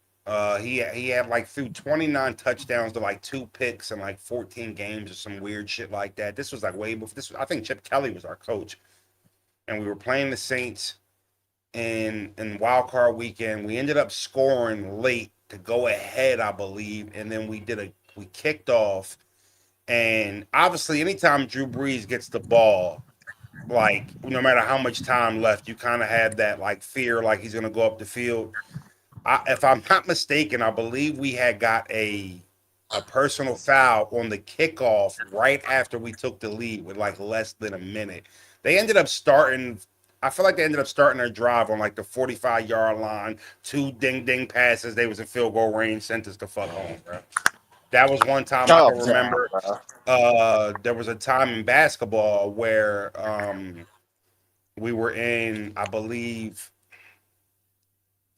He had like threw 29 touchdowns to like 2 picks in like 14 games or some weird shit like that. This was like way before this. I think Chip Kelly was our coach, and we were playing the Saints in wild card weekend. We ended up scoring late to go ahead, I believe, and then we kicked off. And obviously, anytime Drew Brees gets the ball, like no matter how much time left, you kind of have that like fear, like he's gonna go up the field. If I'm not mistaken, I believe we had got a personal foul on the kickoff right after we took the lead with like less than a minute. They ended up starting. I feel like they ended up starting their drive on like the 45-yard line. 2 ding ding passes. They was in field goal range. Sent us the fuck home, bro. That was one time I Oh can damn, remember. bro. There was a time in basketball where we were in, I believe,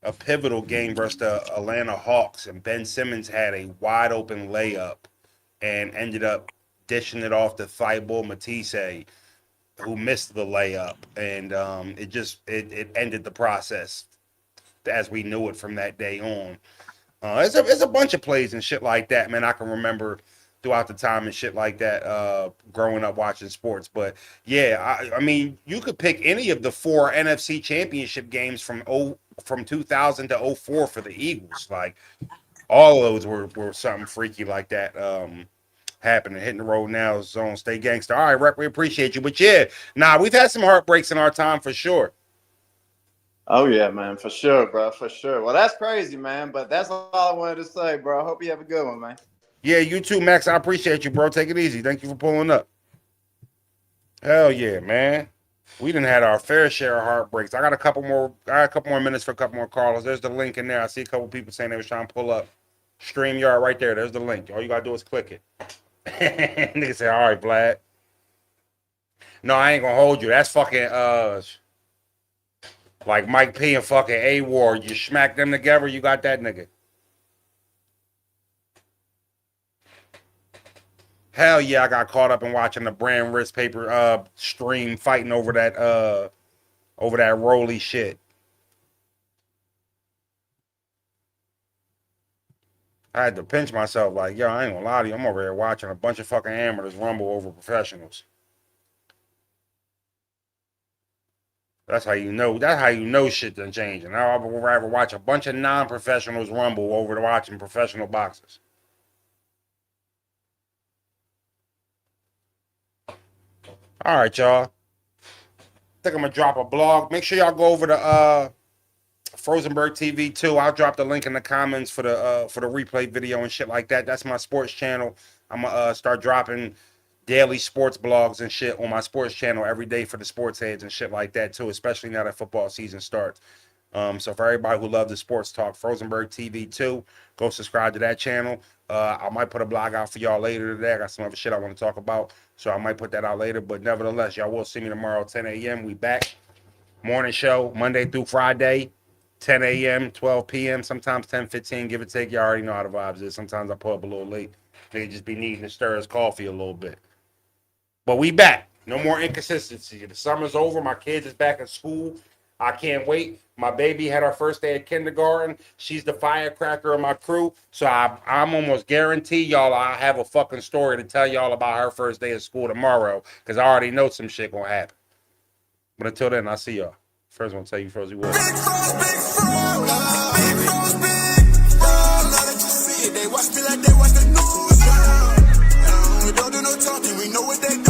a pivotal game versus the Atlanta Hawks, and Ben Simmons had a wide open layup and ended up dishing it off to Thibault Matisse, who missed the layup, and it ended the process as we knew it from that day on. It's a bunch of plays and shit like that, man. I can remember throughout the time and shit like that, growing up watching sports. But yeah, I mean, you could pick any of the 4 NFC Championship games from 2000 to '04 for the Eagles. Like all of those were something freaky like that. Happening, hitting the road now, zone, stay gangster. All right, Rep, we appreciate you. But yeah, we've had some heartbreaks in our time for sure. Oh yeah, man, for sure, bro, for sure. Well, that's crazy, man. But that's all I wanted to say, bro. Hope you have a good one, man. Yeah, you too, Max. I appreciate you, bro. Take it easy. Thank you for pulling up. Hell yeah, man. We done had our fair share of heartbreaks. I got a couple more. I got a couple more minutes for a couple more callers. There's the link in there. I see a couple people saying they was trying to pull up. StreamYard right there. There's the link. All you gotta do is click it. Nigga say, all right, Vlad. No, I ain't gonna hold you. That's fucking like Mike P and fucking A Ward. You smack them together, you got that nigga. Hell yeah, I got caught up in watching the brand risk paper stream fighting over that Rolly shit. I had to pinch myself like, yo, I ain't gonna lie to you. I'm over here watching a bunch of fucking amateurs rumble over professionals. That's how you know. That's how you know shit done changed. And I would rather watch a bunch of non-professionals rumble over to watching professional boxers. All right, y'all. I think I'm gonna drop a blog. Make sure y'all go over to Frozenberg TV too. I'll drop the link in the comments for the replay video and shit like that. That's my sports channel. I'm gonna start dropping daily sports blogs and shit on my sports channel every day for the sports heads and shit like that too, especially now that football season starts. So for everybody who loves the sports talk, Frozenberg TV 2, go subscribe to that channel. I might put a blog out for y'all later today. I got some other shit I want to talk about, so I might put that out later. But nevertheless, y'all will see me tomorrow at 10 a.m. We back. Morning show, Monday through Friday, 10 a.m., 12 p.m., sometimes 10:15, give or take. Y'all already know how the vibes is. Sometimes I pull up a little late. They just be needing to stir his coffee a little bit. But we back. No more inconsistency. The summer's over. My kids is back in school. I can't wait. My baby had her first day at kindergarten. She's the firecracker of my crew. So I'm almost guaranteed y'all I have a fucking story to tell y'all about her first day of school tomorrow because I already know some shit gonna happen. But until then, I'll see y'all. First, I'm gonna tell you Frozy Wood. Big froze, big froze. Now that you see it, they watch me like they watch the news. We don't do no talking, we know what they do.